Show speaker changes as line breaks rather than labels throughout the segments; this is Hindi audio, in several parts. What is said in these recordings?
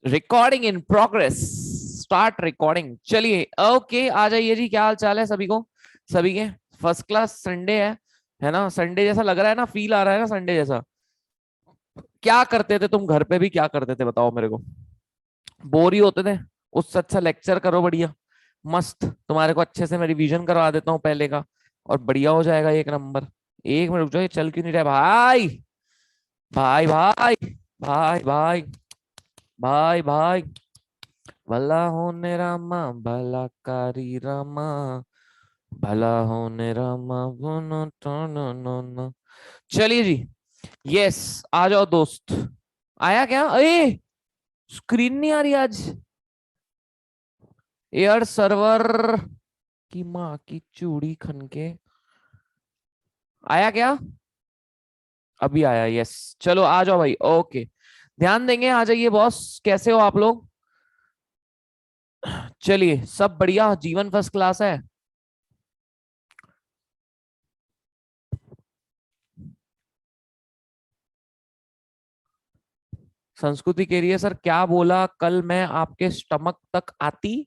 Recording in progress. Start recording. चलिए ओके, आ जाइए जी। क्या हाल चाल है सभी को? सभी के फर्स्ट क्लास। संडे है ना? संडे जैसा लग रहा है ना? फील आ रहा है ना संडे जैसा? क्या करते थे तुम घर पे भी? क्या करते थे बताओ मेरे को। बोर ही होते थे? उससे अच्छा लेक्चर करो बढ़िया मस्त। तुम्हारे को अच्छे से मैं रिवीजन करवा देता हूँ पहले का, और बढ़िया हो जाएगा एक नंबर। एक मिनट रुक जाओ, ये चल क्यों नहीं रहा भाई? भाई भाई भाई भाई भाई भाई। भला होने रामा, भला कारी रामा, भला होने रामा बुनो टोनो नो नो। चलिए जी। यस। आ जाओ दोस्त। आया क्या? ए, स्क्रीन नहीं आ रही आज। एयर सर्वर की माँ की चूड़ी खन के। आया क्या? अभी आया। यस। चलो आ जाओ भाई। ओके, ध्यान देंगे। आ जाइए बॉस। कैसे हो आप लोग? चलिए, सब बढ़िया? जीवन फर्स्ट क्लास है? संस्कृति कह रही है सर क्या बोला? कल मैं आपके स्टमक तक आती,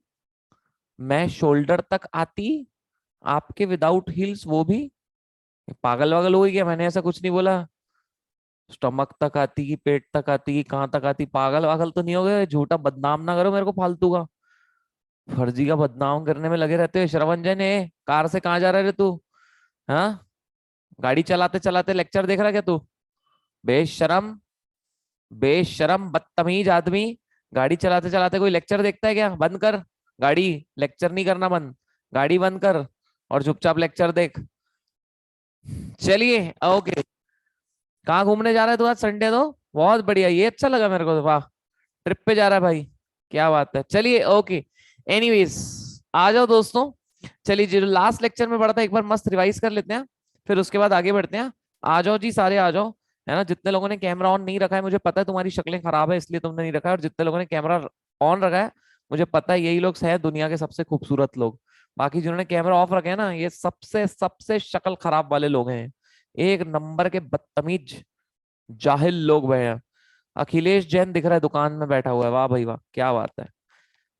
मैं शोल्डर तक आती, आपके विदाउट हील्स वो भी। पागल वागल हो गई क्या? मैंने ऐसा कुछ नहीं बोला। स्टमक तक आती की पेट तक आती की कहाँ तक आती? पागल वागल तो नहीं हो गए? झूठा बदनाम ना करो मेरे को फालतू का। फर्जी का बदनाम करने में लगे रहते हो। श्रवंजन है, कार से कहाँ जा रहा है तू? हाँ, गाड़ी चलाते चलाते लेक्चर देख रहा क्या तू? बेशरम, बेशरम बदतमीज आदमी। गाड़ी चलाते चलाते कोई लेक्चर देखता है क्या? बंद कर गाड़ी। लेक्चर नहीं करना बंद। गाड़ी बंद कर और चुपचाप लेक्चर देख। चलिए ओके। कहाँ घूमने जा रहा है तू आज? संडे तो बहुत बढ़िया, ये अच्छा लगा मेरे को तो। वाह, ट्रिप पे जा रहा है भाई, क्या बात है। चलिए ओके। एनीवेज, आ जाओ दोस्तों। चलिए जो लास्ट लेक्चर में पढ़ा था एक बार मस्त रिवाइज कर लेते हैं, फिर उसके बाद आगे बढ़ते हैं। आ जाओ जी, सारे आ जाओ। है ना? जितने लोगों ने कैमरा ऑन नहीं रखा है, मुझे पता है तुम्हारी शक्लें खराब है इसलिए तुमने नहीं रखा है, और जितने लोगों ने कैमरा ऑन रखा है, मुझे पता है यही लोग है दुनिया के सबसे खूबसूरत लोग। बाकी जिन्होंने कैमरा ऑफ रखे हैं ना, ये सबसे सबसे शक्ल खराब वाले लोग हैं। एक नंबर के बदतमीज जाहिल लोग वह हैं। अखिलेश जैन दिख रहा है दुकान में बैठा हुआ है। वाह भाई वाह, क्या बात है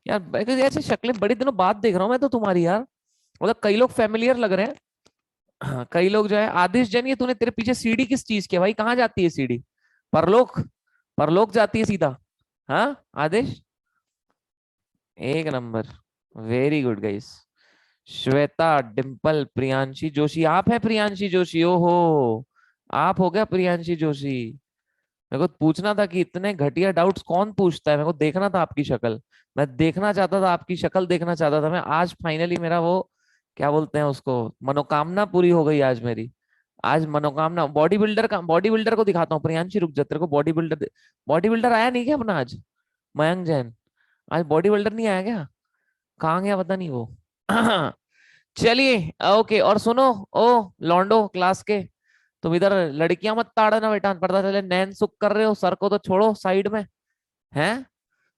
यार। ऐसे शक्लें बड़ी दिनों बाद देख रहा हूँ मैं तो तुम्हारी यार। मतलब कई लोग फेमिलियर लग रहे हैं। हाँ, कई लोग जो है। आदिश जैन, ये तूने तेरे पीछे सीढ़ी किस चीज की है भाई? कहाँ जाती है सीढ़ी? परलोक? परलोक जाती है सीधा? हाँ आदिश, एक number. Very good guys. Shweta, Dimple, Priyanshi Joshi. आप है प्रियांशी जोशी? ओहो, आप हो गया प्रियांशी जोशी। मेरे को पूछना था कि इतने घटिया डाउट्स कौन पूछता है। मेरे को देखना था आपकी शक्ल। मैं देखना चाहता था, आपकी शक्ल देखना चाहता था मैं। आज फाइनली मेरा वो, क्या बोलते हैं उसको, मनोकामना पूरी हो गई आज मेरी। आज मनोकामना। बॉडी बिल्डर का, बॉडी बिल्डर को दिखाता हूँ। प्रियांशी रुक जा, तेरे को बॉडी बिल्डर। बॉडी बिल्डर आया नहीं क्या अपना आज? मयंक जैन, आज बॉडी बिल्डर नहीं आया क्या? कहाँ गया पता नहीं वो। चलिए ओके। और सुनो, ओ लॉन्डो क्लास के, तुम इधर लड़कियां मत ताड़ना बेटा, पता चले नैन सुख कर रहे हो। सर को तो छोड़ो साइड में। हैं?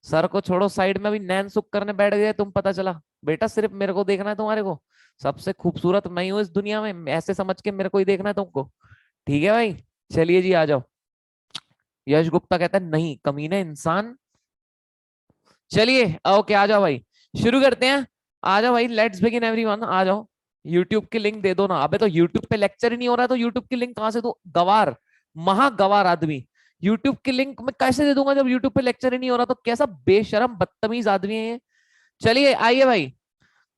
सर को छोड़ो साइड में, अभी नैन सुख करने बैठ गए तुम, पता चला। बेटा सिर्फ मेरे को देखना है तुम्हारे को। सबसे खूबसूरत मैं ही हूँ इस दुनिया में, ऐसे समझ के मेरे को ही देखना है तुमको। ठीक है भाई? चलिए जी आ जाओ। यश गुप्ता कहता है नहीं कमीने इंसान। चलिए ओके, आ जाओ भाई, शुरू करते हैं। आ जाओ भाई, लेट्स बिगिन एवरीवन, आ जाओ। यूट्यूब की लिंक दे दो ना। अबे तो यूट्यूब पे लेक्चर ही नहीं हो रहा तो यूट्यूब की लिंक कहां से दो? गवार, महागवार आदमी। यूट्यूब की लिंक मैं कैसे दे दूंगा जब यूट्यूब पे लेक्चर ही नहीं हो रहा? तो कैसा बेशरम बदतमीज आदमी है ये। चलिए आइए भाई।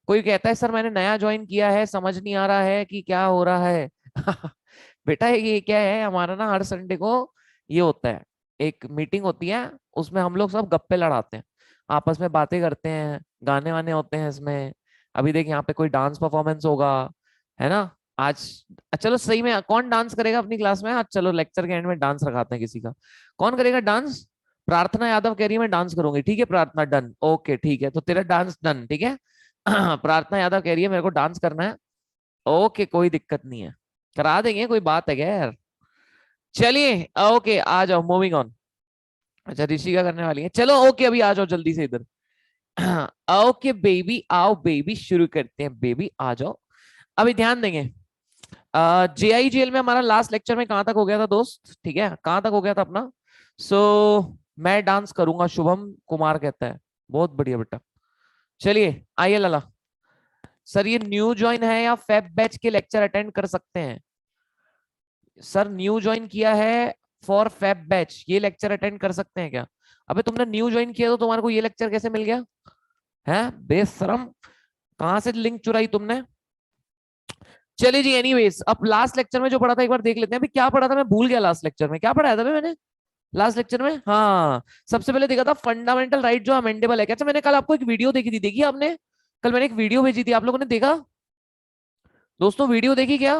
कोई कहता है सर मैंने नया ज्वाइन किया है, समझ नहीं आ रहा है कि क्या हो रहा है। बेटा ये क्या है, हमारा ना हर संडे को ये होता है, एक मीटिंग होती है। उसमें हम लोग सब गप्पे लड़ाते हैं, आपस में बातें करते हैं, गाने वाने होते हैं इसमें। अभी देख यहाँ पे कोई डांस परफॉर्मेंस होगा, है ना आज? चलो सही में कौन डांस करेगा अपनी क्लास में आज? चलो लेक्चर के एंड में डांस रखाते हैं किसी का। कौन करेगा डांस? प्रार्थना यादव कह रही है मैं डांस करूंगी। ठीक है प्रार्थना, डन। ओके ठीक है, तो तेरा डांस डन। ठीक है। प्रार्थना यादव कह रही है मेरे को डांस करना है। ओके कोई दिक्कत नहीं है, करा देंगे, कोई बात है क्या यार। चलिए ओके, आ जाओ, मूविंग ऑन। अच्छा ऋषिका करने वाली है, चलो ओके अभी आ जाओ जल्दी से इधर। ओके बेबी, आओ बेबी, शुरू करते हैं बेबी, आ जाओ। अभी ध्यान देंगे। जेआई जेल में हमारा लास्ट लेक्चर में कहां तक हो गया था दोस्त? ठीक है, कहां तक हो गया था अपना? सो मैं डांस करूंगा, शुभम कुमार कहता है। बहुत बढ़िया बेटा। चलिए आइए लाला। सर ये न्यू ज्वाइन है या फेब बैच के लेक्चर अटेंड कर सकते हैं? सर न्यू ज्वाइन किया है फॉर फेब बैच, ये लेक्चर अटेंड कर सकते हैं क्या? अबे तुमने न्यू ज्वाइन किया तो तुम्हारे को ये लेक्चर कैसे मिल गया? है बेशरम, कहां से लिंक चुराई तुमने? चलिए जी, एनीवेज अब लास्ट लेक्चर में जो पढ़ा था एक बार देख लेते हैं। अभी क्या पढ़ा था, मैं भूल गया लास्ट लेक्चर में क्या पढ़ाया था मैंने लास्ट लेक्चर में। हाँ, सबसे पहले देखा था फंडामेंटल राइट जो अमेंडेबल है। अच्छा मैंने कल आपको एक वीडियो देखी थी, देखी आपने? कल मैंने एक वीडियो भेजी थी, आप लोगों ने देखा? दोस्तों वीडियो देखी क्या?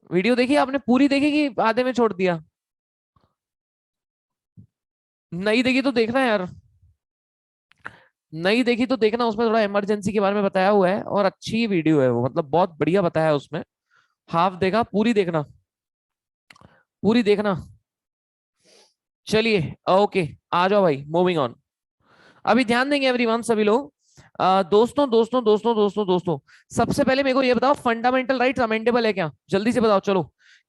वीडियो देखी आपने पूरी? देखी कि आधे में छोड़ दिया? नहीं देखी तो देखना यार, नहीं देखी तो देखना, उसमें थोड़ा इमरजेंसी के बारे में बताया हुआ है और अच्छी वीडियो है वो, मतलब बहुत बढ़िया बताया है उसमें। हाफ देखा, पूरी देखना, पूरी देखना। चलिए ओके, आ जाओ भाई, मूविंग ऑन। अभी ध्यान देंगे एवरीवन सभी लोग। दोस्तों दोस्तों दोस्तों दोस्तों दोस्तों, सबसे पहले मेरे को ये बताओ फंडामेंटल राइट्स अमेंडेबल है क्या? जल्दी से बताओ चलो।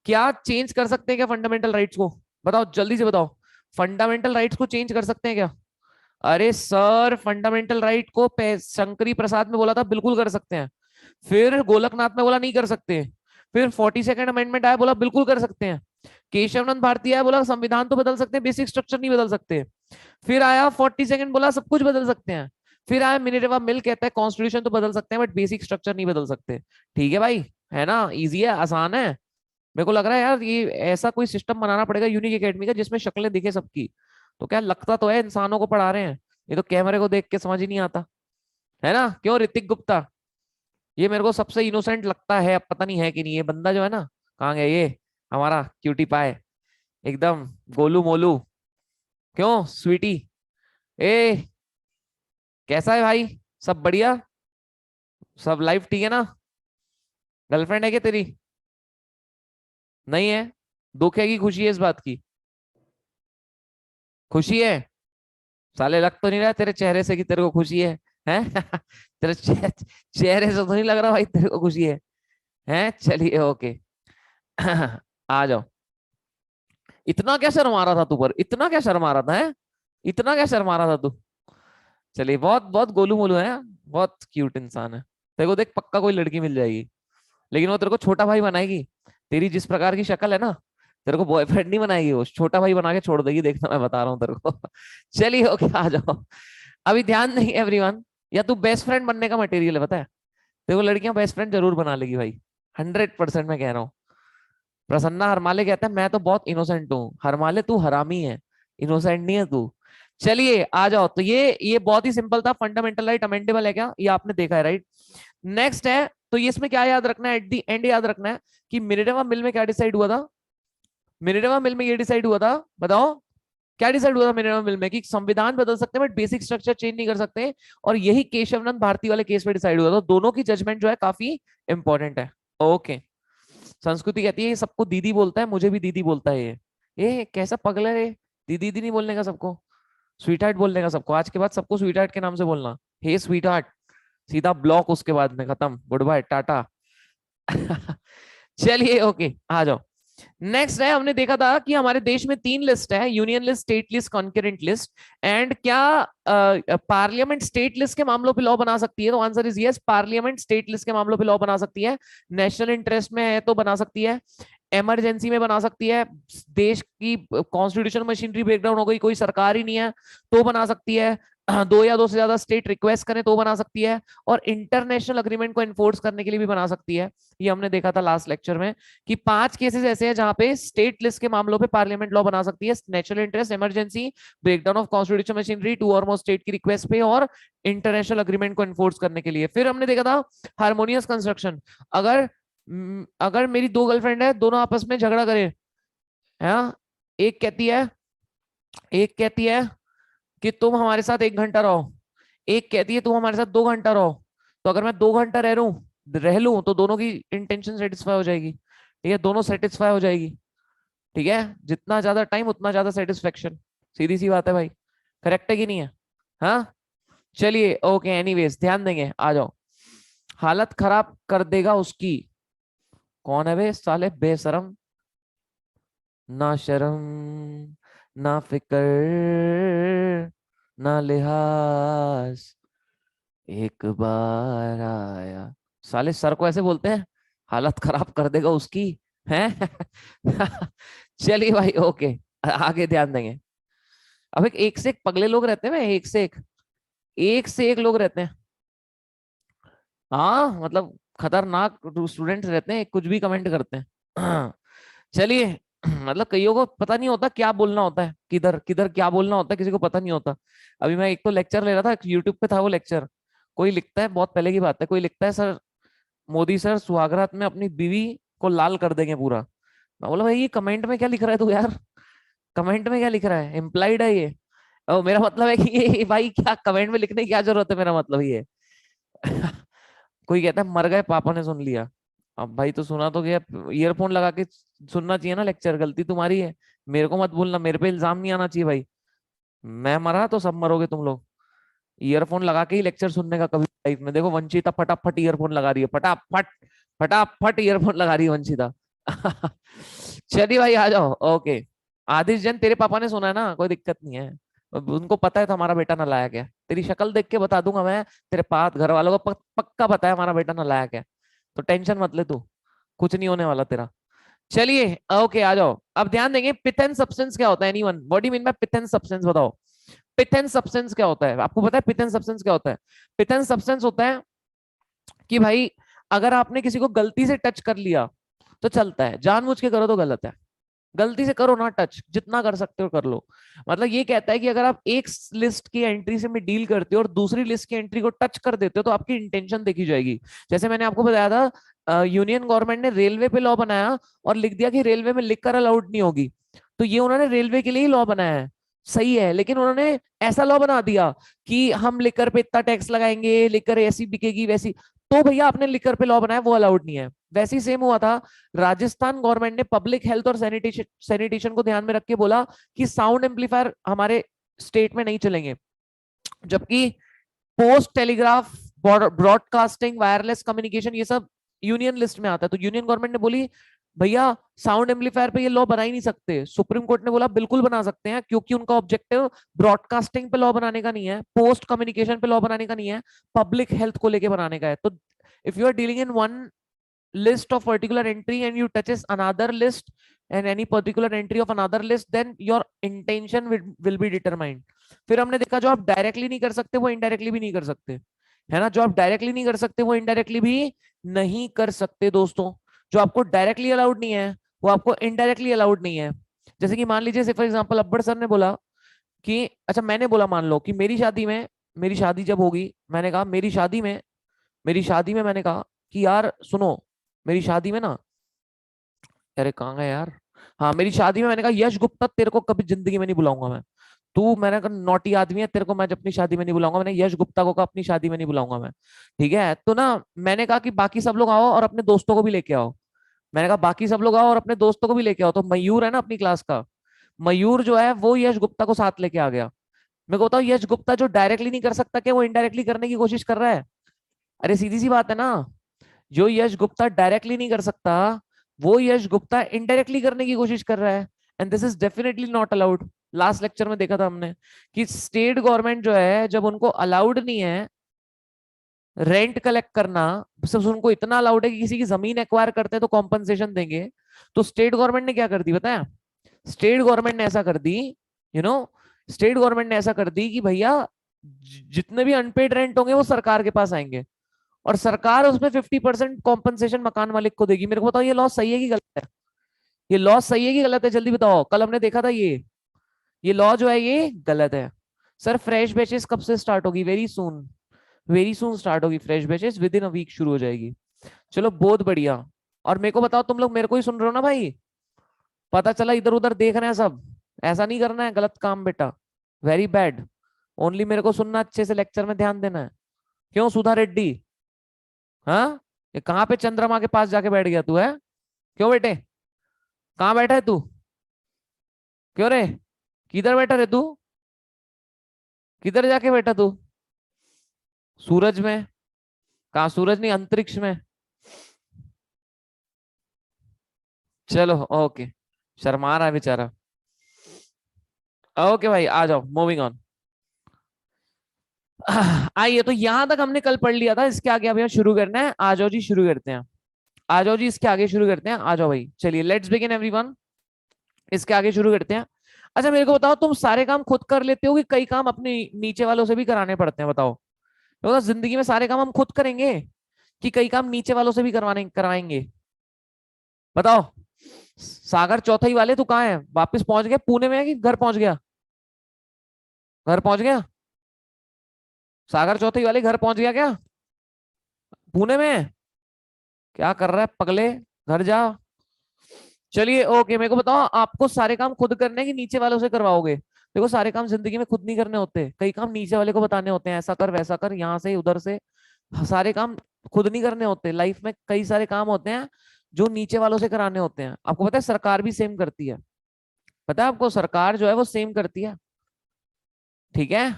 क्या चेंज कर सकते हैं क्या फंडामेंटल राइट्स को? बताओ जल्दी से बताओ। फंडामेंटल राइट्स को चेंज कर सकते हैं क्या? अरे सर फंडामेंटल राइट को शंकरी प्रसाद में बोला था बिल्कुल कर सकते हैं, फिर गोलकनाथ में बोला नहीं कर सकते, फिर 42nd अमेंडमेंट आया बोला बिल्कुल कर सकते हैं, केशवनंद भारती आया बोला संविधान तो बदल सकते हैं, बेसिक स्ट्रक्चर नहीं बदल सकते, फिर आया 42nd बोला सब कुछ बदल सकते हैं, फिर आया मिनेरवा मिल कहता है कॉन्स्टिट्यूशन तो बदल सकते हैं बट बेसिक स्ट्रक्चर नहीं बदल सकते। ठीक है भाई, है ना, इजी है, आसान है। मेरे को लग रहा है यार ये ऐसा कोई सिस्टम बनाना पड़ेगा यूनिक एकेडमी का जिसमें शक्लें दिखे सबकी। तो क्या लगता तो है इंसानों को पढ़ा रहे हैं, ये तो कैमरे को देख के समझ ही नहीं आता, है ना? क्यों ऋतिक गुप्ता? ये मेरे को सबसे इनोसेंट लगता है, अब पता नहीं है कि नहीं। ये बंदा जो है ना, कहाँ गया ये हमारा क्यूटी पाए, एकदम गोलू मोलू। क्यों स्वीटी? ए कैसा है भाई? सब बढ़िया? सब लाइफ ठीक है ना? गर्लफ्रेंड है क्या तेरी? नहीं है? दुख है कि खुशी है इस बात की? खुशी है? साले लग तो नहीं रहा है तेरे चेहरे से कि तेरे को खुशी है, हैं? तेरे चेहरे से तो नहीं लग रहा भाई तेरे को खुशी है, हैं? चलिए ओके। आ जाओ। इतना क्या शर्म आ रहा था तू पर, इतना क्या शर्म आ रहा था, है? इतना क्या शर्म आ रहा था तू? चलिए, बहुत बहुत गोलू मोलू है, बहुत क्यूट इंसान है। तेरे को देख पक्का कोई लड़की मिल जाएगी, लेकिन वो तेरे को छोटा भाई बनाएगी। तेरी जिस प्रकार की शक्ल है ना, तेरे को बॉयफ्रेंड नहीं बनाएगी, वो छोटा भाई बना के छोड़ देगी, देखना मैं बता रहा हूँ तेरे को। चलिए ओके, आ जाओ। अभी ध्यान नहीं एवरीवन, या तू बेस्ट फ्रेंड बनने का मटेरियल है पता है, तेरे को लड़कियां बेस्ट फ्रेंड जरूर बना लेगी भाई, 100% मैं कह रहा हूँ। प्रसन्ना हरमाले कहता है मैं तो बहुत इनोसेंट हूँ, हरमाले तू हरामी है, इनोसेंट नहीं है तू। चलिए आ जाओ, तो ये बहुत ही सिंपल था, फंडामेंटल राइट अमेंडेबल है क्या, ये आपने देखा है राइट। नेक्स्ट है, तो ये इसमें क्या याद रखना है, एट दी एंड याद रखना है कि मिनेर्वा मिल में क्या डिसाइड हुआ था। मिनेर्वा मिल में ये डिसाइड हुआ था, बताओ क्या डिसाइड हुआ था मिनेर्वा मिल में, कि संविधान बदल सकते हैं बट बेसिक स्ट्रक्चर चेंज नहीं कर सकते। और यही केशवनंद भारती वाले केस में डिसाइड हुआ था। दोनों की जजमेंट जो है काफी इंपॉर्टेंट है। ओके। संस्कृति कहती है ये सबको दीदी बोलता है, मुझे भी दीदी बोलता है ये कैसा पगला है? दीदी दीदी नहीं बोलने का सबको, स्वीट हार्ट बोलने का सबको। आज के बाद सबको स्वीट हार्ट के नाम से बोलना, हे स्वीट हार्ट, सीधा ब्लॉक, उसके बाद में खत्म, गुड बाय टाटा। चलिए ओके, आ जाओ। नेक्स्ट है, हमने देखा था कि हमारे देश में 3 लिस्ट है, union list, state list, concurrent list. And क्या पार्लियामेंट स्टेट लिस्ट के मामलों पे लॉ बना सकती है? तो answer is yes, parliament state list के मामलों पे लॉ बना सकती है। नेशनल इंटरेस्ट में है तो बना सकती है, इमरजेंसी में बना सकती है, देश की कॉन्स्टिट्यूशन मशीनरी ब्रेकडाउन हो गई, कोई सरकार ही नहीं है तो बना सकती है, दो या दो से ज्यादा स्टेट रिक्वेस्ट करें तो बना सकती है, और इंटरनेशनल अग्रीमेंट को एनफोर्स करने के लिए भी बना सकती है। ये हमने देखा था लास्ट लेक्चर में कि 5 केसेस ऐसे हैं जहां पे स्टेट लिस्ट के मामलों पे पार्लियामेंट लॉ बना सकती है, national interest, emergency, breakdown of constitution machinery, 2 और मोर स्टेट की रिक्वेस्ट पे, और इंटरनेशनल अग्रीमेंट को एनफोर्स करने के लिए। फिर हमने देखा था हार्मोनियस कंस्ट्रक्शन। अगर अगर मेरी 2 गर्लफ्रेंड है, दोनों आपस में झगड़ा करें, है, एक कहती है एक कहती है कि तुम हमारे साथ 1 घंटा रहो, एक कहती है तुम हमारे साथ 2 घंटा रहो, तो अगर मैं 2 घंटा रह लूं तो दोनों की इंटेंशन सेटिस्फाई हो जाएगी, ठीक है, दोनों सेटिस्फाई हो जाएगी। ठीक है, जितना ज्यादा टाइम उतना ज्यादा सेटिस्फेक्शन, सीधी सी बात है भाई, करेक्ट है कि नहीं है? हाँ। चलिए ओके, एनीवेज ध्यान देंगे, आ जाओ। हालत खराब कर देगा उसकी, कौन है बे साले बेशरम, ना शर्म, ना फिकर ना लिहाज, एक बार आया। साले सर को ऐसे बोलते हैं, हालत खराब कर देगा उसकी है। चलिए भाई, ओके, आगे ध्यान देंगे। अब एक से एक पगले लोग रहते हैं, एक से एक लोग रहते हैं। हाँ मतलब खतरनाक स्टूडेंट्स रहते हैं, कुछ भी कमेंट करते हैं। चलिए, मतलब कईयों को पता नहीं होता क्या बोलना होता है, किधर किधर क्या बोलना होता है, किसी को पता नहीं होता। अभी मैं एक तो लेक्चर ले रहा था, यूट्यूब पे था वो लेक्चर। कोई लिखता है, बहुत पहले की बात है, कोई लिखता है, सर मोदी सर सुहागरात में अपनी बीवी को लाल कर देंगे पूरा। मैं बोला भाई ये कमेंट में क्या लिख रहा है तू यार, कमेंट में क्या लिख रहा है, इम्प्लाइड है ये। मेरा मतलब है कि ये भाई क्या कमेंट में लिखने की क्या जरूरत है, मेरा मतलब ये। कोई कहता है मर गए पापा ने सुन लिया। अब भाई तो सुना तो गया, ईयरफोन लगा के सुनना चाहिए ना लेक्चर, गलती तुम्हारी है। मेरे को मत बोलना, मेरे पे इल्जाम नहीं आना चाहिए भाई। मैं मरा तो सब मरोगे तुम लोग। ईयरफोन लगा के ही लेक्चर सुनने का कभी लाइफ में। देखो वंशिता फटाफट ईयरफोन लगा रही है, फटाफट फटाफट ईयरफोन लगा रही है वंशिता। चलिए भाई आ जाओ, ओके। आदिश जैन, तेरे पापा ने सुना है ना, कोई दिक्कत नहीं है। अब उनको पता है हमारा बेटा नालायक है, तेरी शक्ल देख के बता दूंगा मैं। तेरे पास घर वालों को पक्का पता है हमारा बेटा नालायक है। तो टेंशन मत ले तू, कुछ नहीं होने वाला तेरा। चलिए, ओके आ जाओ। अब ध्यान देंगे, पिथेन सब्सटेंस क्या होता है, anyone what do you mean by पिथेन सब्सटेंस, बताओ। पिथेन सब्सटेंस क्या होता है, आपको पता है पिथेन सब्सटेंस क्या होता है? पिथेन सब्सटेंस होता है कि भाई अगर आपने किसी को गलती से टच कर लिया तो चलता है, जानबूझ के करो तो गलत है। गलती से करो ना टच, जितना कर सकते हो कर लो। मतलब ये कहता है कि अगर आप एक लिस्ट की एंट्री से में डील करते हो और दूसरी लिस्ट की एंट्री को टच कर देते हो तो आपकी इंटेंशन देखी जाएगी। जैसे मैंने आपको बताया था, यूनियन गवर्नमेंट ने रेलवे पे लॉ बनाया और लिख दिया कि रेलवे में लिकर अलाउड नहीं होगी। तो ये उन्होंने रेलवे के लिए ही लॉ बनाया है, सही है, लेकिन उन्होंने ऐसा लॉ बना दिया कि हम लिकर पे इतना टैक्स लगाएंगे, लिकर ऐसी बिकेगी वैसी। तो भैया आपने लिकर पे लॉ बनाया, वो अलाउड नहीं है। वैसे ही सेम हुआ था, राजस्थान गवर्नमेंट ने पब्लिक हेल्थ और सैनिटेशन सैनिटेशन को ध्यान में रख के बोला कि साउंड एम्पलीफायर हमारे स्टेट में नहीं चलेंगे। जबकि post telegraph, broadcasting, wireless communication, ये सब यूनियन लिस्ट में आता है। तो यूनियन गवर्नमेंट ने बोली भैया साउंड एम्पलीफायर पे ये लॉ बना ही नहीं सकते। सुप्रीम कोर्ट ने बोला बिल्कुल बना सकते हैं, क्योंकि उनका ऑब्जेक्टिव ब्रॉडकास्टिंग पे लॉ बनाने का नहीं है, पोस्ट कम्युनिकेशन पे लॉ बनाने का नहीं है, पब्लिक हेल्थ को लेके बनाने का है। तो if you are dealing in one list of particular entry and you touches another list and any particular entry of another list, then your intention will be determined। फिर हमने देखा जो आप डायरेक्टली नहीं कर सकते वो इनडायरेक्टली भी नहीं कर सकते, है ना। जो आप डायरेक्टली नहीं कर सकते वो इनडायरेक्टली भी नहीं कर सकते दोस्तों। जो आपको डायरेक्टली अलाउड नहीं है वो आपको इनडायरेक्टली अलाउड नहीं है। जैसे कि मान लीजिए फॉर एग्जांपल अब्बर सर ने बोला कि अच्छा, मैंने बोला मान लो कि मेरी शादी में, मेरी शादी जब होगी, मैंने कहा मेरी शादी में मैंने कहा कि यार सुनो, मेरी शादी में ना, अरे कहाँ गए यार, हाँ मेरी शादी में मैंने कहा यश गुप्ता तेरे को कभी जिंदगी में नहीं बुलाऊंगा मैं। तू, मैंने कहा नौटी आदमी है, तेरे को मैं अपनी शादी में नहीं बुलाऊंगा। मैंने यश गुप्ता को कहा अपनी शादी में नहीं बुलाऊंगा मैं। ठीक है, तो ना मैंने कहा कि बाकी सब लोग आओ और अपने दोस्तों को भी लेके आओ। मैंने कहा बाकी सब लोग आओ और अपने दोस्तों को भी लेके आओ। तो मयूर है ना अपनी क्लास का, मयूर जो है वो यश गुप्ता को साथ लेके आ गया। मैं को बताऊं, यश गुप्ता जो डायरेक्टली नहीं कर सकता, क्या वो इनडायरेक्टली करने की कोशिश कर रहा है? अरे सीधी सी बात है ना, जो यश गुप्ता डायरेक्टली नहीं कर सकता वो यश गुप्ता इनडायरेक्टली करने की कोशिश कर रहा है, and this is definitely not allowed. Last lecture में देखा था हमने कि स्टेट गवर्नमेंट जो है, जब उनको अलाउड नहीं है रेंट कलेक्ट करना, सिर्फ उनको इतना अलाउड है कि किसी की जमीन एक्वायर करते हैं तो कॉम्पनसेशन देंगे, तो स्टेट गवर्नमेंट ने क्या कर दी बताया? स्टेट गवर्नमेंट ने ऐसा कर दी, यू नो, स्टेट गवर्नमेंट ने ऐसा कर दी कि भैया जितने भी अनपेड रेंट होंगे वो सरकार के पास आएंगे और सरकार उसमें 50% कॉम्पनसेशन मकान मालिक को देगी। मेरे को बताओ ये लॉ सही है कि गलत है? ये लॉ सही है कि गलत है, जल्दी बताओ। कल हमने देखा था ये लॉ जो है ये गलत है। सर फ्रेश बैचेस कब से स्टार्ट होगी? वेरी सून स्टार्ट होगी fresh batches, within a week शुरू हो जाएगी। चलो बहुत बढ़िया। और मेरे को बताओ, तुम लोग मेरे को ही सुन रहे हो ना भाई? पता चला इधर उधर देख रहे हैं सब, ऐसा नहीं करना है, गलत काम बेटा, वेरी बैड। ओनली मेरे को सुनना, अच्छे से लेक्चर में ध्यान देना है। क्यों सुधा रेड्डी? हाँ, ये कहाँ पे चंद्रमा के पास जाके बैठ गया तू है? क्यों बेटे, कहाँ बैठा है तू? क्यों रे, किधर बैठा रे तू? किधर जाके बैठा तू? सूरज में? कहाँ सूरज नहीं, अंतरिक्ष में। चलो ओके, शर्मा रहा है बेचारा। ओके भाई, आ जाओ, मूविंग ऑन। आइए, तो यहां तक हमने कल पढ़ लिया था, इसके आगे अब यहाँ शुरू करना है। आ जाओ जी, शुरू करते हैं। आ जाओ जी, इसके आगे शुरू करते हैं। आ जाओ भाई, चलिए, लेट्स बिगिन एवरीवन। इसके आगे शुरू करते हैं। अच्छा, मेरे को बताओ, तुम सारे काम खुद कर लेते हो कि कई काम अपने नीचे वालों से भी कराने पड़ते हैं? बताओ। तो जिंदगी में सारे काम हम खुद करेंगे कि कई काम नीचे वालों से भी करवाने करवाएंगे? बताओ। सागर चौथाई वाले, तू कहाँ है? वापस पहुंच गया पुणे में है कि घर पहुंच गया? घर पहुंच गया? सागर चौथाई वाले घर पहुंच गया क्या? पुणे में है? क्या कर रहा है पगले? घर जा। चलिए, ओके, मेरे को बताओ, आपको सारे काम खुद करने हैं कि नीचे वालों से करवाओगे? देखो, सारे काम जिंदगी में खुद नहीं करने होते, कई काम नीचे वाले को बताने होते हैं, ऐसा कर वैसा कर, यहाँ से उधर से। सारे काम खुद नहीं करने होते। लाइफ में कई सारे काम होते हैं जो नीचे वालों से कराने होते हैं। आपको पता है, सरकार भी सेम करती है। पता है आपको, सरकार जो है वो सेम करती है। ठीक है।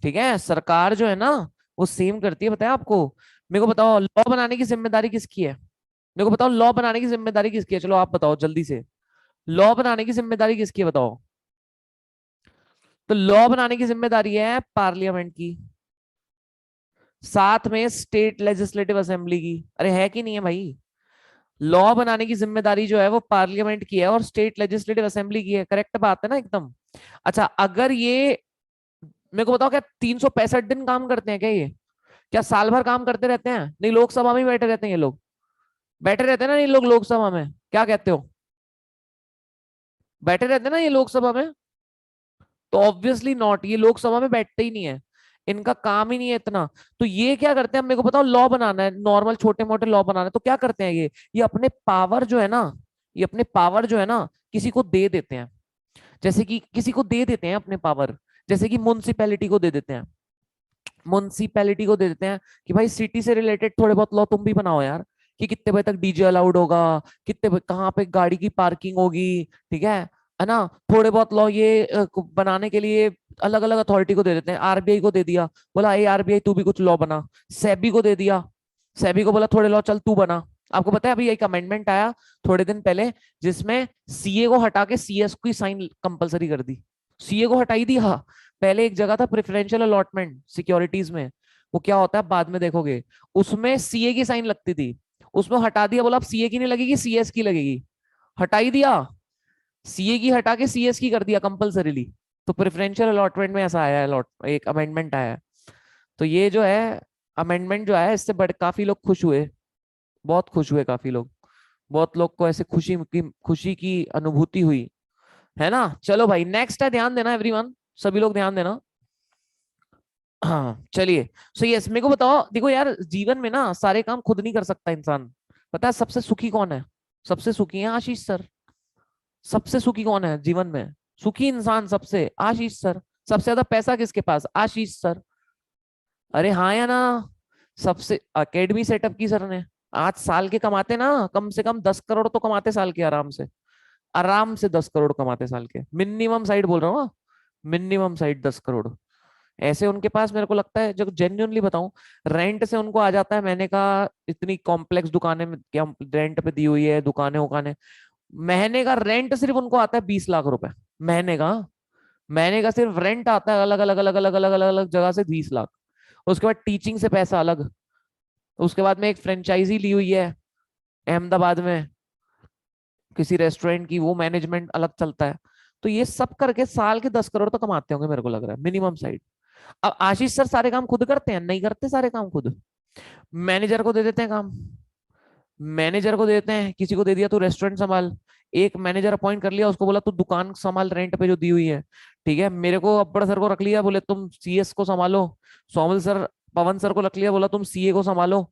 ठीक है, सरकार जो है ना, वो सेम करती है, बताया आपको। मेरे को बताओ, लॉ बनाने की जिम्मेदारी किसकी है? मेरे को बताओ, लॉ बनाने की जिम्मेदारी किसकी है? चलो आप बताओ जल्दी से। लॉ बनाने की जिम्मेदारी किसकी है, बताओ। तो लॉ बनाने की जिम्मेदारी है पार्लियामेंट की, साथ में स्टेट लेजिस्लेटिव असेंबली की। अरे है कि नहीं है भाई? लॉ बनाने की जिम्मेदारी जो है वो पार्लियामेंट की है और स्टेट लेजिस्लेटिव असेंबली की है। करेक्ट बात है ना एकदम? अच्छा, अगर ये, मेरे को बताओ, क्या 365 दिन काम करते हैं क्या ये? क्या साल भर काम करते रहते हैं? नहीं, लोकसभा में ही बैठे रहते हैं ये लोग। बैठे रहते हैं ना ये लोग लोकसभा में, क्या कहते हो? बैठे रहते हैं ना ये लोकसभा में? तो ऑब्वियसली नॉट, ये लोकसभा में बैठते ही नहीं है। इनका काम ही नहीं है इतना। तो ये क्या करते हैं, मेरे को बताओ, लॉ बनाना है, नॉर्मल छोटे मोटे लॉ बनाना है, तो क्या करते हैं ये अपने पावर जो है ना, ये अपने पावर जो है ना, किसी को दे देते हैं। जैसे कि किसी को दे देते हैं अपने पावर, जैसे कि म्युनिसिपैलिटी को दे देते हैं। म्युनिसिपैलिटी को दे देते हैं कि भाई सिटी से रिलेटेड थोड़े बहुत लॉ तुम भी बनाओ यार, कि कितने बजे तक डीजे अलाउड होगा, कहाँ पे गाड़ी की पार्किंग होगी। ठीक है ना? थोड़े बहुत लॉ ये बनाने के लिए अलग अलग अथॉरिटी को दे देते हैं। आरबीआई को दे दिया, बोला ए आरबीआई तू भी कुछ लॉ बना। सेबी को दे दिया, सेबी को बोला थोड़े लॉ चल तू बना। आपको पता है अभी एक अमेंडमेंट आया थोड़े दिन पहले, जिसमें सीए को हटा के सीएस की साइन कंपलसरी कर दी। सीए को हटाई दी, हाँ। पहले एक जगह था प्रेफरेंशियल अलॉटमेंट सिक्योरिटीज में, वो क्या होता है बाद में देखोगे, उसमें सीए की साइन लगती थी, उसमें हटा दिया, बोला अब सीए की नहीं लगेगी, सीएस की लगेगी। हटाई दिया, सीए की हटा के सीएस की कर दिया कंपलसरीली। तो प्रेफरेंशियल अलॉटमेंट में ऐसा आया है, अलॉट एक अमेंडमेंट आया है। तो ये जो है अमेंडमेंट जो आया है, इससे बड़े काफी लोग खुश हुए, बहुत खुश हुए काफी लोग। बहुत लोग को ऐसे खुशी की अनुभूति हुई, है ना? चलो भाई, नेक्स्ट है, ध्यान देना एवरीवन, सभी लोग ध्यान देना। हाँ चलिए। सो यस, मेरे को बताओ, देखो यार, जीवन में ना सारे काम खुद नहीं कर सकता इंसान। पता है सबसे सुखी कौन है? सबसे सुखी है आशीष सर। सबसे सुखी कौन है जीवन में? सुखी इंसान सबसे आशीष सर। सबसे ज्यादा पैसा किसके पास? आशीष सर। अरे हाँ या ना? सबसे अकेडमी सेटअप की सर ने। आज साल के कमाते ना, कम से कम 10 करोड़ तो कमाते साल के, आराम से। आराम से 10 करोड़ कमाते साल के, मिनिमम साइड बोल रहा हूँ, मिनिमम साइड 10 करोड़। ऐसे उनके पास, मेरे को लगता है, जब जेन्युइनली बताऊं, रेंट से उनको आ जाता है महीने का, इतनी कॉम्प्लेक्स दुकानें में क्या रेंट पे दी हुई है, दुकानें उकानें, महीने का रेंट सिर्फ उनको आता है 20 लाख रुपए। महीने का, महीने का सिर्फ रेंट आता है, अलग अलग अलग अलग अलग अलग अलग जगह से 20 लाख। उसके बाद टीचिंग से पैसा अलग। उसके बाद में एक फ्रेंचाइजी ली हुई है अहमदाबाद में किसी रेस्टोरेंट की, वो मैनेजमेंट अलग चलता है। तो ये सब करके साल के 10 करोड़ तो कमाते होंगे, मेरे को लग रहा है मिनिमम साइड। अब आशीष सर सारे काम खुद करते हैं? नहीं करते सारे काम खुद। मैनेजर को दे देते हैं काम, मैनेजर को दे देते हैं, किसी को दे दिया तू रेस्टोरेंट संभाल। एक मैनेजर अपॉइंट कर लिया, उसको बोला तू दुकान संभाल रेंट पे जो दी हुई है। ठीक है, मेरे को अब्बड़ सर को रख लिया, बोले तुम सीएस को संभालो। सोमल सर, पवन सर को रख लिया, बोला तुम सीए को संभालो।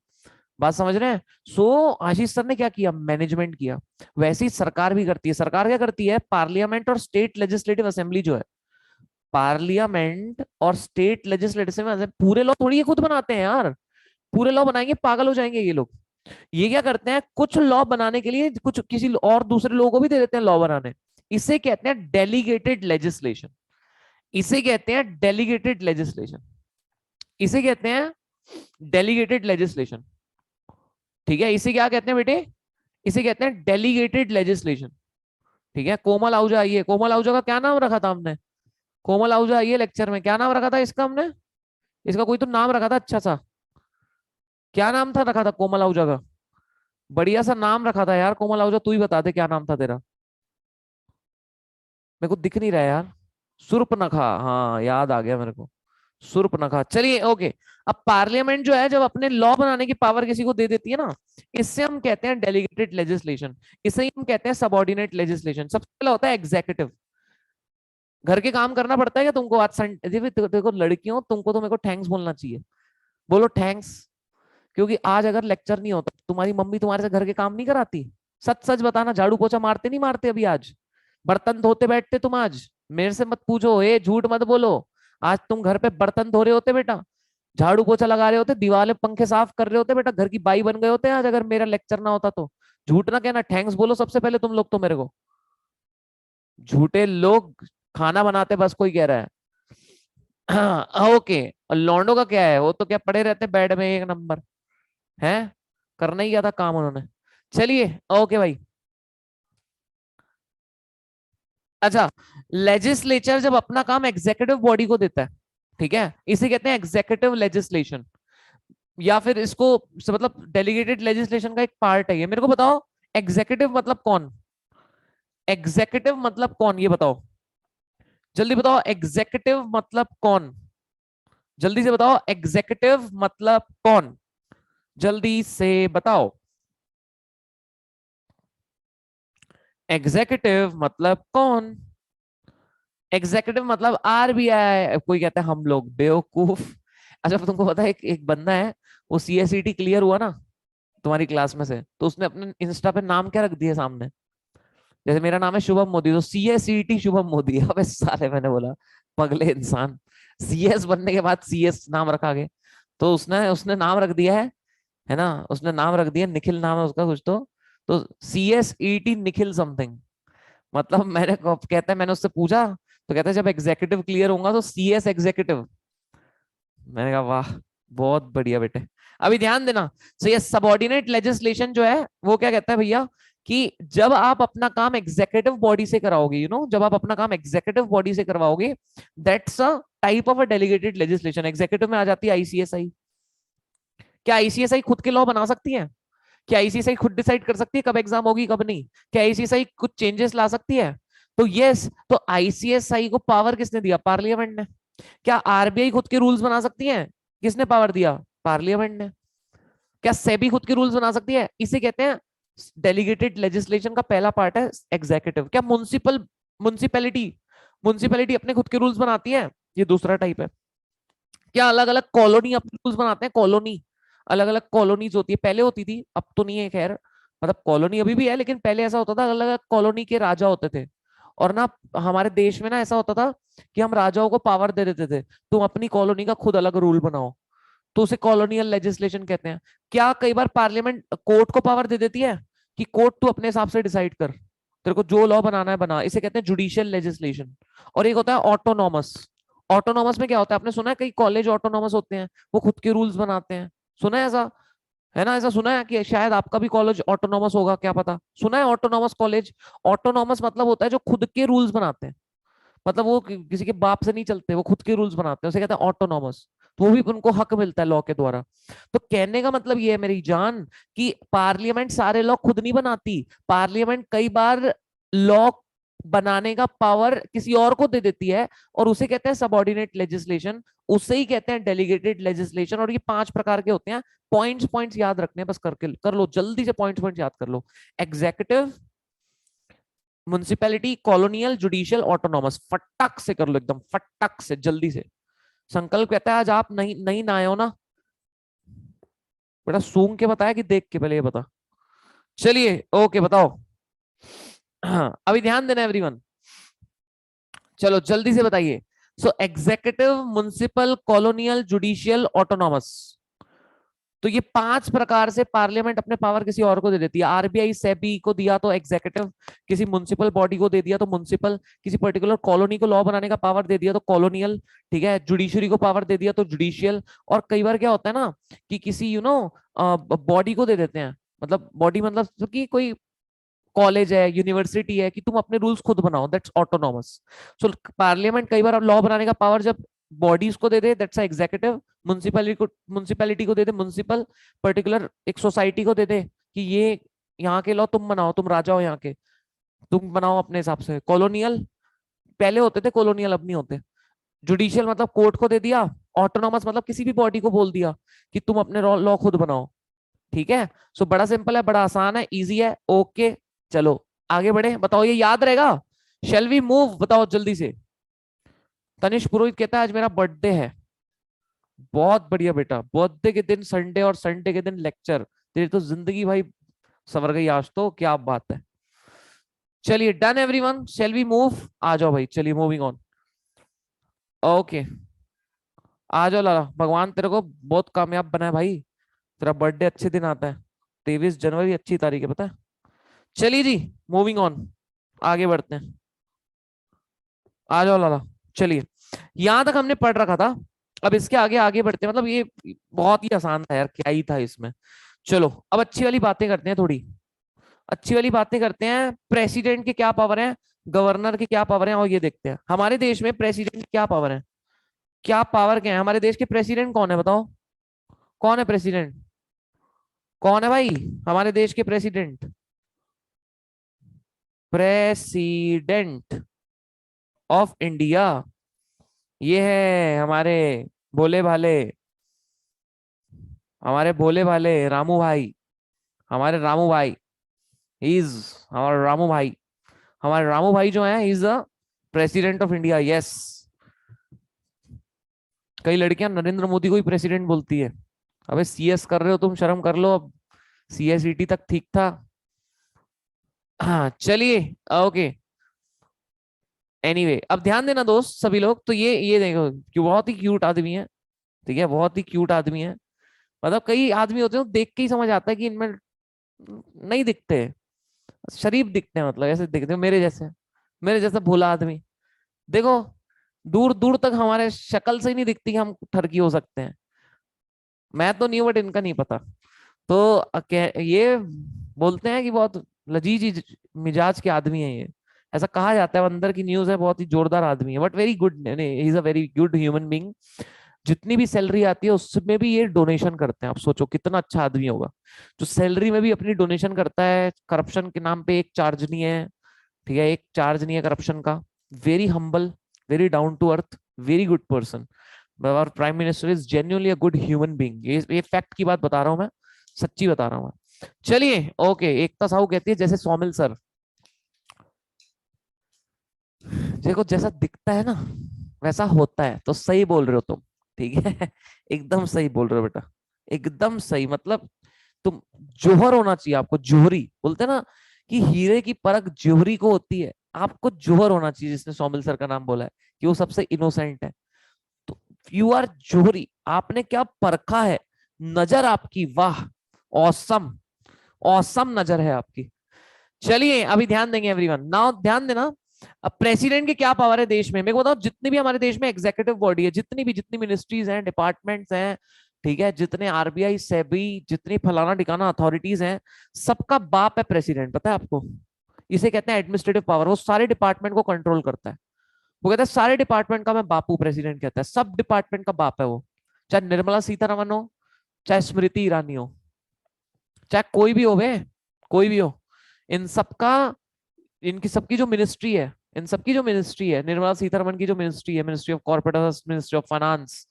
बात समझ रहे हैं? सो आशीष सर ने क्या किया? मैनेजमेंट किया। वैसे ही सरकार भी करती है। सरकार क्या करती है? पार्लियामेंट और स्टेट लेजिस्लेटिव असेंबली जो है, पार्लियामेंट और स्टेट लेजिस्लेटिव पूरे लॉ थोड़ी ये खुद बनाते हैं यार। पूरे लॉ बनाएंगे, पागल हो जाएंगे ये लोग। ये क्या करते हैं, कुछ लॉ बनाने के लिए कुछ किसी और दूसरे लोगों को भी दे देते हैं लॉ बनाने। इसे कहते हैं डेलीगेटेड लेजिस्लेशन। इसे कहते हैं डेलीगेटेड लेजिस्लेशन। इसे कहते हैं डेलीगेटेड लेजिस्लेशन। ठीक है, इसे क्या कहते हैं बेटे? इसे कहते हैं डेलीगेटेड लेजिस्लेशन। ठीक है, कोमल आहूजा आई है। कोमल आहूजा का क्या नाम रखा था हमने? कोमल आहूजा आई है लेक्चर में, क्या नाम रखा था इसका हमने? इसका कोई तो नाम रखा था अच्छा सा। क्या नाम था रखा था कोमल आहूजा का? बढ़िया सा नाम रखा था यार कोमल आहूजा, तू ही बता दे क्या नाम था तेरा। मेरे को दिख नहीं रहा यार। सुर्पनखा, हाँ याद आ गया मेरे को। सुर्पनखा। चलिए ओके। अब पार्लियामेंट जो है जब अपने लॉ बनाने की पावर किसी को दे देती है ना, इससे हम कहते हैं डेलीगेटेड लेजिस्लेशन। इसे ही हम कहते हैं सबऑर्डिनेट लेजिस्लेशन। सबसे पहला होता है एग्जीक्यूटिव। घर के काम करना पड़ता है क्या तुमको? आज संडे देखो लड़कियों, तुमको तो मेरे को थैंक्स बोलना चाहिए। बोलो थैंक्स। क्योंकि आज अगर लेक्चर नहीं होता, तुम्हारी मम्मी तुम्हारे से घर के काम नहीं कराती? सच सच बताना, झाड़ू पोछा मारते नहीं मारते अभी आज? बर्तन धोते बैठते तुम आज? मेरे से मत पूछो, ए झूठ मत बोलो। आज तुम घर पे बर्तन धो रहे होते बेटा, झाड़ू पोछा लगा रहे होते, दीवारें पंखे साफ कर रहे होते बेटा, घर की बाई बन गए होते आज अगर मेरा लेक्चर ना होता तो। झूठ ना कहना, थैंक्स बोलो सबसे पहले तुम लोग तो मेरे को। झूठे लोग। खाना बनाते बस कोई कह रहा है। हाँ ओके। और लौंडो का क्या है? वो तो क्या पड़े रहते बेड में एक नंबर है। करना ही क्या था काम उन्होंने। चलिए ओके भाई। अच्छा, लेजिस्लेचर जब अपना काम एग्जीक्यूटिव बॉडी को देता है, ठीक है, इसे कहते हैं एग्जीक्यूटिव लेजिस्लेशन। या फिर इसको मतलब डेलीगेटेड लेजिस्लेशन का एक पार्ट है ये। मेरे को बताओ, एग्जीक्यूटिव मतलब कौन? एग्जीक्यूटिव मतलब कौन ये बताओ। जल्दी बताओ, एग्जीक्यूटिव मतलब कौन? जल्दी से बताओ, एग्जीक्यूटिव मतलब कौन? जल्दी से बताओ। एग्जीक्यूटिव मतलब कौन? एग्जीक्यूटिव मतलब आरबीआई। कोई कहता है हम लोग बेवकूफ। अच्छा तुमको पता है एक बंदा है, वो सीएसईटी क्लियर हुआ ना तुम्हारी क्लास में से, तो उसने अपने इंस्टा पे नाम क्या रख दिया सामने? जैसे मेरा नाम है शुभम मोदी, तो सीएसईटी शुभम मोदी। अबे साले, मैंने बोला पगले इंसान, सीएस बनने के बाद सीएस नाम रखा गया। तो उसने उसने नाम रख दिया है ना, उसने नाम रख दिया निखिल, नाम है उसका कुछ तो सीएसईटी निखिल समथिंग। मतलब कहता है, मैंने उससे पूछा तो कहता है जब एग्जीक्यूटिव क्लियर होगा तो सीएस एग्जीक्यूटिव। मैंने कहा वाह, बहुत बढ़िया बेटे। अभी ध्यान देना। सो ये सबऑर्डिनेट लेजिस्लेशन जो है वो क्या कहता है भैया, कि जब आप अपना काम एग्जीक्यूटिव बॉडी से कराओगे, जब आप अपना काम एग्जीक्यूटिव बॉडी से करवाओगे, that's a type of a delegated legislation. Executive में आ जाती है आईसीएसआई। क्या आईसीएसआई खुद के लॉ बना सकती है? क्या आईसीएसआई खुद डिसाइड कर सकती है कब एग्जाम होगी कब नहीं? क्या आईसीएसआई कुछ चेंजेस ला सकती है? तो यस, तो आईसीएसआई को पावर किसने दिया? पार्लियामेंट ने। क्या आरबीआई खुद के रूल्स बना सकती है? किसने पावर दिया? पार्लियामेंट ने। क्या सेबी खुद के रूल्स बना सकती है? इसे कहते हैं डेलीगेटेड लेजिस्लेशन का पहला पार्ट है एग्जीक्यूटिव। क्या म्युनिसिपैलिटी म्युनिसिपैलिटी अपने खुद के रूल्स बनाती है? ये दूसरा टाइप है। क्या अलग अलग कॉलोनी अपने रूल्स बनाते हैं? कॉलोनी, अलग अलग कॉलोनीज होती है, पहले होती थी अब तो नहीं है खैर। मतलब कॉलोनी अभी भी है लेकिन पहले ऐसा होता था, अलग अलग कॉलोनी के राजा होते थे। और ना हमारे देश में ना ऐसा होता था कि हम राजाओं को पावर दे देते थे, तुम अपनी कॉलोनी का खुद अलग रूल बनाओ। तो उसे कॉलोनियल लेजिस्लेशन कहते हैं। क्या कई बार पार्लियामेंट कोर्ट को पावर दे देती है कि कोर्ट तू अपने हिसाब से डिसाइड कर, तेरे को जो लॉ बनाना है बना? इसे कहते हैं जुडिशियल लेजिस्लेशन। और एक होता है ऑटोनॉमस। ऑटोनॉमस में क्या होता है? आपने सुना है कई कॉलेज ऑटोनॉमस होते हैं, वो खुद के रूल्स बनाते हैं। सुना है ऐसा? है ना, ऐसा सुना है कि शायद आपका भी कॉलेज ऑटोनॉमस होगा, क्या पता। सुना है ऑटोनॉमस कॉलेज? ऑटोनॉमस मतलब होता है जो खुद के रूल्स बनाते हैं। मतलब वो किसी के बाप से नहीं चलते, वो खुद के रूल्स बनाते हैं, उसे कहते हैं ऑटोनॉमस। तो वो भी उनको हक मिलता है लॉ के द्वारा। तो कहने का मतलब ये है मेरी जान, कि पार्लियामेंट सारे लॉ खुद नहीं बनाती। पार्लियामेंट कई बार लॉ बनाने का पावर किसी और को दे देती है, और उसे कहते हैं सबऑर्डिनेट लेजिस्लेशन। उसे ही कहते हैं डेलीगेटेड लेजिस्लेशन। और ये 5 प्रकार के होते हैं। पॉइंट्स पॉइंट्स याद रखने हैं, बस करके कर लो जल्दी से, पॉइंट्स पॉइंट्स याद कर लो। Executive, municipality, colonial, judicial, autonomous. फटक से कर लो, एकदम फटक से जल्दी से। संकल्प कहता है आज आप नहीं नहीं ना आए हो ना बेटा, सूंघ के बताया कि देख के? पहले ये बता। चलिए ओके बताओ। हाँ अभी ध्यान देना एवरीवन। चलो जल्दी से बताइए। So executive, municipal, colonial, judicial, autonomous. तो ये 5 प्रकार से पार्लियामेंट अपने पावर किसी और को दे देती है। आरबीआई सेबी को दिया तो एग्जीक्यूटिव, किसी म्युनिसिपल बॉडी को दे दिया तो म्युनिसिपल, किसी पर्टिकुलर कॉलोनी को लॉ बनाने का पावर दे दिया तो कॉलोनियल, ठीक है, जुडिशरी को पावर दे दिया तो जुडिशियल। और कई बार क्या होता है ना, कि किसी बॉडी को दे देते हैं। मतलब बॉडी मतलब कि कोई कॉलेज है, यूनिवर्सिटी है, कि तुम अपने रूल्स खुद बनाओ, दैट्स ऑटोनॉमस। सो पार्लियामेंट कई बार लॉ बनाने का पावर जब बॉडीज को दे दे, दैट्स एग्जीक्यूटिव। म्युनिसिपैलिटी को दे दे म्युनिसिपल, पर्टिकुलर एक सोसाइटी को दे दे कि ये यहाँ के लॉ तुम बनाओ, तुम राजा हो यहाँ के, तुम बनाओ अपने हिसाब से। कॉलोनियल पहले होते थे, कॉलोनियल अब नहीं होते। जुडिशियल मतलब कोर्ट को दे दिया। ऑटोनॉमस मतलब किसी भी बॉडी को बोल दिया कि तुम अपने लॉ खुद बनाओ। ठीक है, सो बड़ा सिंपल है, बड़ा आसान है, इजी है। ओके, चलो आगे बढ़े। बताओ ये याद रहेगा? Shall we move? बताओ जल्दी से। तनिष पुरोहित कहता है आज मेरा बर्थडे है। बहुत बढ़िया बेटा, बर्थडे के दिन संडे और संडे के दिन लेक्चर, तेरी तो जिंदगी भाई सवर गई आज तो, क्या बात है। चलिए done everyone, shall we move? आ जाओ भाई, चलिए मूविंग ऑन। ओके, आ जाओ लाला, भगवान तेरे को बहुत कामयाब बनाए भाई, तेरा बर्थडे अच्छे दिन आता है। 23 जनवरी अच्छी तारीख है, पता है। चलिए जी, मूविंग ऑन, आगे बढ़ते हैं। आ जाओ लाला। चलिए, यहां तक हमने पढ़ रखा था। अब इसके आगे आगे बढ़ते हैं, मतलब ये बहुत ही आसान था यार, क्या ही था इसमें। चलो अब अच्छी वाली बातें करते हैं, थोड़ी अच्छी वाली बातें करते हैं। प्रेसिडेंट के क्या पावर है, गवर्नर के क्या पावर है, और ये देखते हैं हमारे देश में प्रेसिडेंट की क्या पावर है। क्या पावर क्या है हमारे देश के? प्रेसिडेंट कौन है बताओ? कौन है प्रेसिडेंट? कौन है भाई हमारे देश के प्रेसिडेंट? प्रेसिडेंट ऑफ इंडिया, ये है हमारे भोले भाले रामू भाई। हमारे रामू भाई इज हमारे रामू भाई, हमारे रामू भाई जो है, is the president of India. Yes, कई लड़कियां नरेंद्र मोदी को ही प्रेसिडेंट बोलती है। अबे सीएस कर रहे हो तुम, शर्म कर लो अब। सीएसईटी तक ठीक था। हाँ चलिए, ओके। एनीवे, अब ध्यान देना दोस्त सभी लोग, तो ये देखो कि बहुत ही क्यूट आदमी है। ठीक है, बहुत ही क्यूट आदमी है। मतलब कई आदमी होते हैं देख के ही समझ आता है कि इनमें नहीं दिखते, शरीफ दिखते हैं, मतलब ऐसे दिखते हैं मेरे जैसा भोला आदमी। देखो, दूर दूर तक हमारे शक्ल से ही नहीं दिखती कि हम ठरकी हो सकते हैं। मैं तो नहीं हूं, बट इनका नहीं पता। तो ये बोलते हैं कि बहुत लजीज मिजाज के आदमी है ये, ऐसा कहा जाता है। अंदर की न्यूज है, बहुत ही जोरदार आदमी है, but very good, he is a very good human being. जितनी भी सैलरी आती है उसमें भी ये डोनेशन करते हैं। आप सोचो कितना अच्छा आदमी होगा जो सैलरी में भी अपनी डोनेशन करता है। करप्शन के नाम पे एक चार्ज नहीं है। ठीक है, एक चार्ज नहीं है करप्शन का। Very humble, very down to earth, very good person. और prime minister is genuinely a good human being. ये फैक्ट की बात बता रहा हूं मैं, सच्ची बता रहा हूं मैं। चलिए ओके, एकता साहू कहती है जैसे सौमिल सर। देखो जैसा दिखता है ना वैसा होता है, तो सही बोल रहे हो तुम। ठीक है एकदम सही बोल रहे हो बेटा, एकदम सही। मतलब तुम जोहर होना चाहिए आपको, जोहरी बोलते हैं ना कि हीरे की परख जोहरी को होती है। आपको जोहर होना चाहिए, जिसने सौमिल सर का नाम बोला है कि वो सबसे इनोसेंट है। तो यू आर जोहरी, आपने क्या परखा है। नजर आपकी वाह, औसम, औसम नजर है आपकी। चलिए अभी ध्यान देंगे एवरीवन, नाउ ध्यान देना। अब प्रेसिडेंट की क्या पावर है देश में, मेरे को बताओ। जितनी भी हमारे देश में एग्जीक्यूटिव बॉडी है, जितनी मिनिस्ट्रीज हैं, डिपार्टमेंट्स हैं, ठीक है, जितने आरबीआई, सेबी, जितनी फलाना ठिकाना अथॉरिटीज हैं, सबका बाप है प्रेसिडेंट। पता है आपको? इसे कहते हैं एडमिनिस्ट्रेटिव पावर। वो सारे डिपार्टमेंट को कंट्रोल करता है। वो कहता है सारे डिपार्टमेंट का मैं बापू, प्रेसिडेंट कहता है, सब डिपार्टमेंट का बाप है वो। चाहे निर्मला सीतारमन हो, चाहे स्मृति ईरानी हो, चाहे कोई भी हो, वे कोई भी हो, इन सबका, इनकी सबकी जो मिनिस्ट्री है, इन सबकी जो मिनिस्ट्री है, निर्मला सीतारमन की जो मिनिस्ट्री है, ministry of corporate affairs, ministry of finance,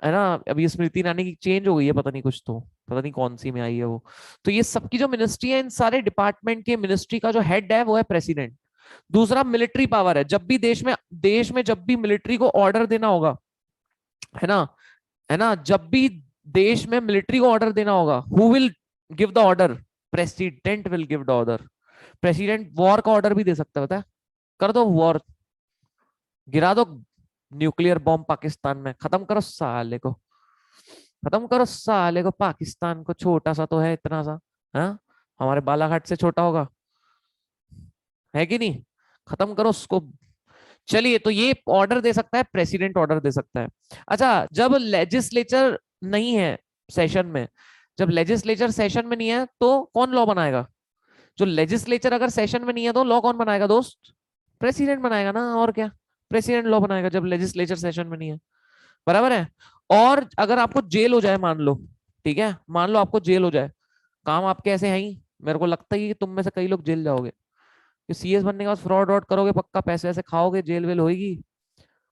है ना। अभी स्मृति ईरानी की चेंज हो गई है, पता नहीं कुछ, तो पता नहीं कौन सी में आई है वो। तो ये सबकी जो मिनिस्ट्री है, इन सारे डिपार्टमेंट के मिनिस्ट्री का जो हेड है वो है प्रेसिडेंट। दूसरा मिलिट्री पावर है। जब भी देश में जब भी मिलिट्री को ऑर्डर देना होगा, है ना, है ना, जब भी देश में मिलिट्री को ऑर्डर देना होगा, who will give the order? President will give the order. President war का ऑर्डर भी दे सकता है, पता है? कर दो वॉर, गिरा दो न्यूक्लियर बॉम्ब पाकिस्तान में, खत्म करो साले को, खत्म करो साले को। पाकिस्तान को छोटा सा तो है, इतना सा, हाँ, हमारे बालाघाट से छोटा होगा, है कि नहीं? खत्म करो उसको। चलिए, तो ये ऑर्डर दे सकता है, प्रेसिडेंट ऑर्डर दे सकता है। अच्छा, जब लेजिस्लेचर नहीं है सेशन में, जब लेजिस्लेचर सेशन में नहीं है, तो कौन लॉ बनाएगा? जो लेजिस्लेचर अगर सेशन में नहीं है तो लॉ कौन बनाएगा दोस्त? प्रेसिडेंट बनाएगा ना, और क्या, प्रेसिडेंट लॉ बनाएगा जब लेजिस्लेचर सेशन में नहीं है। बराबर है। और अगर आपको जेल हो जाए मान लो, ठीक है, मान लो आपको जेल हो जाए, काम आपके ऐसे है ही, मेरे को लगता है कि तुम में से कई लोग जेल जाओगे, कि सीएस बनने के बाद फ्रॉड वॉड करोगे पक्का, पैसे ऐसे खाओगे, जेल वेल होगी,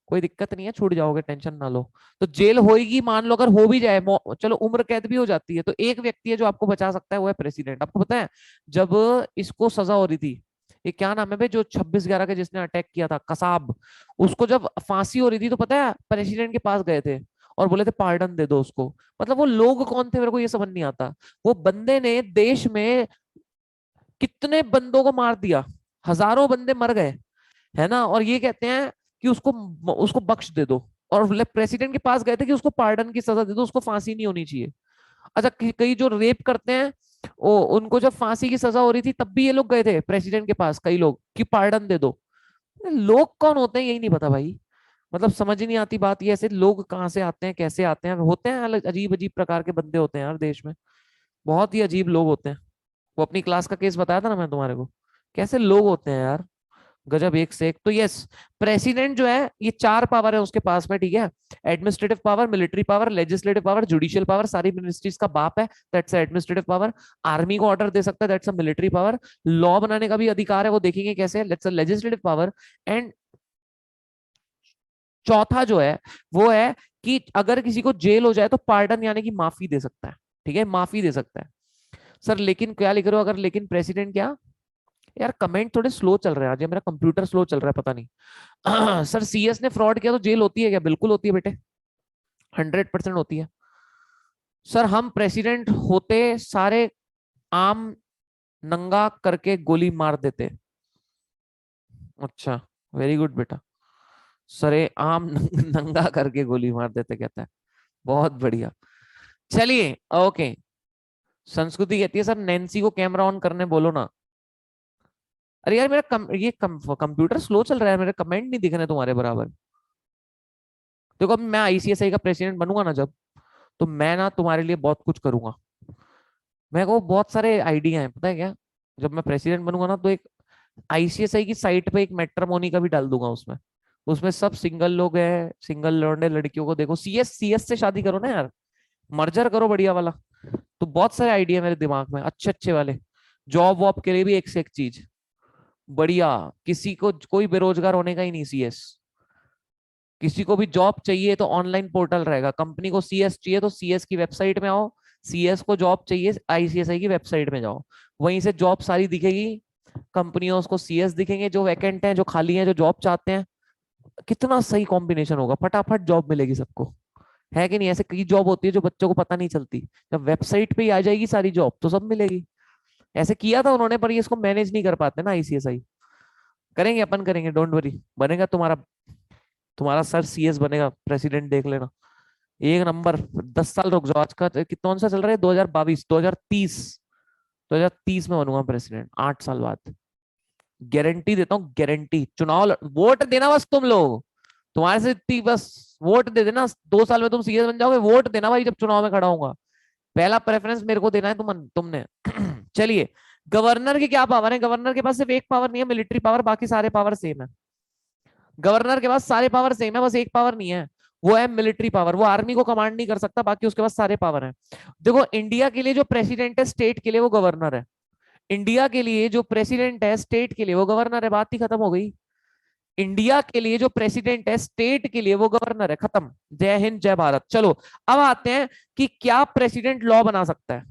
कोई दिक्कत नहीं है, छूट जाओगे, टेंशन ना लो। तो जेल होएगी, मान लो अगर हो भी जाए, चलो उम्र कैद भी हो जाती है, तो एक व्यक्ति है जो आपको बचा सकता है, वो है प्रेसिडेंट। आपको पता है जब इसको सजा हो रही थी, ये क्या नाम है भाई जो 26/11 के जिसने अटैक किया था, कसाब, उसको जब फांसी हो रही थी तो पता है प्रेसिडेंट के पास गए थे और बोले थे पार्डन दे दो उसको। मतलब वो लोग कौन थे मेरे को ये समझ नहीं आता। वो बंदे ने देश में कितने बंदों को मार दिया, हजारों बंदे मर गए, है ना, और ये कहते हैं कि उसको उसको बख्श दे दो। और प्रेसिडेंट के पास गए थे कि उसको पार्डन की सजा दे दो, उसको फांसी नहीं होनी चाहिए। अच्छा, कई जो रेप करते हैं, उनको जब फांसी की सजा हो रही थी तब भी ये लोग गए थे प्रेसिडेंट के पास, कई लोग, कि पार्डन दे दो। लोग कौन होते हैं यही नहीं पता भाई। मतलब समझ ही नहीं आती बात, ये ऐसे लोग कहाँ से आते हैं, कैसे आते हैं, होते हैं अलग अजीब अजीब प्रकार के बंदे होते हैं यार देश में, बहुत ही अजीब लोग होते हैं। वो अपनी क्लास का केस बताया था ना मैं तुम्हारे को, कैसे लोग होते हैं यार, गजब एक से एक। तो यस, प्रेसिडेंट जो है ये 4 पावर है उसके पास में, ठीक है, administrative power, military power, legislative power, judicial power, सारी मिनिस्ट्रीज का बाप है, दैट्स एडमिनिस्ट्रेटिव पावर। आर्मी को ऑर्डर दे सकता है, that's a military power. Law बनाने का भी अधिकार है, वो देखेंगे कैसे, that's a legislative power. And चौथा जो है वो है कि अगर किसी को जेल हो जाए तो पार्डन यानी कि माफी दे सकता है, ठीक है, माफी दे सकता है। सर लेकिन क्या लिख रहे हो अगर, लेकिन प्रेसिडेंट क्या, यार कमेंट थोड़े स्लो चल रहे हैं आज, ये मेरा कंप्यूटर स्लो चल रहा है पता नहीं। सर सीएस ने फ्रॉड किया तो जेल होती है क्या? बिल्कुल होती है बेटे, 100% होती है। सर हम प्रेसिडेंट होते सारे आम नंगा करके गोली मार देते। अच्छा, वेरी गुड बेटा, सरे आम नंगा करके गोली मार देते कहता है, बहुत बढ़िया। चलिए ओके, संस्कृति कहती है सर नैन्सी को कैमरा ऑन करने बोलो ना। अरे यार मेरा कंप्यूटर स्लो चल रहा है, मेरे कमेंट नहीं दिख रहे तुम्हारे बराबर। देखो अब मैं आईसीएसआई का प्रेसिडेंट बनूंगा ना जब, तो मैं ना तुम्हारे लिए बहुत कुछ करूंगा। मेरे को बहुत सारे आइडिया हैं पता है क्या, जब मैं प्रेसिडेंट बनूंगा ना तो एक आईसीएसआई की साइट पे एक मैट्रिमोनी का भी डाल दूंगा उसमें। उसमें सब सिंगल लोग हैं, सिंगल लौंडे लड़कियों को देखो, सीएस सीएस से शादी करो ना यार, मर्जर करो बढ़िया वाला। तो बहुत सारे आइडिया मेरे दिमाग में अच्छे अच्छे वाले, जॉब वॉब के लिए भी एक से एक चीज बढ़िया। किसी को कोई बेरोजगार होने का ही नहीं सीएस, किसी को भी जॉब चाहिए तो ऑनलाइन पोर्टल रहेगा, कंपनी को सीएस चाहिए तो सीएस की वेबसाइट में आओ, सीएस को जॉब चाहिए आईसीएसआई की वेबसाइट में जाओ, वहीं से जॉब सारी दिखेगी, कंपनियों उसको सीएस दिखेंगे, जो वैकेंट हैं जो खाली हैं जो जॉब चाहते हैं। कितना सही कॉम्बिनेशन होगा, फटाफट जॉब मिलेगी सबको, है कि नहीं? ऐसे कई जॉब होती है जो बच्चों को पता नहीं चलती, जब वेबसाइट पे ही आ जाएगी सारी जॉब तो सब मिलेगी। ऐसे किया था उन्होंने, पर ये इसको मैनेज नहीं कर पाते ना आईसीएसआई। करेंगे अपन, करेंगे, डोंट वरी, बनेगा तुम्हारा, तुम्हारा सर सीएस बनेगा प्रेसिडेंट, देख लेना, एक नंबर। 10 साल रुक जाओ, आज का कौन सा चल रहा है, 2022, 2030, 2030 में बनूंगा प्रेसिडेंट, 8 साल बाद, गारंटी देता हूँ, गारंटी। वोट देना बस तुम लोग, तुम्हारे से इतनी बस, वोट दे देना, 2 साल में तुम सीएस बन जाओगे, वोट देना भाई जब चुनाव में खड़ा होऊंगा, पहला प्रेफरेंस मेरे को देना है तुमने। चलिए, गवर्नर की क्या पावर है? गवर्नर के पास सिर्फ एक पावर नहीं है, मिलिट्री पावर, बाकी सारे पावर सेम है। गवर्नर के पास सारे पावर सेम है, बस एक पावर नहीं है, वो है मिलिट्री पावर। वो आर्मी को कमांड नहीं कर सकता, बाकी उसके पास सारे पावर है। देखो इंडिया के लिए जो प्रेसिडेंट है स्टेट के लिए वो गवर्नर है, इंडिया के लिए जो प्रेसिडेंट है स्टेट के लिए वो गवर्नर है, बात ही खत्म हो गई। इंडिया के लिए जो प्रेसिडेंट है स्टेट के लिए वो गवर्नर है, खत्म। जय हिंद जय भारत। चलो अब आते हैं कि क्या प्रेसिडेंट लॉ बना सकता है,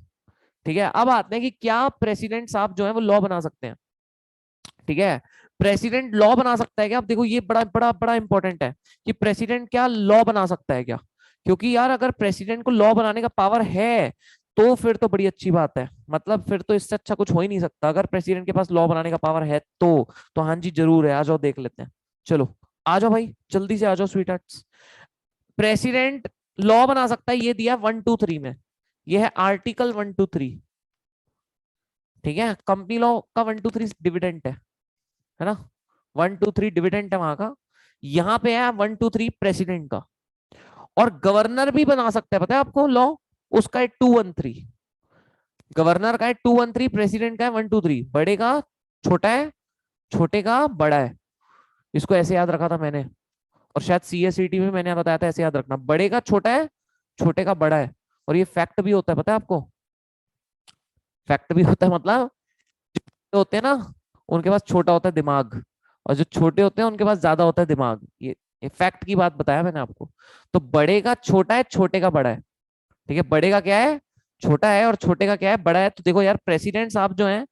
ठीक है, अब आते हैं कि क्या प्रेसिडेंट साहब जो है वो लॉ बना सकते हैं, ठीक है। प्रेसिडेंट लॉ बना सकता है क्या? अब देखो ये बड़ा बड़ा बड़ा इंपॉर्टेंट है कि प्रेसिडेंट क्या लॉ बना सकता है क्या, क्योंकि यार अगर प्रेसिडेंट को लॉ बनाने का पावर है तो फिर तो बड़ी अच्छी बात है, मतलब फिर तो इससे अच्छा कुछ हो ही नहीं सकता, अगर प्रेसिडेंट के पास लॉ बनाने का पावर है तो हाँ जी जरूर है, आ जाओ देख लेते हैं। चलो आ जाओ भाई, जल्दी से आ जाओ स्वीट हार्ट्स। प्रेसिडेंट लॉ बना सकता है, ये दिया 1 2 3 में, ये है आर्टिकल 1 2 3, ठीक है। कंपनी लॉ का 1 2 3 डिविडेंट है ना, 1 2 3 डिविडेंट है वहां का, यहाँ पे है 1 2 3 प्रेसिडेंट का। और गवर्नर भी बना सकता है, पता है आपको लॉ, उसका है 2 1 3, गवर्नर का है 213, प्रेसिडेंट का है 123। बड़े का छोटा है, छोटे का बड़ा है। इसको ऐसे याद रखा था मैंने, और शायद सीएसईटी में मैंने बताया था ऐसे याद रखना, बड़े का छोटा है, छोटे का बड़ा है। और ये फैक्ट भी होता है, पता है आपको? फैक्ट भी होता है, मतलब जो होते हैं ना उनके पास छोटा होता है दिमाग, और जो छोटे होते हैं उनके पास ज्यादा होता है दिमाग। ये फैक्ट की बात बताया मैंने आपको। तो बड़े का छोटा है, छोटे का बड़ा है। ठीक है, बड़े का क्या है, छोटा है, और छोटे का क्या है, बड़ा है। तो देखो यार, प्रेसिडेंट साहब जो हैं,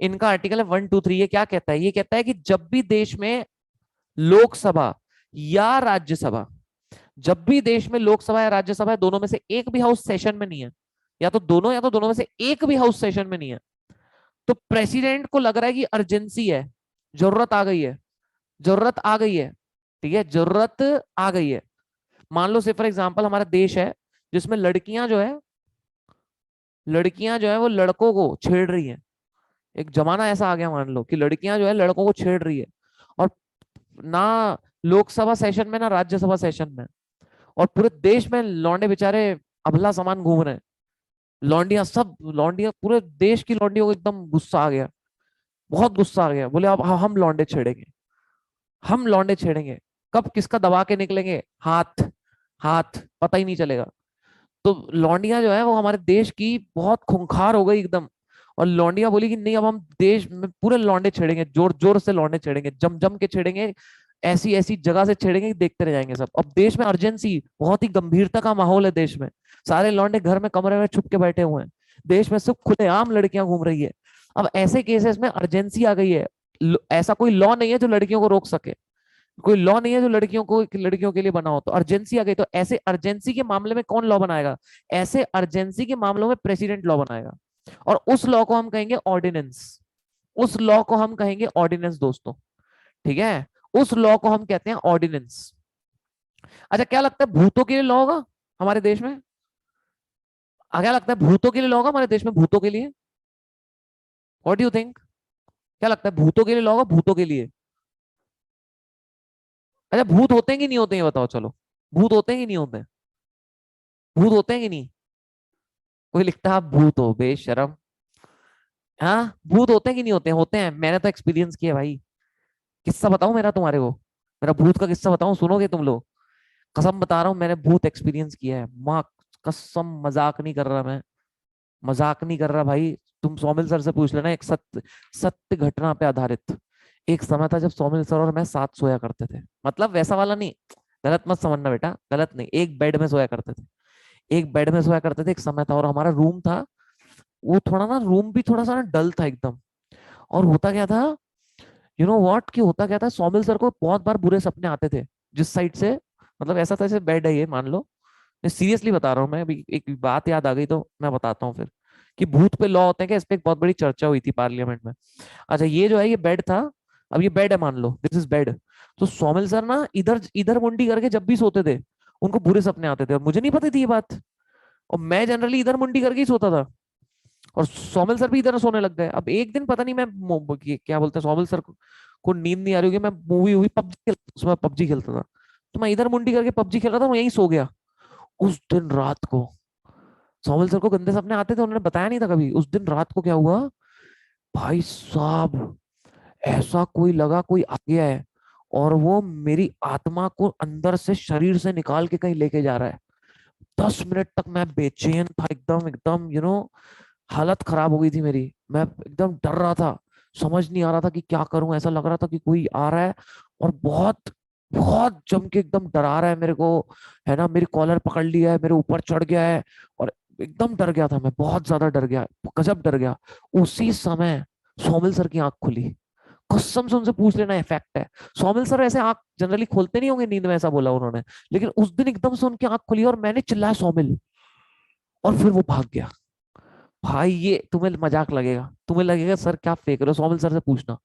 इनका आर्टिकल है 123। ये क्या कहता है? ये कहता है कि जब भी देश में लोकसभा या राज्यसभा, जब भी देश में लोकसभा या राज्यसभा है, दोनों में से एक भी हाउस सेशन में नहीं है, या तो दोनों, या तो दोनों में से एक भी हाउस सेशन में नहीं है, तो प्रेसिडेंट को लग रहा है कि अर्जेंसी है, जरूरत आ गई है, जरूरत आ गई है। ठीक है, जरूरत आ गई है। मान लो से फॉर एग्जांपल हमारा देश है जिसमें लड़कियां जो है वो लड़कों को छेड़ रही हैं। एक जमाना ऐसा आ गया, मान लो कि लड़कियां जो है लड़कों को छेड़ रही है, और ना लोकसभा सेशन में ना राज्यसभा सेशन में, और पूरे देश में लौंडे बेचारे अबला सामान घूम रहे हैं। लौंडियां, सब लौंडियां, पूरे देश की लौंडियों को एकदम गुस्सा आ गया, बहुत गुस्सा आ गया। बोले अब हम लौंडे छेड़ेंगे, हम लौंडे छेड़ेंगे। कब किसका दबा के निकलेंगे हाथ, हाथ पता ही नहीं चलेगा। तो लौंडिया जो है वो हमारे देश की बहुत खूंखार हो गई एकदम। और लौंडिया बोली कि नहीं, अब हम देश में पूरे लौंडे छेड़ेंगे, जोर जोर से लौंडे छेड़ेंगे, जम जम के छेड़ेंगे, ऐसी ऐसी जगह से छेड़ेंगे कि देखते रह जाएंगे सब। अब देश में अर्जेंसी, बहुत ही गंभीरता का माहौल है देश में। सारे लौंडे घर में कमरे में छुप के बैठे हुए हैं, देश में सिर्फ खुलेआम लड़कियां घूम रही है। अब ऐसे केसेस में अर्जेंसी आ गई है। ऐसा कोई लॉ नहीं है जो लड़कियों को रोक सके, कोई लॉ नहीं है जो लड़कियों के लिए बना हो। तो अर्जेंसी आ गई, तो ऐसे अर्जेंसी के मामले में कौन लॉ बनाएगा? ऐसे अर्जेंसी के मामलों में प्रेसिडेंट लॉ बनाएगा, और उस लॉ को हम कहेंगे ऑर्डिनेंस। उस लॉ को हम कहेंगे ऑर्डिनेंस दोस्तों। ठीक है, उस लॉ को हम कहते हैं ऑर्डिनेंस। अच्छा, क्या लगता है भूतों के लिए लॉ होगा हमारे देश में? क्या लगता है भूतों के लिए लॉ होगा हमारे देश में, भूतों के लिए? What do you think? क्या लगता है भूतों के लिए लॉ होगा, भूतों के लिए? अच्छा, भूत होते हैं कि नहीं होते हैं, बताओ चलो। भूत होते हैं कि नहीं होते हैं? भूत होते हैं कि नहीं? कोई लिखता है आप भूत हो, बेशरम। हाँ, भूत होते हैं कि नहीं होते हैं? होते हैं, मैंने तो एक्सपीरियंस किया भाई। किस्सा बताऊं मेरा तुम्हारे को? मेरा भूत का किस्सा बताऊं, सुनोगे तुम लोग? कसम बता रहा हूँ, मैंने भूत एक्सपीरियंस किया है, माँ कसम, मजाक नहीं कर रहा मैं, मजाक नहीं कर रहा भाई। तुम सोमिल सर से पूछ लेना, एक सत्य सत्य घटना पे आधारित। एक समय था जब सोमिल सर और मैं साथ सोया करते थे, मतलब वैसा वाला नहीं, गलत मत समझना बेटा, गलत नहीं, एक बेड में सोया करते थे। एक बेड में सोया करते थे, एक समय था, और हमारा रूम था वो थोड़ा ना, रूम भी थोड़ा सा ना डल था एकदम। और होता क्या था, यू नो व्हाट, कि होता क्या था, सोमिल सर को बहुत बार बुरे सपने आते थे, जिस साइड से, मतलब ऐसा था जैसे बेड है ये, मान लो, मैं सीरियसली बता रहा हूँ, मैं अभी एक बात याद आ गई तो मैं बताता हूँ फिर, कि भूत पे लॉ होते हैं क्या, इस पे एक बहुत बड़ी चर्चा हुई थी पार्लियामेंट में। अच्छा, ये जो है ये बेड था, अब ये बेड है मान लो, दिस इज बेड। तो सोमिल सर ना इधर इधर मुंडी करके जब भी सोते थे, उनको बुरे सपने आते थे, और मुझे नहीं पता थी ये बात। और मैं जनरली इधर मुंडी करके ही सोता था, और सोमिल सर भी इधर सोने लग गए। अब एक दिन पता नहीं मैं क्या बोलते हैं, सोमिल सर को नींद नहीं आ रही होगी, मैं मूवी हुई पबजी, उसमें पबजी खेलता था, तो मैं इधर मुंडी करके पबजी खेल रहा था, मैं यहीं सो गया। उस दिन रात को सोमिल सर को गंदे सपने आते थे, उन्होंने बताया नहीं था कभी। उस दिन रात को क्या हुआ भाई साहब, ऐसा कोई लगा कोई आ गया है, और वो मेरी आत्मा को अंदर से, शरीर से निकाल के कहीं लेके जा रहा है। 10 मिनट तक मैं बेचैन था एकदम, एकदम हालत खराब हो गई थी मेरी, मैं एकदम डर रहा था, समझ नहीं आ रहा था कि क्या करूं। ऐसा लग रहा था कि कोई आ रहा है और बहुत बहुत जम के एकदम डरा रहा है मेरे को, है ना, मेरी कॉलर पकड़ लिया है, मेरे ऊपर चढ़ गया है, और एकदम डर गया था मैं, बहुत ज्यादा डर गया, गजब डर गया। उसी समय सोमिल सर की आंख खुली, कसम से उनसे पूछ लेना, इफेक्ट है। सोमिल सर ऐसे आंख जनरली खोलते नहीं होंगे नींद में, ऐसा बोला उन्होंने, लेकिन उस दिन एकदम से उनकी आंख खुली और मैंने चिल्लाया सोमिल, और फिर वो भाग गया। भाई ये तुम्हें मजाक लगेगा, तुम्हें लगेगा सर क्या फेंक रहे हो, सोमिल सर से पूछना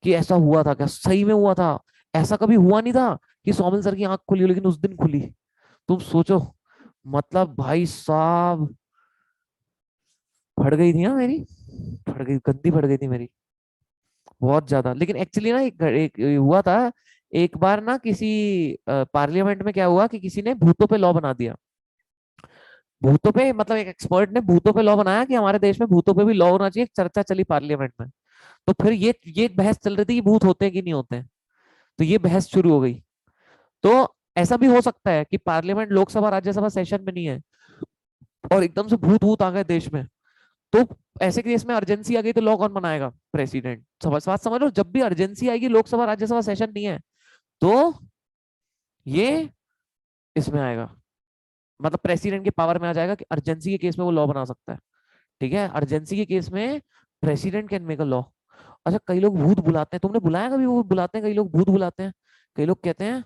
कि ऐसा हुआ था क्या, सही में हुआ था। ऐसा कभी हुआ नहीं था कि सोमिल सर की आंख खुली हो, लेकिन उस दिन खुली। तुम सोचो, मतलब भाई साहब, फट गई थी ना मेरी, फट गई, गंदी फट गई थी मेरी, बहुत ज्यादा। लेकिन एक्चुअली ना एक हुआ था, एक बार ना किसी पार्लियामेंट में क्या हुआ कि किसी ने भूतों पे लॉ बना दिया। भूतों पे, मतलब एक एक्सपर्ट ने भूतों पे लॉ बनाया कि हमारे देश में भूतों पे भी लॉ होना चाहिए, चर्चा चली पार्लियामेंट में। तो फिर ये बहस चल रही थी कि भूत होते हैं कि नहीं होते हैं। तो ये बहस शुरू हो गई। तो ऐसा भी हो सकता है कि पार्लियामेंट, लोकसभा राज्यसभा सेशन में नहीं है और एकदम से भूत भूत आ गए देश में। तो ऐसे केस में अर्जेंसी आ गई तो लॉ कौन बनाएगा? प्रेसिडेंट। समझ बात समझ लो, जब भी अर्जेंसी आएगी, लोकसभा राज्यसभा सेशन नहीं है, तो ये इसमें आएगा, मतलब प्रेसिडेंट के पावर में आ जाएगा कि अर्जेंसी के केस में वो लॉ बना सकता है। ठीक है, अर्जेंसी के केस में president can make a law. अच्छा, कई लोग भूत बुलाते हैं, तुमने बुलाया कभी? वो बुलाते हैं, कई लोग भूत बुलाते हैं। कई लोग कहते हैं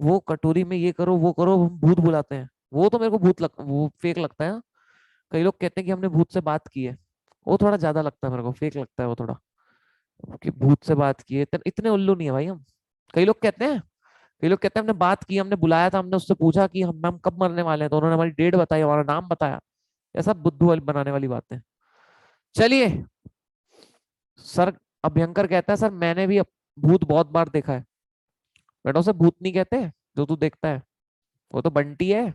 वो कटोरी में ये करो वो करो, हम भूत बुलाते हैं। वो तो मेरे को वो फेक लगता है। कई लोग कहते हैं कि हमने भूत से बात की है। वो थोड़ा ज्यादा लगता है मेरे को, फेक लगता है वो थोड़ा, कि भूत से बात की है। इतने उल्लू नहीं है भाई हम। कई लोग कहते हैं, कई लोग कहते हैं हमने बात की, हमने बुलाया था, हमने उससे पूछा कि हम कब मरने वाले हैं, तो उन्होंने हमारी डेट बताई, हमारा नाम बताया। ऐसा बुद्धू वाली बनाने वाली बातें। चलिए सर, अभ्यंकर कहता है सर मैंने भी भूत बहुत बार देखा है। बेटा उसे भूत नहीं कहते जो तू देखता है, वो तो बंटी है।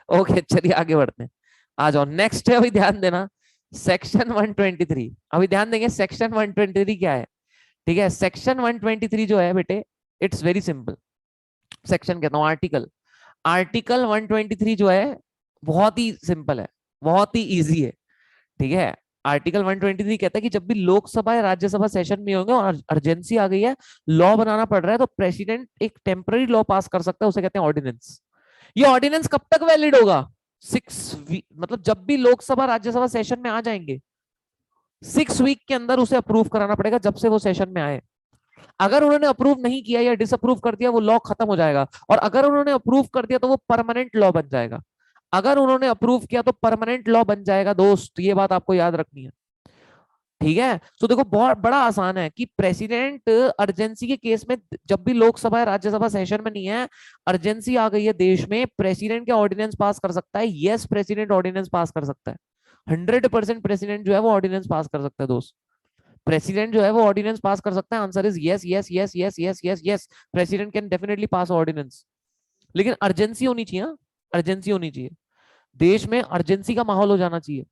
ओके चलिए आगे बढ़ते हैं। आ जाओ, नेक्स्ट है, अभी ध्यान देना, सेक्शन 123। अभी ध्यान देंगे सेक्शन 123 क्या है। ठीक है, सेक्शन 123 जो है बेटे, इट्स वेरी सिंपल। सेक्शन कहता हूँ आर्टिकल। आर्टिकल 123 जो है बहुत ही सिंपल है, बहुत ही इजी है। ठीक है, आर्टिकल 123 कहता है कि जब भी लोकसभा या राज्यसभा सेशन में होंगे और अर्जेंसी आ गई है, लॉ बनाना पड़ रहा है, तो प्रेसिडेंट एक टेम्पररी लॉ पास कर सकता है, उसे कहते हैं ऑर्डिनेंस। ये ऑर्डिनेंस कब तक वैलिड होगा? 6 वीक, मतलब जब भी लोकसभा राज्यसभा सेशन में आ जाएंगे, 6 वीक के अंदर उसे अप्रूव कराना पड़ेगा, जब से वो सेशन में आए। अगर उन्होंने अप्रूव नहीं किया या डिसअप्रूव कर दिया, वो लॉ खत्म हो जाएगा। और अगर उन्होंने अप्रूव कर दिया तो वो परमानेंट लॉ बन जाएगा। अगर उन्होंने अप्रूव किया तो परमानेंट लॉ बन जाएगा दोस्त, ये बात आपको याद रखनी है। ठीक है, तो देखो बहुत बड़ा आसान है कि प्रेसिडेंट अर्जेंसी के केस में, जब भी लोकसभा या राज्यसभा सेशन में नहीं है, अर्जेंसी आ गई है देश में, प्रेसिडेंट क्या ऑर्डिनेंस पास कर सकता है? यस, प्रेसिडेंट ऑर्डिनेंस पास कर सकता है। 100% प्रेसिडेंट जो है वो ऑर्डिनेंस पास कर सकता है दोस्त। प्रेसिडेंट जो है वो ऑर्डिनेंस पास कर सकता है। Answer is yes yes yes yes yes yes yes, president can definitely pass ordinance. लेकिन अर्जेंसी होनी चाहिए, अर्जेंसी होनी चाहिए, देश में अर्जेंसी का माहौल हो जाना चाहिए,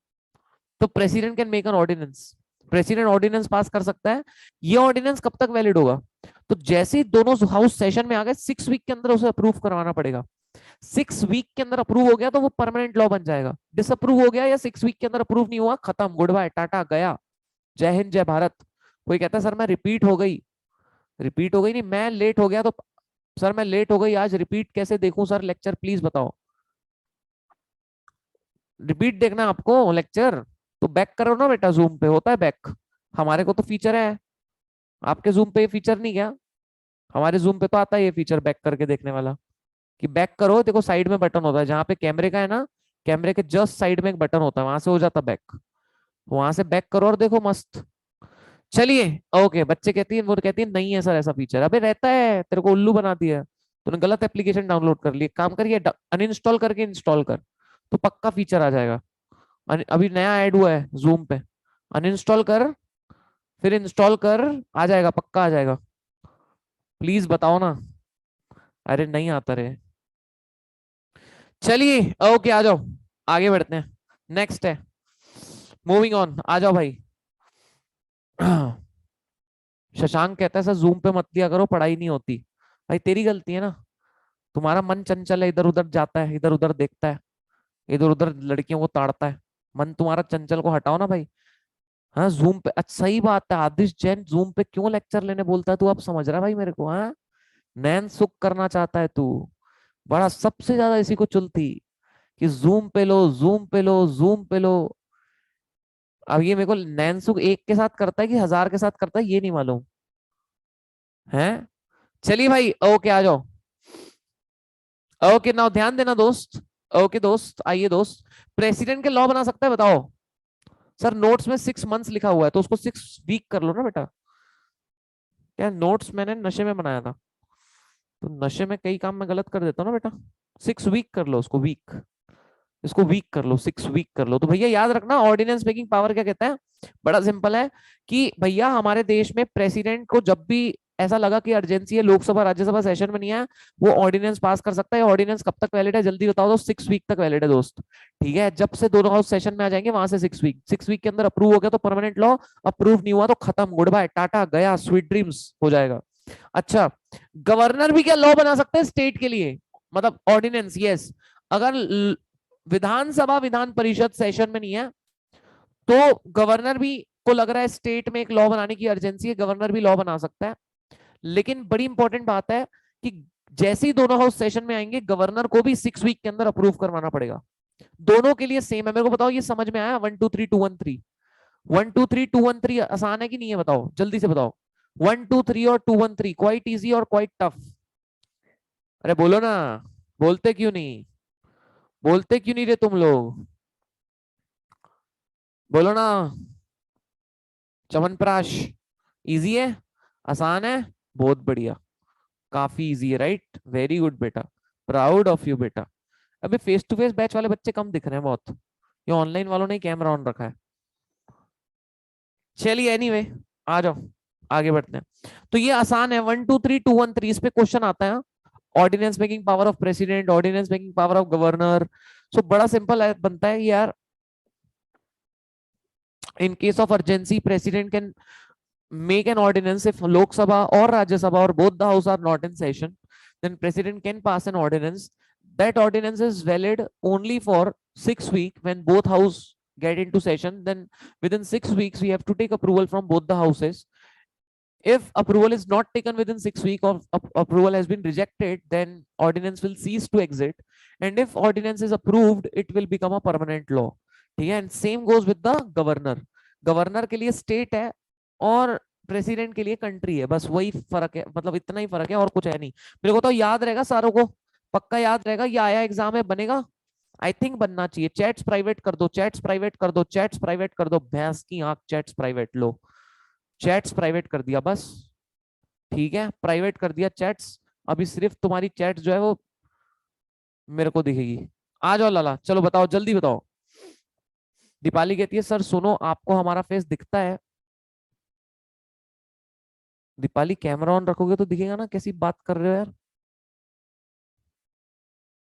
तो president can make an ordinance. President ordinance pass कर सकता है। ये ऑर्डिनेंस कब तक वैलिड होगा? तो जैसे ही दोनों हाउस सेशन में आ गए, 6 वीक के अंदर उसे अप्रूव करवाना पड़ेगा। 6 वीक के अंदर अप्रूव हो गया तो वो परमानेंट लॉ बन जाएगा। डिसअप्रूव हो गया या 6 वीक के अंदर अप्रूव नहीं हुआ, खत्म, गुड बाय, टाटा, गया। जय हिंद जय भारत। कोई कहता है सर मैं रिपीट हो गई, रिपीट हो गई नहीं, मैं लेट हो गया तो, सर मैं लेट हो गई आज, रिपीट कैसे देखूं सर लेक्चर, प्लीज बताओ। रिपीट देखना है आपको लेक्चर, तो बैक करो ना बेटा, जूम पे होता है बैक। हमारे को तो फीचर है, आपके जूम पे ये फीचर नहीं क्या? हमारे जूम पे तो आता है ये फीचर बैक करके देखने वाला, कि बैक करो, देखो साइड में बटन होता है जहां पे कैमरे का है ना, कैमरे के जस्ट साइड में एक बटन होता है, वहां से हो जाता बैक। वहां से बैक करो और देखो मस्त। चलिए, ओके, बच्चे कहती है, वो कहती है नहीं है सर ऐसा फीचर, अबे रहता है, तेरे को उल्लू बना दिया, तूने गलत एप्लीकेशन डाउनलोड कर ली। काम करिए, अनइंस्टॉल करके इंस्टॉल कर, तो पक्का फीचर आ जाएगा। अभी नया ऐड हुआ है जूम पे, अनइंस्टॉल कर, फिर इंस्टॉल कर, आ जाएगा, पक्का आ जाएगा। प्लीज बताओ ना। अरे नहीं आता रे। चलिए, ओके आ जाओ, आगे बढ़ते हैं। नेक्स्ट है, मूविंग ऑन, आ जाओ भाई। शशांक कहता है सर जूम पे मत लिया करो, पढ़ाई नहीं होती। भाई तेरी गलती है ना, तुम्हारा मन चंचल है, इधर उधर जाता है, इधर उधर देखता है, इधर उधर लड़कियों को ताड़ता है। मन तुम्हारा चंचल को हटाओ ना भाई। हाँ जूम पे, अच्छा सही बात है, आदिश जैन जूम पे क्यों लेक्चर लेने बोलता है तू? अब समझ रहा है भाई मेरे को, हाँ? नैन सुख करना चाहता है तू, बड़ा सबसे ज्यादा इसी को चुलती, कि जूम पे लो, जूम पे लो, जूम पे लो। अब ये मेरे को नैन सुख एक के साथ करता है कि 1000 के साथ करता है, ये नहीं मालूम है। चलिए भाई, ओके आ जाओ। ओके नाउ ध्यान देना दोस्त। ओके दोस्त, आइए दोस्त, प्रेसिडेंट के लॉ बना सकता है बताओ? सर नोट्स में 6 मंथ्स लिखा हुआ है, तो उसको 6 वीक कर लो ना बेटा। क्या नोट्स मैंने नशे में बनाया था, तो नशे में कई काम मैं गलत कर देता हूँ ना बेटा। 6 वीक कर लो उसको, वीक, इसको वीक कर लो, 6 वीक कर लो। तो भैया याद रखना, ऑर्डिनेंस मेकिंग पावर क्या कहता है? बड़ा सिंपल है, कि भैया हमारे देश में प्रेसिडेंट को जब भी ऐसा लगा कि अर्जेंसी है, लोकसभा राज्यसभा सेशन में नहीं है, वो ऑर्डिनेंस पास कर सकता है। ऑर्डिनेंस कब तक वैलिड है जल्दी बताओ तो 6 वीक तक वैलिड है दोस्त। ठीक है, जब से दोनों हाउस सेशन में आ जाएंगे वहां से 6 वीक, 6 वीक के अंदर अप्रूव हो गया तो परमानेंट लॉ, अप्रूव नहीं हुआ तो खत्म, गुड बाय टाटा गया, स्वीट ड्रीम्स हो जाएगा। अच्छा, गवर्नर भी क्या लॉ बना सकते हैं स्टेट के लिए, मतलब ऑर्डिनेंस, यस। अगर विधानसभा विधान परिषद सेशन में नहीं है तो गवर्नर भी को लग रहा है स्टेट में एक लॉ बनाने की अर्जेंसी है, गवर्नर भी लॉ बना सकता है। लेकिन बड़ी इंपॉर्टेंट बात है कि जैसे ही दोनों हाउस सेशन में आएंगे गवर्नर को भी 6 वीक के अंदर अप्रूव करवाना पड़ेगा। दोनों के लिए सेम है। मेरे को बताओ ये समझ में आया? 1 2 3 2 1 3, 1 2 3 2 1 3 आसान है कि नहीं है बताओ, जल्दी से बताओ। 1 2 3 और 2 1 3 क्वाइट इजी और क्वाइट टफ। अरे बोलो ना, बोलते क्यों नहीं, बोलते क्यों नहीं रे तुम लोग, बोलो ना। चमनप्राश, इजी है, आसान है, बहुत बढ़िया, काफी इजी है, राइट, वेरी गुड बेटा, प्राउड ऑफ यू बेटा। अभी फेस टू फेस बैच वाले बच्चे कम दिख रहे हैं बहुत, ये ऑनलाइन वालों ने कैमरा ऑन रखा है। चलिए एनीवे, आ जाओ आगे बढ़ते हैं। तो ये आसान है, 1 2 3 2 1 3 इस पे क्वेश्चन आता है। Ordinance making power of president, ordinance making power of governor. So बड़ा सिंपल है, बनता है यार, in case of urgency president can make an ordinance if Lok Sabha or Rajya Sabha or both the house are not in session, then president can pass an ordinance. That ordinance is valid only for 6 weeks. When both house get into session, then within 6 weeks we have to take approval from both the houses. If approval is not taken within 6 weeks or approval has been rejected, then ordinance will cease to exist. And if ordinance is approved, it will become a permanent law. ठीक है, and same goes with the governor. Governor के लिए स्टेट है और प्रेसिडेंट के लिए कंट्री है, बस वही फर्क है, मतलब इतना ही फर्क है और कुछ है नहीं। मेरे को तो याद रहेगा सारों को, पक्का याद रहेगा, ये आया एग्जाम में बनेगा, आई थिंक बनना चाहिए। चैट्स प्राइवेट कर दो, चैट्स प्राइवेट कर दो, चैट्स प्राइवेट कर दो, भैंस की आंख, चैट्स प्राइवेट लो, चैट्स प्राइवेट कर दिया बस। ठीक है, प्राइवेट कर दिया चैट्स, अभी सिर्फ तुम्हारी चैट जो है वो मेरे को दिखेगी। आ जाओ लाला, चलो बताओ जल्दी बताओ। दीपाली कहती है सर सुनो आपको हमारा फेस दिखता है। दीपाली कैमरा ऑन रखोगे तो दिखेगा ना, कैसी बात कर रहे हो यार।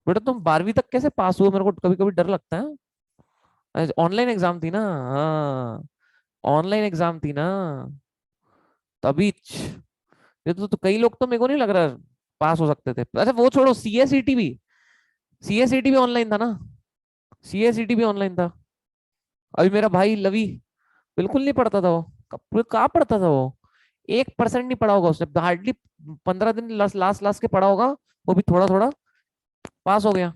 बेटा तुम 12वीं तक कैसे पास हुए, मेरे को कभी कभी डर लगता है। ऑनलाइन एग्जाम थी ना, हाँ ऑनलाइन एग्जाम थी ना, तभी ये तो कई लोग तो मेरे को नहीं लग रहा पास हो सकते थे। अच्छा वो छोड़ो, सीएसईटी भी, सीएसईटी भी ऑनलाइन था ना, सीएसईटी भी ऑनलाइन था। अभी मेरा भाई लवी बिल्कुल नहीं पढ़ता था वो, कहाँ पढ़ता था वो, 1% नहीं पढ़ा होगा उसने, हार्डली 15 दिन लास्ट लास्ट लास्ट के पढ़ा होगा, वो भी थोड़ा थोड़ा, पास हो गया।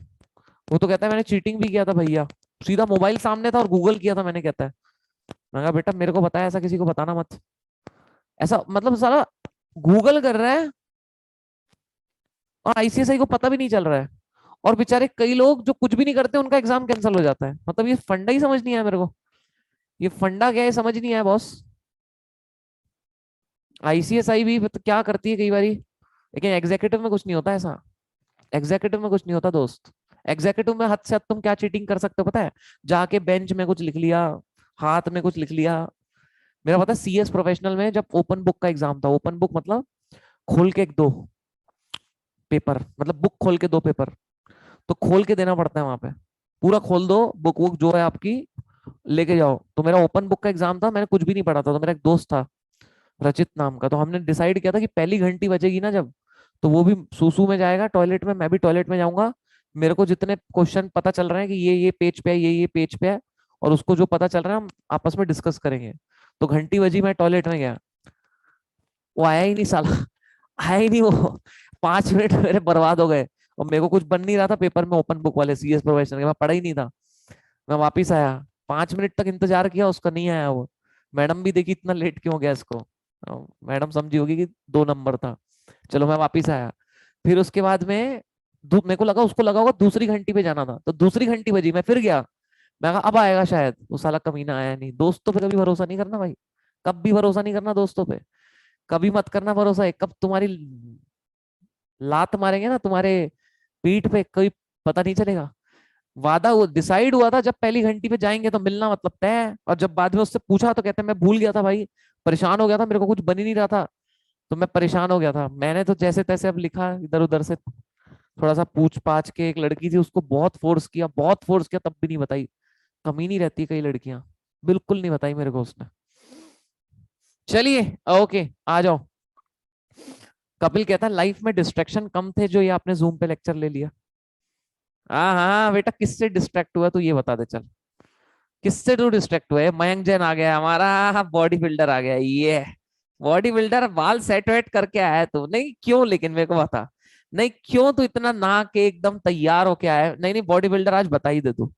वो तो कहता है मैंने चीटिंग भी किया था भैया, सीधा मोबाइल सामने था और गूगल किया था मैंने, कहता है। मैं कहा बेटा मेरे को बताया, ऐसा किसी को बताना मत, ऐसा मतलब सारा गूगल कर रहा है और आईसीएसआई को पता भी नहीं चल रहा है। और बेचारे कई लोग जो कुछ भी नहीं करते उनका एग्जाम कैंसिल हो जाता है, मतलब ये फंडा ही समझ नहीं आया मेरे को, ये फंडा क्या है समझ नहीं आया बॉस। आईसीएसआई भी तो क्या करती है कई बारी, लेकिन एग्जीक्यूटिव में कुछ नहीं होता ऐसा, एग्जीक्यूटिव में कुछ नहीं होता दोस्त। एग्जीक्यूटिव में हद से हद तुम क्या चीटिंग कर सकते हो पता है, जाके बेंच में कुछ लिख लिया, हाथ में कुछ लिख लिया। मेरा पता है सीएस प्रोफेशनल में जब ओपन बुक का एग्जाम था, ओपन बुक मतलब खोल के एक दो पेपर, मतलब बुक खोल के दो पेपर, तो खोल के देना पड़ता है वहां पे, पूरा खोल दो बुक, बुक जो है आपकी लेके जाओ। तो मेरा ओपन बुक का एग्जाम था, मैंने कुछ भी नहीं पढ़ा था, तो मेरा एक दोस्त था रचित नाम का, तो हमने डिसाइड किया था कि पहली घंटी बजेगी ना जब, तो वो भी सूसू में जाएगा टॉयलेट में, मैं भी टॉयलेट में जाऊंगा, मेरे को जितने क्वेश्चन पता चल रहे हैं कि ये पेज पे है, ये पेज पे है, और उसको जो पता चल रहा है हम आपस में डिस्कस करेंगे। तो घंटी बजी, मैं टॉयलेट में गया, वो आया ही नहीं साला, आया ही नहीं वो, 5 मिनट मेरे बर्बाद हो गए, और मेरे को कुछ बन नहीं रहा था पेपर में ओपन बुक वाले सीएस प्रोफेशनल के, मैं पढ़ा ही नहीं था। मैं वापिस आया, 5 मिनट तक इंतजार किया, उसका नहीं आया वो। मैडम भी देखी इतना लेट क्यों हो गया इसको, मैडम समझी होगी कि 2 नंबर था। चलो मैं वापिस आया, फिर उसके बाद में मेरे को लगा उसको लगा होगा दूसरी घंटी पे जाना था, तो दूसरी घंटी बजी, मैं फिर गया, मैं कहा अब आएगा शायद, वो साला कमीना आया नहीं। दोस्तों पे कभी भरोसा नहीं करना भाई, कभी भरोसा नहीं करना दोस्तों पे, कभी मत करना भरोसा है, कब तुम्हारी लात मारेंगे ना तुम्हारे पीठ पे, कोई पता नहीं चलेगा। वादा वो डिसाइड हुआ था जब पहली घंटी पे जाएंगे तो मिलना मतलब तय है, और जब बाद में उससे पूछा तो कहते हैं मैं भूल गया था भाई, परेशान हो गया था, मेरे को कुछ बन ही नहीं रहा था। तो मैं परेशान हो गया था। मैंने तो जैसे तैसे अब लिखा इधर उधर से, थोड़ा सा पूछ पाछ के। एक लड़की थी, उसको बहुत फोर्स किया, बहुत फोर्स किया, तब भी नहीं बताई। कमी नहीं रहती कई लड़कियां, बिल्कुल नहीं बताई मेरे को उसने। चलिए ओके, आ जाओ। कपिल कहता है लाइफ में डिस्ट्रैक्शन कम थे जो ये आपने जूम पे लेक्चर ले लिया। हाँ हाँ बेटा, किससे डिस्ट्रैक्ट हुआ तू ये बता दे चल। किससे तू डिस्ट्रैक्ट हुआ है? मयंक जैन आ गया हमारा, बॉडी बिल्डर आ गया ये। बॉडी बिल्डर बाल सेट वेट करके आया है तू? नहीं क्यों, लेकिन मेरे को बता। नहीं क्यों तू इतना नहा के एकदम तैयार होके आया है? नहीं नहीं बॉडी बिल्डर आज बता ही दे तू।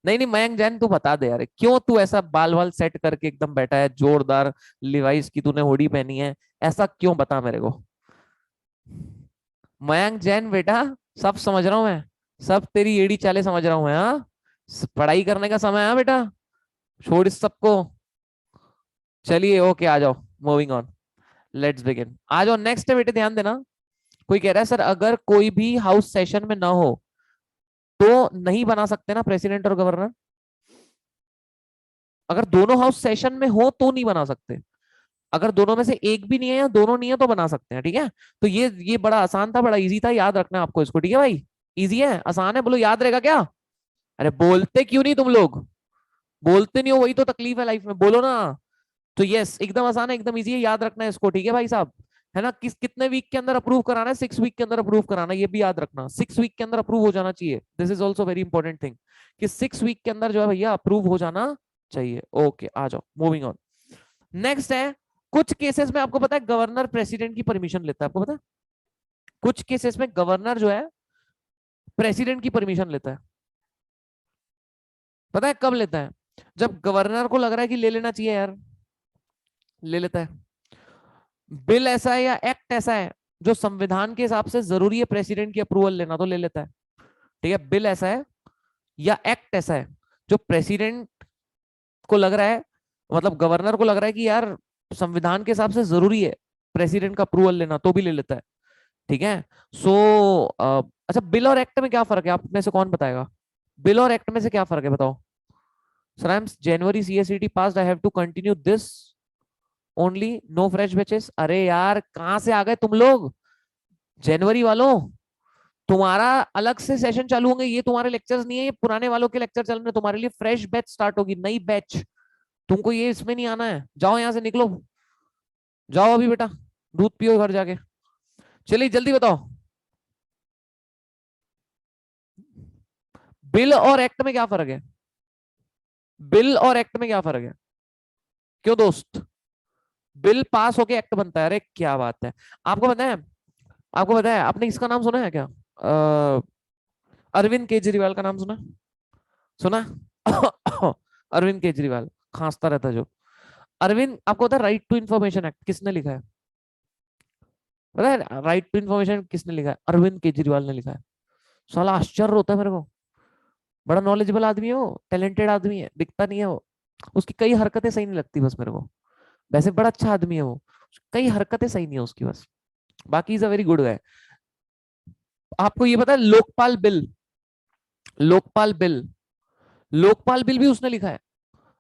नहीं नहीं मयंक जैन तू बता दे यार, क्यों तू ऐसा बाल वाल सेट करके एकदम बैठा है जोरदार। लिवाइस की तूने हुडी पहनी है, ऐसा क्यों, बता मेरे को। मयंक जैन बेटा, सब समझ रहा हूं मैं, सब तेरी एड़ी चाले समझ रहा हूं मैं। हाँ, पढ़ाई करने का समय है बेटा, छोड़ इस सबको। चलिए ओके, आ जाओ, मूविंग ऑन, लेट्स बिगिन। आ जाओ, नेक्स्ट है बेटे, ध्यान देना। कोई कह रहा है सर अगर कोई भी हाउस सेशन में ना हो तो नहीं बना सकते ना प्रेसिडेंट और गवर्नर? अगर दोनों हाउस सेशन में हो तो नहीं बना सकते। अगर दोनों में से एक भी नहीं है या दोनों नहीं है तो बना सकते हैं, ठीक है। तो ये बड़ा आसान था, बड़ा इजी था, याद रखना आपको इसको, ठीक है भाई। इजी है, आसान है, बोलो याद रहेगा क्या? अरे बोलते क्यों नहीं तुम लोग? बोलते नहीं हो, वही तो तकलीफ है लाइफ में, बोलो ना। तो यस, एकदम आसान है, एकदम इजी है, याद रखना है इसको, ठीक है भाई साहब। है ना, कितने वीक के अंदर अप्रूव कराना है? 6 वीक के अंदर अप्रूव कराना है, ये भी याद रखना, 6 वीक के अंदर अप्रूव हो जाना चाहिए। This is also very important thing, कि 6 वीक के अंदर जो है भैया अप्रूव हो जाना चाहिए। ओके आ जाओ, मूविंग ऑन। नेक्स्ट है, कुछ केसेस में आपको पता है गवर्नर प्रेसिडेंट की परमिशन लेता है, आपको पता है? कुछ केसेस में गवर्नर जो है प्रेसिडेंट की परमिशन लेता है। पता है कब लेता है? जब गवर्नर को लग रहा है कि ले लेना चाहिए यार, ले लेता है। बिल ऐसा है या एक्ट ऐसा है जो संविधान के हिसाब से जरूरी है प्रेसिडेंट की अप्रूवल लेना, तो ले लेता है। ठीक है, बिल ऐसा है या एक्ट ऐसा है जो प्रेसिडेंट को लग रहा है, मतलब गवर्नर को लग रहा है कि यार संविधान के हिसाब से जरूरी है प्रेसिडेंट का अप्रूवल लेना, तो भी ले लेता है। ठीक है। सो अच्छा, बिल और एक्ट में क्या फर्क है, आप में से कौन बताएगा? बिल और एक्ट में से क्या फर्क है, बताओ। Sir I am January CSET pass, I have to continue this only, no fresh batches. अरे यार कहां से आ गए तुम लोग, जनवरी वालों? तुम्हारा अलग से सेशन चालू होंगे, ये तुम्हारे लेक्चर्स नहीं है, ये पुराने वालों के लेक्चर चल रहे हैं। तुम्हारे लिए फ्रेश बैच स्टार्ट होगी, नई बैच। तुमको ये इसमें नहीं आना है, जाओ यहां से, निकलो, जाओ अभी बेटा, दूध पियो घर जाके। चलिए जल्दी बताओ, बिल और एक्ट में क्या फर्क है? बिल और एक्ट में क्या फर्क है? क्यों दोस्त? बिल पास होके एक्ट बनता है, अरे क्या बात है। आपको पता है, आपको पता है, आपने इसका नाम सुना है क्या? अरविंद केजरीवाल का नाम सुना? सुना? अरविंद केजरीवाल, खांसता रहता जो। अरविंद, आपको पता है राइट टू इंफॉर्मेशन एक्ट किसने लिखा है? पता है राइट टू इंफॉर्मेशन किसने लिखा है? अरविंद केजरीवाल ने लिखा है। साला आश्चर्य होता है मेरे को, बड़ा नॉलेजेबल आदमी है वो, टैलेंटेड आदमी है, दिखता नहीं है वो। उसकी कई हरकतें सही नहीं लगती बस मेरे को। वैसे बड़ा अच्छा आदमी है वो, कई हरकतें सही नहीं है उसकी बस, बाकी is a very good guy. आपको ये पता है Lokpal bill, Lokpal bill, Lokpal bill भी उसने लिखा है।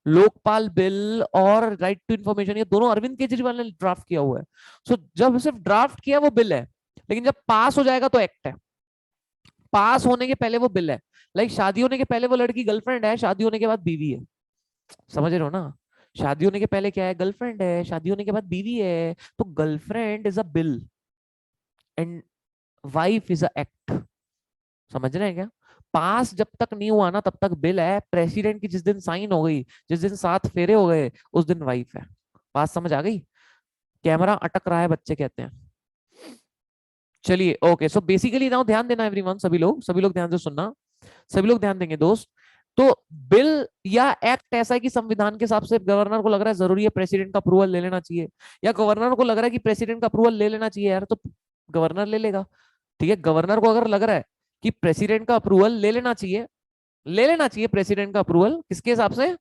लोकपाल बिल और राइट टू इंफॉर्मेशन, ये दोनों अरविंद केजरीवाल ने ड्राफ्ट किया हुआ है। सो जब सिर्फ ड्राफ्ट किया वो बिल है, लेकिन जब पास हो जाएगा तो एक्ट है। पास होने के पहले वो बिल है। लाइक शादी होने के पहले वो लड़की गर्लफ्रेंड है, शादी होने के बाद बीवी है। समझ रहे हो ना? शादी होने के पहले क्या है? गर्लफ्रेंड है, शादी होने के बाद बीवी है। तो girlfriend is a bill and wife is a act. समझ रहे हैं क्या? पास जब तक नहीं हुआ ना तब तक बिल है, प्रेसिडेंट की जिस दिन साइन हो गई, जिस दिन 7 फेरे हो गए, उस दिन वाइफ है। बात समझ आ गई? कैमरा अटक रहा है बच्चे कहते हैं। चलिए ओके, सो बेसिकली नाउ ध्यान देना एवरीवन, सभी लोग ध्यान से सुनना, सभी लोग ध्यान देंगे दोस्त। तो बिल या एक्ट ऐसा है कि संविधान के हिसाब से गवर्नर को लग रहा है जरूरी है प्रेसिडेंट का अप्रूवल ले लेना चाहिए, या गवर्नर को लग रहा है कि प्रेसिडेंट का अप्रूवल ले लेना चाहिए यार, तो गवर्नर ले लेगा। ठीक है, गवर्नर को अगर लग रहा है कि प्रेसिडेंट का अप्रूवल ले लेना चाहिए, ले लेना चाहिए प्रेसिडेंट का अप्रूवल, किसके हिसाब से?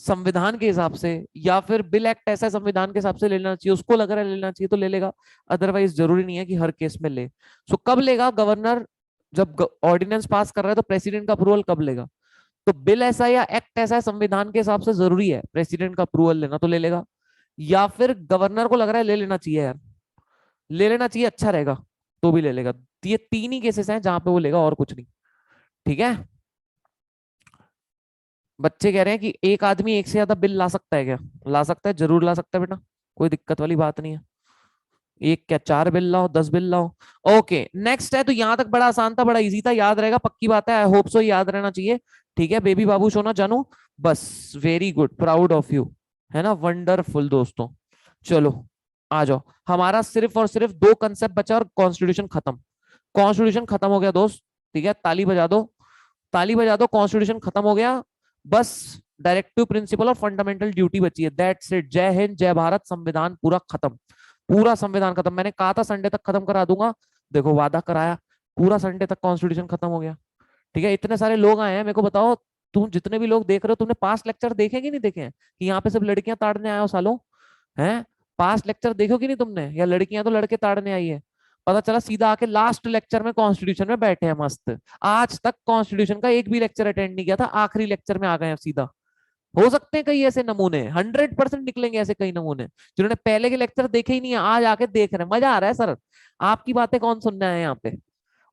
संविधान के हिसाब से। या फिर बिल एक्ट ऐसा संविधान के हिसाब से ले लेना चाहिए, उसको लग रहा है लेना चाहिए तो ले लेगा, अदरवाइज जरूरी नहीं है कि हर केस में ले। सो कब लेगा गवर्नर? जब ऑर्डिनेंस पास कर रहा है तो प्रेसिडेंट का अप्रूवल कब लेगा? तो बिल ऐसा या एक्ट ऐसा है संविधान के हिसाब से जरूरी है प्रेसिडेंट का अप्रूवल लेना, तो ले लेगा। या फिर गवर्नर को लग रहा है ले लेना चाहिए यार, ले लेना चाहिए, अच्छा रहेगा, तो भी ले लेगा। ये तीन ही केसेस हैं जहां पे वो लेगा, और कुछ नहीं। ठीक है। बच्चे कह रहे हैं कि एक आदमी एक से ज्यादा बिल ला सकता है क्या? ला सकता है, जरूर ला सकता है बेटा, कोई दिक्कत वाली बात नहीं है। एक क्या, 4 बिल लाओ, 10 बिल लाओ। ओके, नेक्स्ट है। तो यहां तक बड़ा आसान था, बड़ा इजी था, याद रहेगा, पक्की बात है, आई होप सो याद रहना चाहिए। ठीक है बेबी बाबू सोना जानू, बस very good, proud of you, है ना, वंडरफुल दोस्तों। चलो आ जाओ, हमारा सिर्फ और सिर्फ दो कंसेप्ट बचा और कॉन्स्टिट्यूशन खत्म। कॉन्स्टिट्यूशन खत्म हो गया दोस्त। ठीक है, ताली बजा दो, ताली बजा दो, कॉन्स्टिट्यूशन खत्म हो गया। बस डायरेक्टिव प्रिंसिपल और फंडामेंटल ड्यूटी बची है, दैट्स इट। जय हिंद, जय भारत, संविधान पूरा खत्म, पूरा संविधान खत्म। मैंने कहा था संडे तक खत्म करा दूंगा, देखो वादा कराया, पूरा संडे तक कॉन्स्टिट्यूशन खत्म हो गया। ठीक है, इतने सारे लोग आए हैं, मेरे को बताओ, तुम जितने भी लोग देख रहे हो, तुमने पास्ट लेक्चर देखे कि नहीं देखे हैं, कि यहाँ पे सब लड़कियां ताड़ने आए हो सालों, हैं? पास्ट लेक्चर देखो कि नहीं तुमने, या लड़कियां तो लड़के ताड़ने आई है? पता चला सीधा आके लास्ट लेक्चर में कॉन्स्टिट्यूशन में बैठे हैं मस्त। आज तक कॉन्स्टिट्यूशन का एक भी लेक्चर अटेंड नहीं किया था, आखिरी लेक्चर में आ गए हैं सीधा। हो सकते हैं कई ऐसे नमूने, 100% निकलेंगे ऐसे कई नमूने, जिन्होंने पहले के लेक्चर देखे ही नहीं है, आज आके देख रहे हैं, मजा आ रहा है सर, आपकी बातें कौन सुनना है यहाँ पे।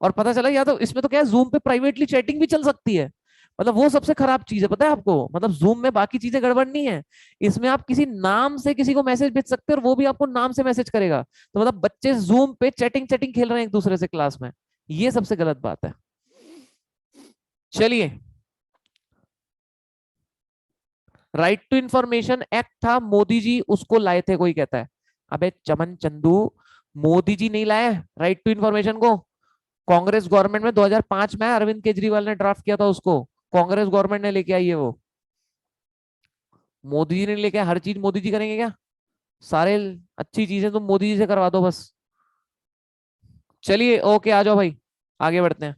और पता चला, या तो इसमें तो क्या है, जूम पे प्राइवेटली चैटिंग भी चल सकती है, मतलब वो सबसे खराब चीज है, पता है आपको, मतलब जूम में बाकी चीजें गड़बड़ नहीं है, इसमें आप किसी नाम से किसी को मैसेज भेज सकते हो और वो भी आपको नाम से मैसेज करेगा, तो मतलब बच्चे जूम पे चैटिंग चैटिंग खेल रहे हैं एक दूसरे से क्लास में, ये सबसे गलत बात है। चलिए, राइट टू इंफॉर्मेशन एक्ट था, मोदी जी उसको लाए थे, कोई कहता है, अबे चमन चंदू, मोदी जी नहीं लाए राइट टू इंफॉर्मेशन को, कांग्रेस गवर्नमेंट में 2005 में अरविंद केजरीवाल ने ड्राफ्ट किया था उसको, कांग्रेस गवर्नमेंट ने लेके आई है वो, मोदी जी ने लेके आए, हर चीज मोदी जी करेंगे क्या? सारे अच्छी चीजें तुम मोदी जी से करवा दो बस। चलिए ओके, आ जाओ भाई, आगे बढ़ते हैं।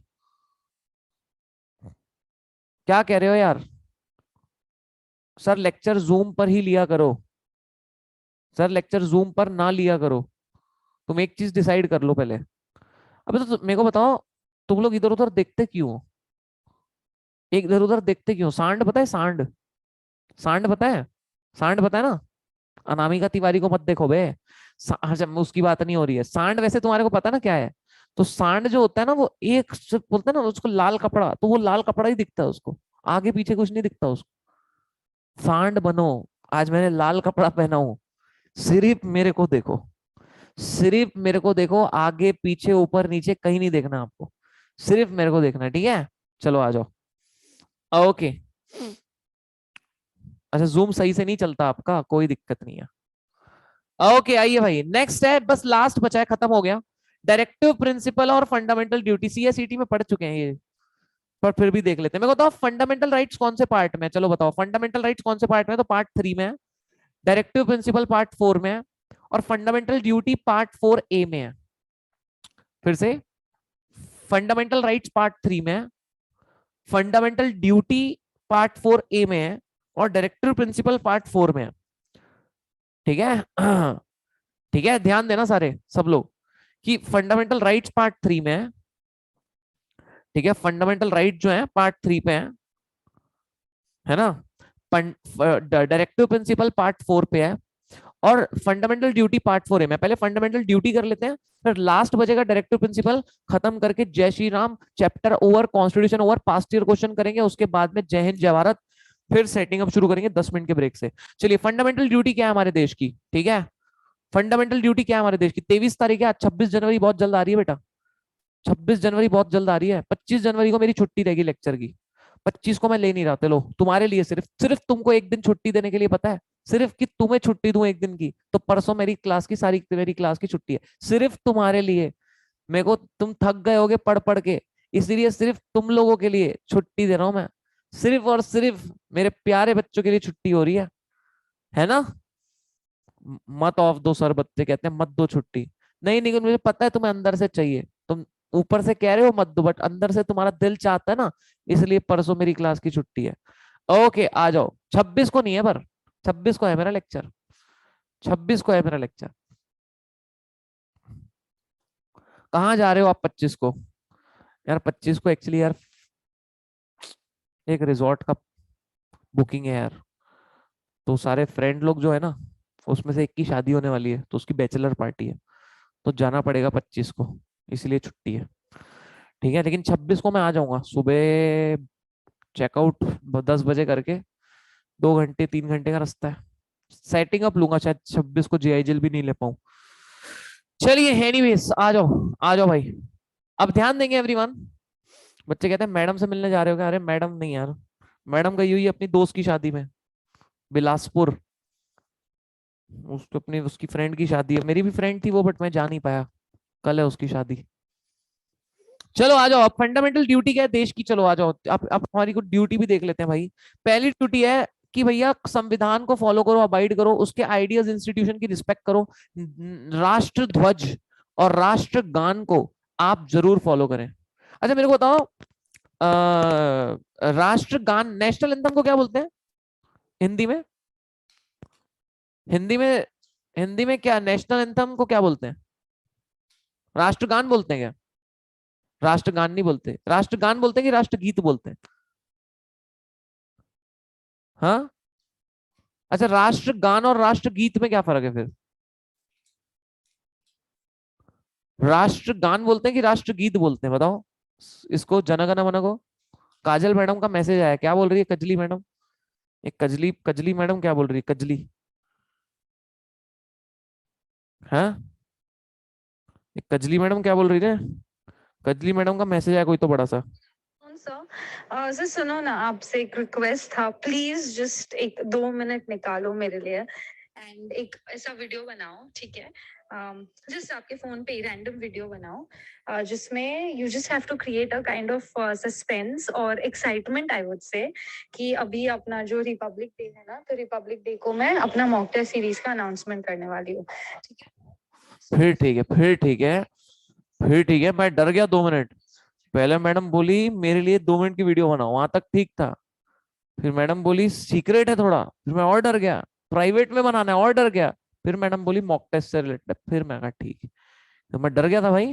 क्या कह रहे हो यार? सर लेक्चर जूम पर ही लिया करो, सर लेक्चर जूम पर ना लिया करो, तुम एक चीज डिसाइड कर लो पहले। अबे तो मेरे को बताओ, तुम लोग इधर उधर देखते क्यों हो? एक इधर उधर देखते क्यों? सांड पता है, सांड? सांड पता है? सांड पता है ना? अनामिका तिवारी को मत देखो बे। अच्छा, उसकी बात नहीं हो रही है, सांड वैसे तुम्हारे को पता ना क्या है? तो सांड जो होता है ना, वो एक बोलते हैं ना उसको, लाल कपड़ा, तो वो लाल कपड़ा ही दिखता है उसको, आगे पीछे कुछ नहीं दिखता उसको। सांड बनो, आज मैंने लाल कपड़ा पहना हूं, सिर्फ मेरे को देखो, सिर्फ मेरे को देखो, आगे पीछे ऊपर नीचे कहीं नहीं देखना आपको, सिर्फ मेरे को देखना है, ठीक है? चलो आ जाओ। ओके, अच्छा जूम सही से नहीं चलता आपका, कोई दिक्कत नहीं है। ओके आइए भाई, नेक्स्ट है, बस लास्ट बचा है, खत्म हो गया। डायरेक्टिव प्रिंसिपल और फंडामेंटल ड्यूटी, सीएसईटी में पढ़ चुके हैं ये, पर फिर भी देख लेते हैं। मैं बताओ फंडामेंटल राइट्स कौन से पार्ट में है? चलो बताओ फंडामेंटल राइट्स कौन से पार्ट में है? तो पार्ट 3 में है, डायरेक्टिव प्रिंसिपल पार्ट 4 में है, और फंडामेंटल ड्यूटी पार्ट 4A में है। फिर से, फंडामेंटल राइट्स पार्ट 3 में है, फंडामेंटल ड्यूटी पार्ट 4A में है, और डायरेक्टिव प्रिंसिपल पार्ट 4 में है। ठीक है ठीक है, ध्यान देना सारे सब लोग, कि फंडामेंटल राइट्स पार्ट 3 में है। ठीक है, फंडामेंटल राइट जो है पार्ट 3 पे है ना? डायरेक्टिव प्रिंसिपल पार्ट 4 पे है, और फंडामेंटल ड्यूटी पार्ट 4 में। पहले फंडामेंटल ड्यूटी कर लेते हैं, फिर लास्ट बजेगा डायरेक्टिव प्रिंसिपल, खत्म करके जय Shri Ram, chapter over, constitution over, past year question करेंगे, उसके बाद में जय हिंद जय भारत, फिर सेटिंग अप शुरू करेंगे 10 मिनट के ब्रेक से। चलिए, फंडामेंटल ड्यूटी क्या है हमारे देश की? ठीक है, फंडामेंटल ड्यूटी क्या है हमारे देश की? 23 तारीख है आज, 26 जनवरी बहुत जल्द आ रही है बेटा, 26 जनवरी बहुत जल्द आ रही है, 25 जनवरी को मेरी छुट्टी रहेगी लेक्चर की, 25 को मैं ले नहीं रहा, चलो तुम्हारे लिए, सिर्फ सिर्फ तुमको एक दिन छुट्टी देने के लिए, पता है, सिर्फ कि तुम्हें छुट्टी दूं एक दिन की, तो परसों मेरी क्लास की सारी, मेरी क्लास की छुट्टी है, सिर्फ तुम्हारे लिए। मेरे को, तुम थक गए होगे पढ़ पढ़ के, इसलिए सिर्फ तुम लोगों के लिए छुट्टी दे रहा हूं मैं, सिर्फ और सिर्फ मेरे प्यारे बच्चों के लिए छुट्टी हो रही है ना? मत ऑफ दो सर, बच्चे कहते हैं मत दो छुट्टी। नहीं नहीं, मुझे पता है तुम्हें अंदर से चाहिए, तुम ऊपर से कह रहे हो मत दो, बट अंदर से तुम्हारा दिल चाहता है ना, इसलिए परसों मेरी क्लास की छुट्टी है। ओके आ जाओ, 26 को नहीं है पर, 26 को है मेरा लेक्चर, 26 को है मेरा लेक्चर। कहाँ जा रहे हो आप 25 को? यार 25 को एक्चुअली यार, एक रिजॉर्ट का बुकिंग है यार, तो सारे फ्रेंड लोग जो है ना, उसमें से एक की शादी होने वाली है, तो उसकी बैचलर पार्टी है, तो जाना पड़ेगा 25 को, इसलिए छुट्टी है। ठीक है, लेकिन 26 को मैं आ जाऊंगा सुबह, चेकआउट 10 बजे करके, 2 घंटे 3 घंटे का रास्ता है, सेटिंग अप लूंगा, शायद 26 को जेआईजेल भी नहीं ले पाऊं। चलिए एनीवेज, आ जाओ भाई। अब ध्यान देंगे एवरीवन। बच्चे कहते हैं मैडम से मिलने जा रहे हो क्या? अरे मैडम नहीं यार, मैडम गई हुई है अपनी दोस्त की शादी में, बिलासपुर। उसको अपनी उसकी फ्रेंड की शादी है, मेरी भी फ्रेंड थी वो, बट मैं जा नहीं पाया, कल है उसकी शादी। चलो आ जाओ, अब फंडामेंटल ड्यूटी क्या है देश की, चलो आ जाओ, अब हमारी कुछ ड्यूटी भी देख लेते हैं भाई। पहली ड्यूटी है कि भैया संविधान को फॉलो करो, अबाइड करो, उसके आइडियाज इंस्टीट्यूशन की रिस्पेक्ट करो, राष्ट्र ध्वज और राष्ट्र गान को आप जरूर फॉलो करें। अच्छा मेरे को बताओ, राष्ट्र गान, नेशनल एंथम को क्या बोलते हैं हिंदी में? हिंदी में, हिंदी में क्या नेशनल एंथम को क्या बोलते हैं? राष्ट्रगान बोलते हैं क्या? राष्ट्रगान नहीं बोलते, राष्ट्रगान बोलते हैं कि राष्ट्रगीत बोलते हैं? हाँ, अच्छा राष्ट्रगान और राष्ट्रगीत में क्या फर्क है फिर? राष्ट्रगान बोलते हैं कि राष्ट्रगीत बोलते हैं, बताओ इसको, जनगण मन को। काजल मैडम का मैसेज आया, क्या बोल रही है कजली मैडम? एक कजली, कजली मैडम क्या बोल रही है, कजली? हाँ, एक कजली मैडम क्या बोल रही है? कजली मैडम का मैसेज आया कोई तो बड़ा सा।
सर सुनो ना, आपसे एक रिक्वेस्ट था, प्लीज जस्ट 1-2 मिनट निकालो मेरे लिए, एंड एक ऐसा वीडियो बनाओ, ठीक है? जस्ट आपके फोन पे रैंडम वीडियो बनाओ, जिसमें you just have to create a kind of suspense और एक्साइटमेंट, आई वुड से, कि अभी अपना जो रिपब्लिक डे है ना, तो रिपब्लिक डे को मैं अपना मॉक टेस्ट सीरीज का अनाउंसमेंट करने वाली हूँ, ठीक है?
फिर ठीक है, फिर ठीक है, फिर ठीक है, मैं डर गया 2 मिनट। पहले मैडम बोली मेरे लिए 2 मिनट की वीडियो बनाओ, वहां तक ठीक था। फिर मैडम बोली सीक्रेट है थोड़ा, फिर मैं और डर गया, प्राइवेट में बनाना है, और डर गया। फिर मैडम बोली मॉक टेस्ट से रिलेटेड, फिर मैं कहा ठीक है। तो मैं डर गया था भाई,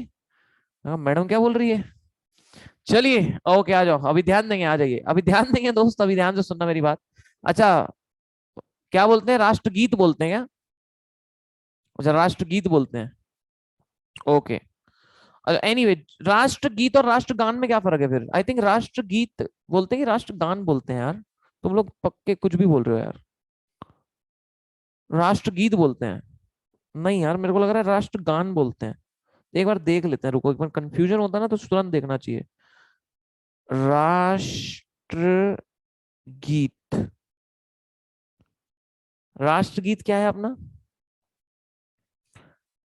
मैडम क्या बोल रही है। चलिए ओके, आ जाओ, अभी ध्यान देंगे, आ जाइए, अभी ध्यान देंगे दोस्त, अभी ध्यान से सुनना मेरी बात। अच्छा, क्या बोलते हैं, राष्ट्रगीत बोलते हैं क्या? अच्छा राष्ट्रगीत बोलते हैं, ओके। एनीवे, राष्ट्रगीत और राष्ट्रगान में क्या फर्क है फिर? आई थिंक राष्ट्रगीत बोलते हैं कि राष्ट्रगान बोलते हैं यार, तुम लोग पक्के कुछ भी बोल रहे हो यार। राष्ट्रगीत बोलते हैं? नहीं यार, मेरे को लग रहा है राष्ट्रगान बोलते हैं। एक बार देख लेते हैं, रुको, एक बार कंफ्यूजन होता है ना तो तुरंत देखना चाहिए। राष्ट्रगीत, राष्ट्रगीत क्या है अपना?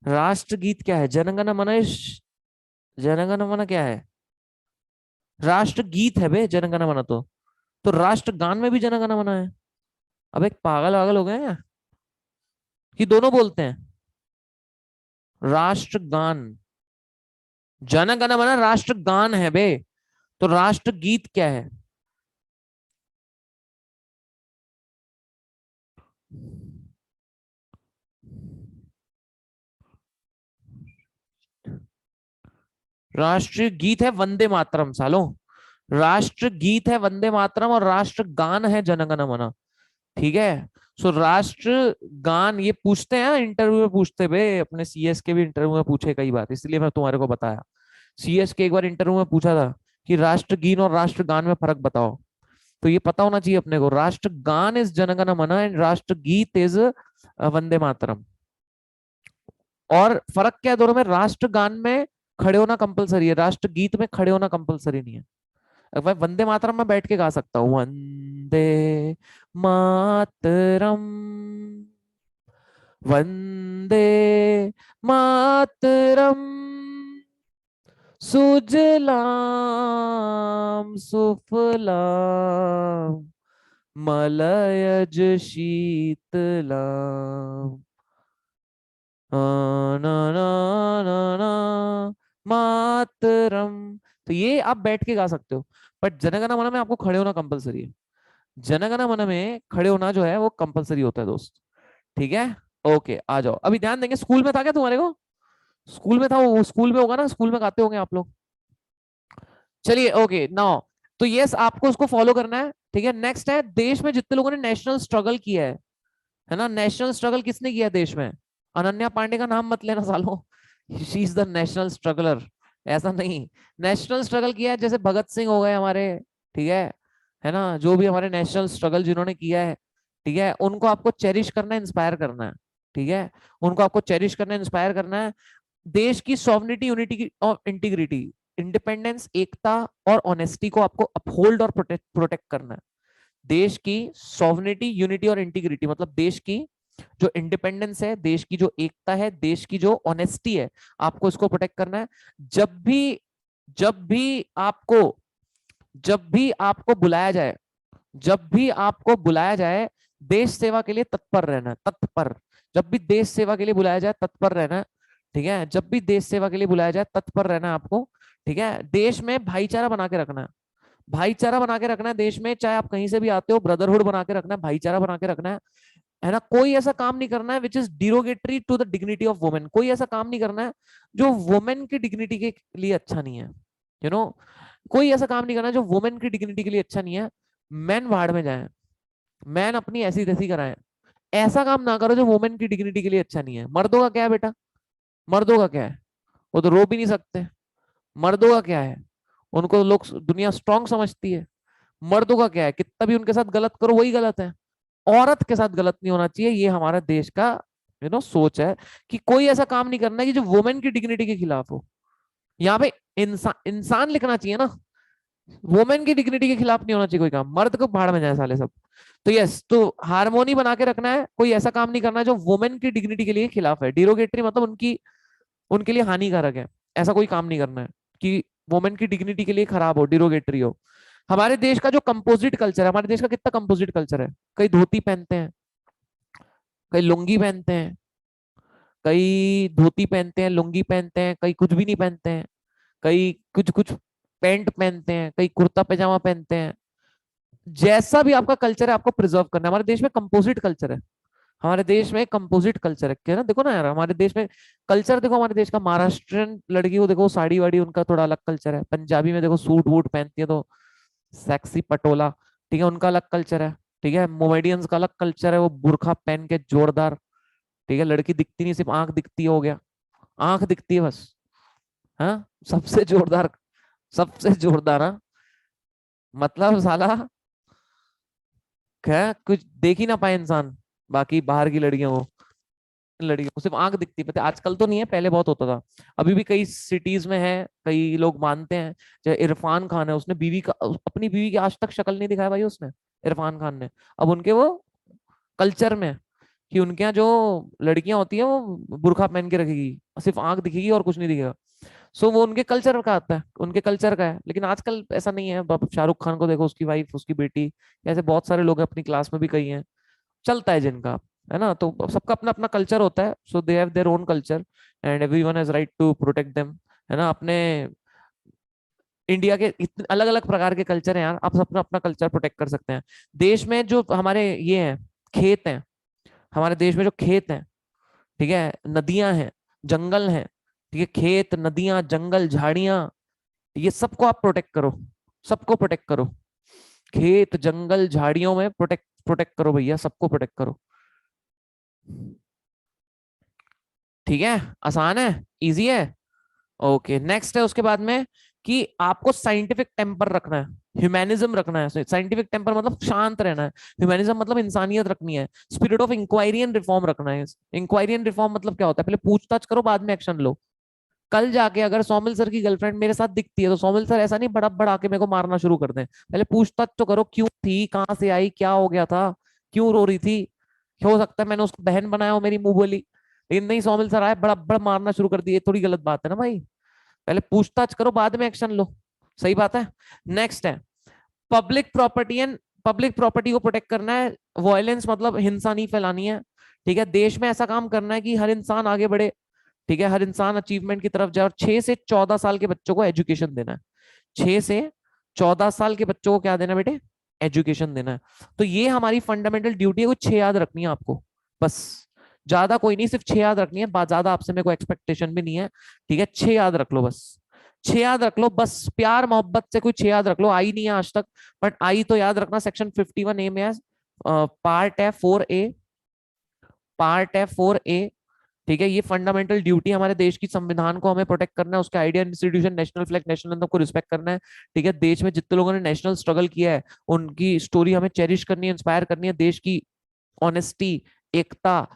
राष्ट्रगीत क्या है? जनगण मन, जनगण मन क्या है? राष्ट्रगीत है बे जनगण मन तो राष्ट्रगान में भी जनगण मन है। अब एक पागल वागल हो गए हैं कि दोनों बोलते हैं? राष्ट्रगान, जनगण मन राष्ट्रगान है बे, तो राष्ट्रगीत क्या है? राष्ट्रीय गीत है वंदे मातरम सालो, राष्ट्र गीत है वंदे मातरम और राष्ट्र गान है जनगण मन। ठीक है, सो राष्ट्र गान ये पूछते हैं इंटरव्यू में, पूछते बे, अपने सीएस के भी इंटरव्यू में पूछे कई बार, इसलिए मैं तुम्हारे को बताया। सीएस के एक बार इंटरव्यू में पूछा था कि राष्ट्रगीत और राष्ट्रगान में फर्क बताओ, तो ये पता होना चाहिए अपने को, राष्ट्रगान इज जनगण मन एंड राष्ट्रगीत इज वंदे मातरम। और फर्क क्या है दोनों में? राष्ट्रगान में खड़े होना कंपलसरी है, राष्ट्रगीत में खड़े होना कंपलसरी नहीं है। अब मैं वंदे मातरम में बैठ के गा सकता हूँ, वंदे मातरम, वंदे मातरम, सुजलाम सुफलाम, मलयज शीतलाम, ना ना ना ना मातरम। तो ये आप बैठ के गा सकते हो, बट जनगण मन में आपको खड़े होना कंपलसरी है। जनगण मन में खड़े होना जो है वो कंपलसरी होता है दोस्त। ठीक है, ओके आ जाओ, अभी ध्यान देंगे। स्कूल में था क्या तुम्हारे को? स्कूल में था वो, स्कूल में होगा ना, स्कूल में गाते होंगे आप लोग। चलिए ओके नाउ, तो यस आपको उसको फॉलो करना है। ठीक है, नेक्स्ट है, देश में जितने लोगों ने नेशनल स्ट्रगल किया है ना, नेशनल स्ट्रगल किसने किया है देश में? अनन्या पांडे का नाम मत लेना सालो, she is the national struggler. ऐसा नहीं, नेशनल स्ट्रगल किया है जैसे भगत सिंह हो गए हमारे, ठीक है ना, जो भी हमारे नेशनल स्ट्रगल जिन्होंने किया है, ठीक है, उनको आपको चेरिश करना है, इंस्पायर करना है, ठीक है, उनको आपको चेरिश करना है, इंस्पायर करना है। देश की सॉवरिटी, यूनिटी और इंटीग्रिटी, इंडिपेंडेंस, एकता और ऑनेस्टी को आपको अपहोल्ड और प्रोटेक्ट करना है। देश की सॉवरिटी, यूनिटी और इंटीग्रिटी मतलब देश की जो इंडिपेंडेंस है, देश की जो एकता है, देश की जो ऑनेस्टी है, आपको इसको प्रोटेक्ट करना है। जब भी जब भी आपको जब भी आपको बुलाया जाए, जब भी आपको बुलाया जाए, देश सेवा के लिए तत्पर रहना, तत्पर। जब भी देश सेवा के लिए बुलाया जाए, तत्पर रहना, ठीक है, जब भी देश सेवा के लिए बुलाया जाए, तत्पर रहना आपको, ठीक है। देश में भाईचारा बना के रखना है, भाईचारा बना के रखना है देश में, चाहे आप कहीं से भी आते हो, ब्रदरहुड बना के रखना है, भाईचारा बना के रखना है ना। कोई ऐसा काम नहीं करना है which is derogatory to the dignity of women, कोई ऐसा काम नहीं करना है जो वुमेन की डिग्निटी के लिए अच्छा नहीं है, यू नो, कोई ऐसा काम नहीं करना जो वुमेन की डिग्निटी के लिए अच्छा नहीं है। मैन वार्ड में जाए, मैन अपनी ऐसी तैसी कराए, ऐसा काम ना करो जो वुमेन की डिग्निटी के लिए अच्छा नहीं है। मर्दों का क्या है बेटा, मर्दों का क्या है, वो तो रो भी नहीं सकते। मर्दों का क्या है, उनको लोग दुनिया स्ट्रांग समझती है। मर्दों का क्या है, कितना भी उनके साथ गलत करो वही गलत है। औरत के साथ गलत नहीं होना चाहिए, ये हमारा देश का सोच है कि कोई ऐसा काम नहीं करना कि जो वुमेन की डिग्निटी के खिलाफ हो। यहाँ पे इंसान इंसान लिखना चाहिए ना, वुमेन की डिग्निटी के खिलाफ नहीं होना चाहिए कोई काम। मर्द को भाड़ में जाए साले सब। तो यस, तो हारमोनी बना के रखना है, कोई ऐसा काम नहीं करना जो वुमेन की डिग्निटी के लिए खिलाफ है, डिरोगेटरी मतलब उनकी, उनके लिए हानिकारक है। ऐसा कोई काम नहीं करना है कि वुमेन की डिग्निटी के लिए खराब हो, डिरोगेटरी हो। हमारे देश का जो कंपोजिट कल्चर है, हमारे देश का कितना कंपोजिट कल्चर है, कई धोती पहनते हैं, कई लुंगी पहनते हैं, कई धोती पहनते हैं, लुंगी पहनते हैं, कई कुछ भी नहीं पहनते हैं, कई कुछ कुछ पैंट पहनते हैं, कई कुर्ता पैजामा पहनते हैं। जैसा भी आपका कल्चर है आपको प्रिजर्व करना है। हमारे देश में कंपोजिट कल्चर है, हमारे देश में कंपोजिट कल्चर है, क्या ना, देखो ना यार, हमारे देश में कल्चर देखो, हमारे देश का महाराष्ट्रियन लड़की को देखो, साड़ी वाड़ी उनका थोड़ा अलग कल्चर है। पंजाबी में देखो सूट वूट पहनती है तो सेक्सी पटोला, ठीक है, उनका अलग कल्चर है। ठीक है, मोमेडियंस का अलग कल्चर है, वो बुरखा पहन के जोरदार, ठीक है, लड़की दिखती नहीं, सिर्फ आंख दिखती है, हो गया, आंख दिखती है बस। हाँ, सबसे जोरदार, सबसे जोरदार, हाँ, मतलब साला क्या कुछ देख ही ना पाए इंसान, बाकी बाहर की लड़कियों को, लड़कियों को सिर्फ आंख दिखती है। पता है, आजकल तो नहीं है, पहले बहुत होता था, अभी भी कई सिटीज में है, कई लोग मानते हैं। चाहे इरफान खान है, उसने बीवी का, अपनी बीवी की आज तक शक्ल नहीं दिखाया भाई उसने, इरफान खान ने। अब उनके वो कल्चर में कि उनके यहाँ जो लड़कियां होती है वो बुरखा पहन के रखेगी, सिर्फ आंख दिखेगी और कुछ नहीं दिखेगा। सो वो उनके कल्चर का आता है, उनके कल्चर का है। लेकिन आजकल ऐसा नहीं है, शाहरुख खान को देखो, उसकी वाइफ, उसकी बेटी, ऐसे बहुत सारे लोग हैं, अपनी क्लास में भी कई हैं, चलता है जिनका, है ना। तो सबका अपना अपना कल्चर होता है, so they have their own culture and everyone has right to protect them, है ना। अपने इंडिया के इतने अलग अलग प्रकार के कल्चर हैं यार, आप अपना अपना कल्चर प्रोटेक्ट कर सकते हैं। देश में जो हमारे ये हैं, खेत हैं, हमारे देश में जो खेत हैं, ठीक है, नदियां हैं, जंगल हैं, ठीक है, खेत, नदियां, जंगल, झाड़ियां, ये सबको आप प्रोटेक्ट करो, सबको प्रोटेक्ट करो। खेत, जंगल, झाड़ियों में प्रोटेक्ट प्रोटेक्ट करो भैया, सबको प्रोटेक्ट करो। ठीक है, आसान है, इजी है। ओके, नेक्स्ट है उसके बाद में कि आपको साइंटिफिक टेम्पर रखना है, ह्यूमैनिज्म रखना है। साइंटिफिक टेम्पर मतलब शांत रहना है, ह्यूमैनिज्म मतलब इंसानियत रखनी है, spirit of inquiry and reform रखना है। इंक्वायरी एंड रिफॉर्म मतलब क्या होता है, पहले पूछताछ करो बाद में एक्शन लो। कल जाके अगर सोमिल सर की गर्लफ्रेंड मेरे साथ दिखती है तो सोमिल सर ऐसा नहीं बड़ा बड़ा के मेरे को मारना शुरू कर दें, पहले पूछताछ तो करो, क्यों थी, कहाँ से आई, क्या हो गया था, क्यों रो रही थी, हो सकता है मैंने उसको बहन बनाया हो, मेरी मुंह बोली। लेकिन नहीं, सोमिल सर आए बड़ा बड़ा मारना शुरू कर दिए, थोड़ी गलत बात है ना भाई। पहले पूछताछ करो बाद में एक्शन लो, सही बात है। नेक्स्ट है public property and public property को प्रोटेक्ट करना है, वायलेंस मतलब हिंसा नहीं फैलानी है। ठीक है, देश में ऐसा काम करना है कि हर इंसान आगे बढ़े, ठीक है, हर इंसान अचीवमेंट की तरफ जाए, और 6 से 14 साल के बच्चों को एजुकेशन देना है। 6 से 14 साल के बच्चों को क्या देना है बेटे, एजुकेशन देना है। तो ये हमारी फंडामेंटल ड्यूटी है, कुछ 6 याद रखनी है आपको बस, ज्यादा कोई नहीं, सिर्फ 6 याद रखनी है, ज्यादा आपसे मेरे को एक्सपेक्टेशन भी नहीं है। ठीक है, 6 याद रख लो बस, 6 याद रख लो बस, प्यार मोहब्बत से कोई 6 याद रख लो। आई नहीं है आज तक, बट आई तो याद रखना, सेक्शन 51A में है, पार्ट है 4A, पार्ट है 4A, ठीक है, ये फंडामेंटल ड्यूटी हमारे देश की, संविधान को हमें प्रोटेक्ट करना है, उसके idea, institution, national flag, national anthem को रिस्पेक्ट करना है। ठीक है, देश में जितने लोगों ने नेशनल स्ट्रगल किया है उनकी स्टोरी हमें चेरिश करनी है, इंस्पायर करनी है। देश की ऑनेस्टी, एकता,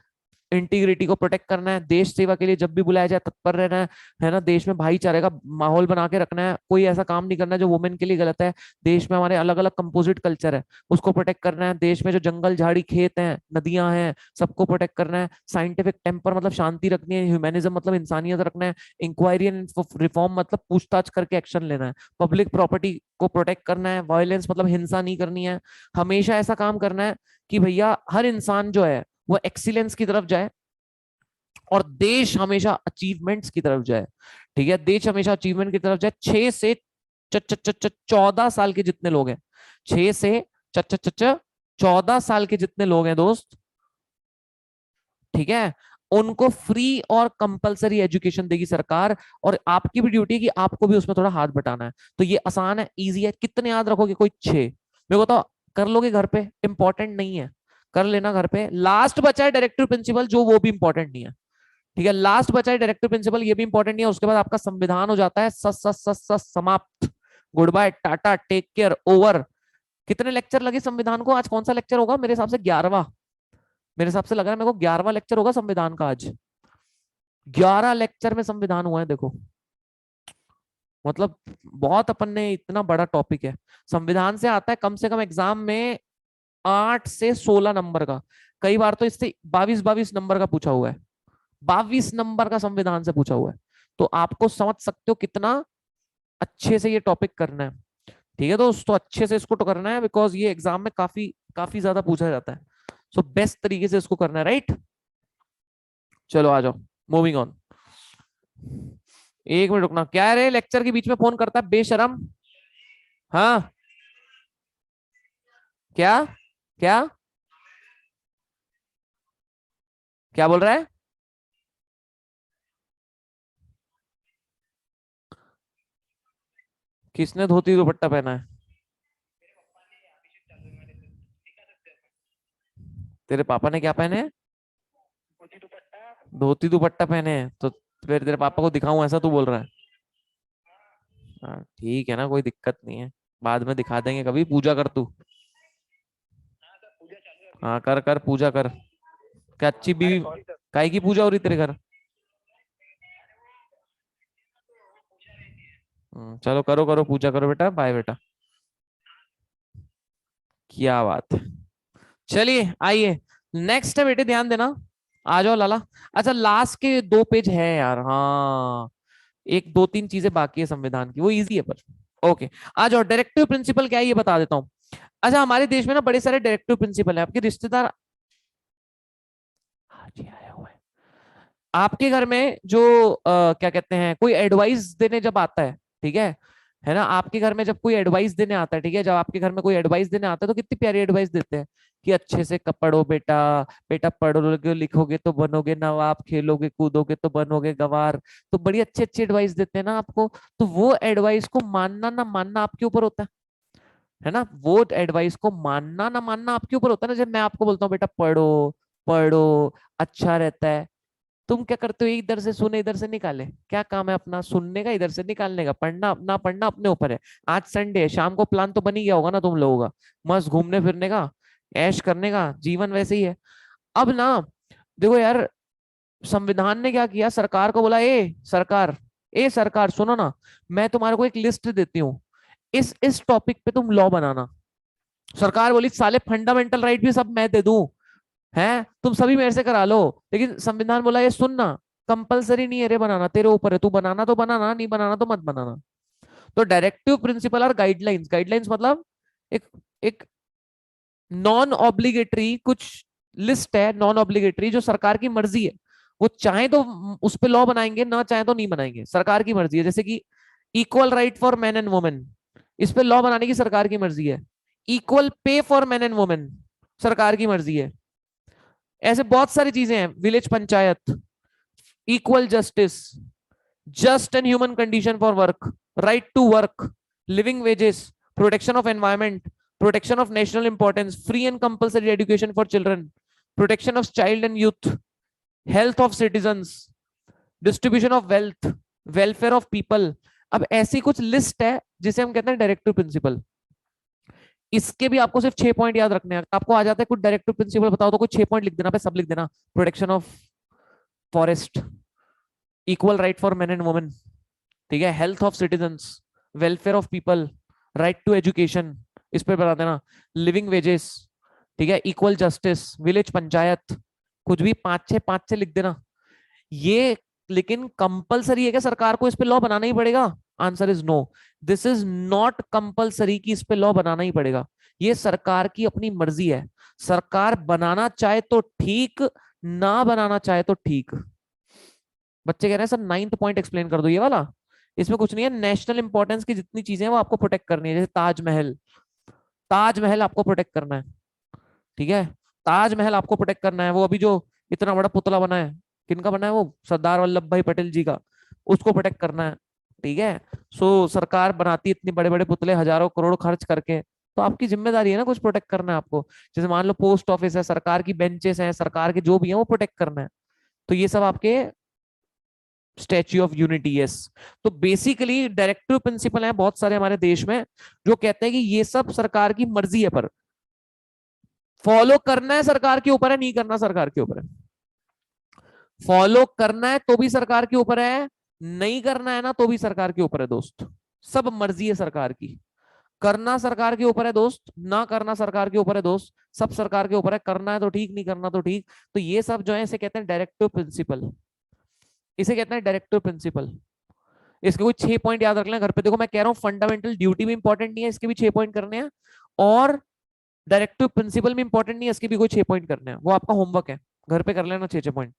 इंटीग्रिटी को प्रोटेक्ट करना है। देश सेवा के लिए जब भी बुलाया जाए तत्पर रहना है ना। देश में भाईचारे का माहौल बना के रखना है, कोई ऐसा काम नहीं करना जो वुमेन के लिए गलत है। देश में हमारे अलग अलग कंपोजिट कल्चर है, उसको प्रोटेक्ट करना है। देश में जो जंगल झाड़ी खेत हैं, नदियां हैं, सबको प्रोटेक्ट करना है। साइंटिफिक टेम्पर मतलब शांति रखनी है, ह्यूमैनिज्म मतलब इंसानियत रखना है, इंक्वायरी एंड रिफॉर्म मतलब पूछताछ करके एक्शन लेना है, पब्लिक प्रॉपर्टी को प्रोटेक्ट करना है, वायलेंस मतलब हिंसा नहीं करनी है। हमेशा ऐसा काम करना है कि भैया हर इंसान जो है वो एक्सीलेंस की तरफ जाए और देश हमेशा अचीवमेंट्स की तरफ जाए। ठीक है, देश हमेशा अचीवमेंट की तरफ जाए। 6 से 14 साल के जितने लोग हैं, 6 से 14 साल के जितने लोग हैं दोस्त, ठीक है, उनको फ्री और कंपलसरी एजुकेशन देगी सरकार। और आपकी भी ड्यूटी है कि आपको भी उसमें थोड़ा हाथ बटाना है। तो ये आसान है, इजी है। कितने याद रखोगे? कोई 6। मेरे को तो कर लोगे घर पे, इंपॉर्टेंट नहीं है, कर लेना घर पे। लास्ट बचा है डायरेक्टिव प्रिंसिपल, जो वो भी इंपॉर्टेंट नहीं है। ठीक है, लास्ट बचा है डायरेक्टिव प्रिंसिपल, ये भी इंपॉर्टेंट नहीं है। उसके बाद आपका संविधान हो जाता है समाप्त। Goodbye, tata, take care, over. कितने लेक्चर लगे संविधान को? आज कौन सा लेक्चर होगा? मेरे हिसाब से 11वां। मेरे हिसाब से लग रहा है मेरे को 11वां लेक्चर होगा संविधान का आज। 11 लेक्चर में संविधान हुआ है, देखो। मतलब बहुत अपन ने, इतना बड़ा टॉपिक है। संविधान से आता है कम से कम एग्जाम में 8 से 16 नंबर का। कई बार तो इससे 22-22 नंबर का पूछा हुआ है। 22 नंबर का संविधान से पूछा हुआ है। तो आपको समझ सकते हो कितना अच्छे से ये टॉपिक करना है। ठीक है दोस्तों, अच्छे से इसको तो करना है, बिकॉज ये एग्जाम में काफी काफी ज्यादा पूछा जाता है। सो बेस्ट तरीके से इसको करना है, राइट। चलो आ जाओ, मूविंग ऑन। 1 मिनट रुकना, क्या है रे लेक्चर के बीच में फोन करता है बेशरम? हाँ, क्या क्या क्या बोल रहा है? किसने धोती दुपट्टा पहना है? तेरे पापा ने क्या पहने हैं? धोती दुपट्टा पहने हैं तो फिर तेरे पापा को दिखाऊं, ऐसा तू बोल रहा है? हाँ ठीक है ना, कोई दिक्कत नहीं है, बाद में दिखा देंगे कभी। पूजा कर तू। हाँ कर कर पूजा कर। क्या अच्छी बीवी? काय की पूजा हो रही तेरे घर? चलो करो करो, पूजा करो बेटा, बाय बेटा। क्या बात है। चलिए आइए, नेक्स्ट है बेटे, ध्यान देना। आ जाओ लाला। अच्छा, लास्ट के 2 पेज है यार, हाँ। एक 2-3 चीजें बाकी है संविधान की, वो इजी है पर। ओके, आ जाओ। डायरेक्टिव प्रिंसिपल क्या है ये बता देता हूँ। अच्छा, हमारे देश में ना बड़े सारे डायरेक्टिव प्रिंसिपल है। आपके रिश्तेदार आज ही आया हुआ है। आपके घर में जो क्या कहते हैं, कोई एडवाइस देने जब आता ठीक है ना, आपके घर में जब कोई एडवाइस देने आता है, ठीक है, जब आपके घर में कोई एडवाइस देने आता है तो कितनी प्यारी एडवाइस देते हैं कि अच्छे से पढ़ो बेटा, बेटा पढ़ोगे लिखोगे तो बनोगे नवाब, खेलोगे कूदोगे तो बनोगे गवार। तो बड़ी अच्छी अच्छी एडवाइस देते हैं ना आपको। तो वो एडवाइस को मानना ना मानना आपके ऊपर होता है ना। वो एडवाइस को मानना ना मानना आपके ऊपर होता है ना। जब मैं आपको बोलता हूँ बेटा पढ़ो, पढ़ो, अच्छा रहता है, तुम क्या करते हो? इधर से सुने इधर से निकाले। क्या काम है अपना? सुनने का, इधर से निकालने का। पढ़ना अपना, पढ़ना अपने ऊपर है। आज संडे है, शाम को प्लान तो बन ही गया होगा ना तुम लोगों का, मस्त घूमने फिरने का, ऐश करने का। जीवन वैसे ही है। अब ना देखो यार, संविधान ने क्या किया, सरकार को बोला, ए सरकार सुनो ना, मैं तुम्हारे को एक लिस्ट देती हूँ, इस टॉपिक पे तुम लॉ बनाना। सरकार बोली साले फंडामेंटल राइट भी सब मैं दे दूं, है तुम सभी मेरे से करा लो। लेकिन संविधान बोला ये सुनना, कंपलसरी नहीं है रे बनाना, तेरे ऊपर है, तू बनाना तो बनाना, नहीं बनाना तो मत बनाना। तो डायरेक्टिव प्रिंसिपल और गाइडलाइंस, गाइडलाइंस मतलब एक एक नॉन ऑब्लिगेटरी कुछ लिस्ट है, नॉन ऑब्लिगेटरी, जो सरकार की मर्जी है। वो चाहे तो उस पे लॉ बनाएंगे, ना चाहे तो नहीं बनाएंगे, सरकार की मर्जी है। जैसे कि equal right for man and women, इस पे लॉ बनाने की सरकार की मर्जी है। Equal pay for man and women, सरकार की मर्जी है। ऐसे बहुत सारी चीजें हैं, village panchayat, equal justice, just and human condition for work, right to work, living wages, protection of environment, protection of national importance, free and compulsory education for children, protection of child and youth, health of citizens, distribution of wealth, welfare of people. अब ऐसी कुछ लिस्ट है जिसे हम कहते हैं डायरेक्टिव प्रिंसिपल। इसके भी आपको सिर्फ 6 पॉइंट याद रखने हैं। आपको आ जाता है कुछ डायरेक्टिव प्रिंसिपल बताओ तो कुछ 6 पॉइंट लिख देना पे, सब लिख देना। Protection of forest, equal right for men and women, ठीक है, health of citizens, welfare of people, right to education, इस पे बता देना, लिविंग वेजेस, ठीक है, इक्वल जस्टिस, विलेज पंचायत, कुछ भी पांच छह लिख देना ये। लेकिन कंपलसरी है क्या सरकार को इस पे लॉ बनाना ही पड़ेगा? Answer is no, this is not compulsory कि इस पे लॉ बनाना ही पड़ेगा। ये सरकार की अपनी मर्जी है। सरकार बनाना चाहे तो ठीक, ना बनाना चाहे तो ठीक। बच्चे कह रहे हैं सर 9th पॉइंट एक्सप्लेन कर दो ये वाला। इसमें कुछ नहीं है, नेशनल इंपॉर्टेंस की जितनी चीजें हैं वो आपको प्रोटेक्ट करनी है। जैसे ताजमहल, ताजमहल आपको प्रोटेक्ट करना है, ठीक है, ताजमहल आपको प्रोटेक्ट करना है। वो अभी जो इतना बड़ा पुतला बना है, किनका बना है वो? सरदार वल्लभ भाई पटेल जी का, उसको प्रोटेक्ट करना है, ठीक है। सो सरकार बनाती है इतने बड़े बड़े पुतले हजारों करोड़ खर्च करके, तो आपकी जिम्मेदारी है ना कुछ प्रोटेक्ट करना है आपको। जैसे मान लो पोस्ट ऑफिस है, सरकार की बेंचेस हैं, सरकार के जो भी है वो प्रोटेक्ट करना है। तो ये सब आपके स्टैच्यू ऑफ यूनिटी, यस। तो बेसिकली डायरेक्टिव प्रिंसिपल है बहुत सारे हमारे देश में जो कहते हैं कि ये सब सरकार की मर्जी है, पर फॉलो करना है सरकार के ऊपर है, नहीं करना सरकार के ऊपर है। फॉलो करना है तो भी सरकार के ऊपर है, नहीं करना है ना तो भी सरकार के ऊपर है दोस्त। सब मर्जी है सरकार की। करना सरकार के ऊपर है दोस्त, ना करना सरकार के ऊपर है दोस्त, सब सरकार के ऊपर है। करना है तो ठीक, नहीं करना तो ठीक। तो ये सब जो है इसे कहते हैं डायरेक्टिव प्रिंसिपल, इसे कहते हैं डायरेक्टिव प्रिंसिपल। इसके कुछ 6 पॉइंट याद रख लें घर पे। देखो मैं कह रहा हूँ फंडामेंटल ड्यूटी भी इंपॉर्टेंट नहीं है, इसके भी 6 पॉइंट करने हैं, और डायरेक्टिव प्रिंसिपल भी इंपॉर्टेंट नहीं है, इसके भी कोई 6 पॉइंट करने हैं। वो आपका होमवर्क है, घर पे कर लेना 6 6 पॉइंट।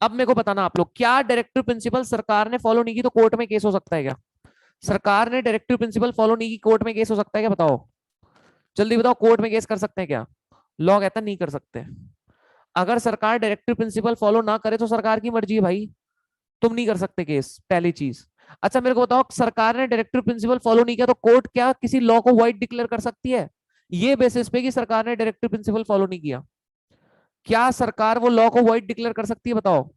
अब मेरे को बताना आप लोग, क्या डायरेक्टिव प्रिंसिपल सरकार ने फॉलो नहीं की तो कोर्ट में केस हो सकता है क्या? सरकार ने डायरेक्टिव प्रिंसिपल फॉलो नहीं की, कोर्ट में केस हो सकता है क्या? बताओ जल्दी बताओ, कोर्ट में केस कर सकते हैं क्या? लॉ कहता है नहीं कर सकते। अगर सरकार डायरेक्टिव प्रिंसिपल फॉलो ना करे तो सरकार की मर्जी है भाई, तुम नहीं कर सकते केस, पहली चीज। अच्छा मेरे को बताओ, सरकार ने डायरेक्टिव प्रिंसिपल फॉलो नहीं किया तो कोर्ट क्या किसी लॉ को वाइड डिक्लेयर कर सकती है ये बेसिस पे कि सरकार ने डायरेक्टिव प्रिंसिपल फॉलो नहीं किया? क्या सरकार वो लॉ को वाइड डिक्लेयर कर सकती है? बताओ,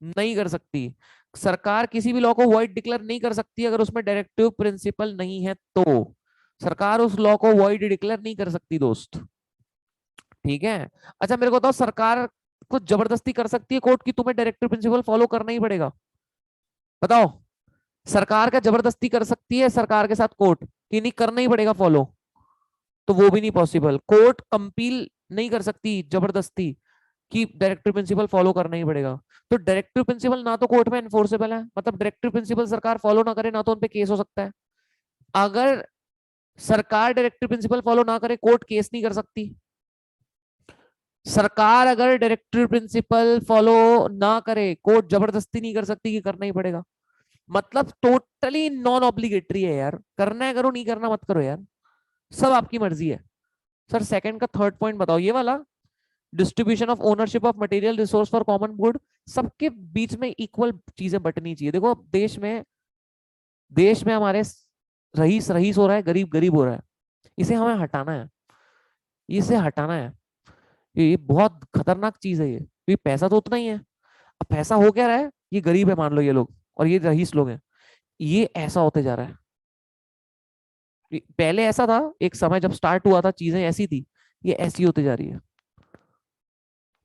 नहीं कर सकती। सरकार किसी भी लॉ को वॉइड डिक्लेयर नहीं कर सकती अगर उसमें डायरेक्टिव प्रिंसिपल नहीं है तो। सरकार उस लॉ को वॉइड डिक्लेयर नहीं कर सकती दोस्त, ठीक है। अच्छा मेरे को बताओ, सरकार को जबरदस्ती कर सकती है कोर्ट की तुम्हें डायरेक्टिव प्रिंसिपल फॉलो करना ही पड़ेगा? बताओ, सरकार का जबरदस्ती कर सकती है सरकार के साथ कोर्ट कि नहीं करना ही पड़ेगा फॉलो? तो वो भी नहीं पॉसिबल। कोर्ट कंपील नहीं कर सकती जबरदस्ती कि डायरेक्टिव प्रिंसिपल फॉलो करना ही पड़ेगा। तो डायरेक्टिव प्रिंसिपल ना तो कोर्ट में एनफोर्सेबल है, मतलब डायरेक्टिव प्रिंसिपल सरकार फॉलो ना करे ना तो उनपे केस हो सकता है। अगर सरकार डायरेक्टिव प्रिंसिपल फॉलो ना करे कोर्ट केस नहीं कर सकती। सरकार अगर डायरेक्टिव प्रिंसिपल फॉलो ना करे कोर्ट जबरदस्ती नहीं कर सकती कि करना ही पड़ेगा। मतलब टोटली नॉन ऑब्लिगेटरी है यार, करना है करो, नहीं करना मत करो यार, सब आपकी मर्जी है। सर सेकंड का थर्ड पॉइंट बताओ, ये वाला distribution of ownership of material resource for common good, सबके बीच में इक्वल चीजें बटनी चाहिए। देखो देश में हमारे रईस रईस हो रहा है, गरीब गरीब हो रहा है, इसे हमें हटाना है, इसे हटाना है। ये बहुत खतरनाक चीज है ये पैसा तो उतना ही है। अब पैसा हो क्या रहा है, ये गरीब है मान लो ये लोग, और ये रईस लोग हैं, ये ऐसा होते जा रहा है। पहले ऐसा था एक समय जब स्टार्ट हुआ था, चीजें ऐसी थी, ये ऐसी होती जा रही है।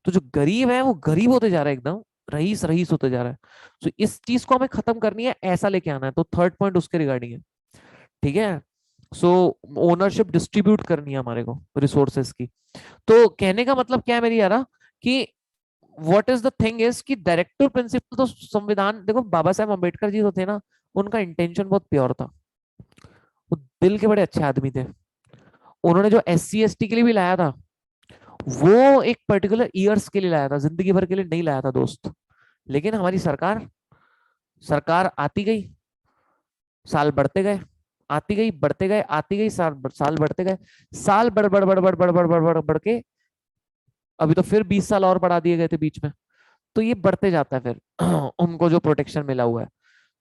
तो जो गरीब है वो गरीब होते जा रहा है एकदम, रईस रईस होते जा रहा है। तो इस चीज को हमें खत्म करनी है, ऐसा लेके आना है। तो थर्ड पॉइंट उसके रिगार्डिंग है, ठीक है। सो ओनरशिप डिस्ट्रीब्यूट करनी है हमारे को रिसोर्सेस की। तो कहने का मतलब क्या है मेरी यारा, कि what is the thing is कि डायरेक्टिव प्रिंसिपल तो संविधान, देखो बाबा साहेब अम्बेडकर जी तो थे ना, उनका इंटेंशन बहुत प्योर था, वो दिल के बड़े अच्छे आदमी थे। उन्होंने जो SC ST के लिए भी लाया था, वो एक पर्टिकुलर ईयर्स के लिए लाया था, जिंदगी भर के लिए नहीं लाया था दोस्त। लेकिन हमारी सरकार सरकार आती गई, साल बढ़ते गए, आती गई बढ़ते गए, आती गई साल बढ़ते गए, साल बढ़ के अभी तो फिर 20 साल और बढ़ा दिए गए थे बीच में। तो ये बढ़ते जाता है फिर उनको जो प्रोटेक्शन मिला हुआ है।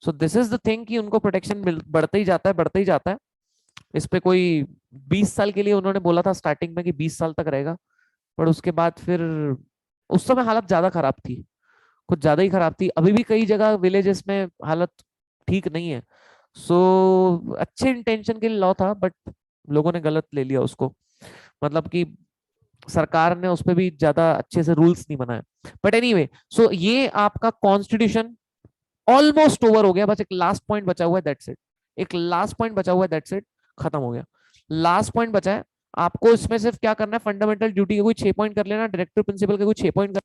So this is the thing कि उनको प्रोटेक्शन बढ़ते ही जाता है, बढ़ते ही जाता है। इस पे कोई 20 साल के लिए उन्होंने बोला था स्टार्टिंग में कि 20 साल तक रहेगा, पर उसके बाद फिर उस समय हालत ज्यादा खराब थी, कुछ ज्यादा ही खराब थी। अभी भी कई जगह विलेजेस में हालत ठीक नहीं है। सो अच्छे इंटेंशन के लिए लॉ था, बट लोगों ने गलत ले लिया उसको। मतलब कि सरकार ने उस पर भी ज्यादा अच्छे से रूल्स नहीं बनाए। बट एनीवे, सो ये आपका कॉन्स्टिट्यूशन ऑलमोस्ट ओवर हो गया। बस एक लास्ट पॉइंट बचा हुआ है, दैट्स इट। एक लास्ट पॉइंट बचा हुआ है, दैट्स इट। खत्म हो गया। लास्ट पॉइंट बचा है। आपको इसमें सिर्फ क्या करना है, फंडामेंटल ड्यूटी के कोई 6 पॉइंट कर लेना, डायरेक्टिव प्रिंसिपल के कोई 6 पॉइंट कर।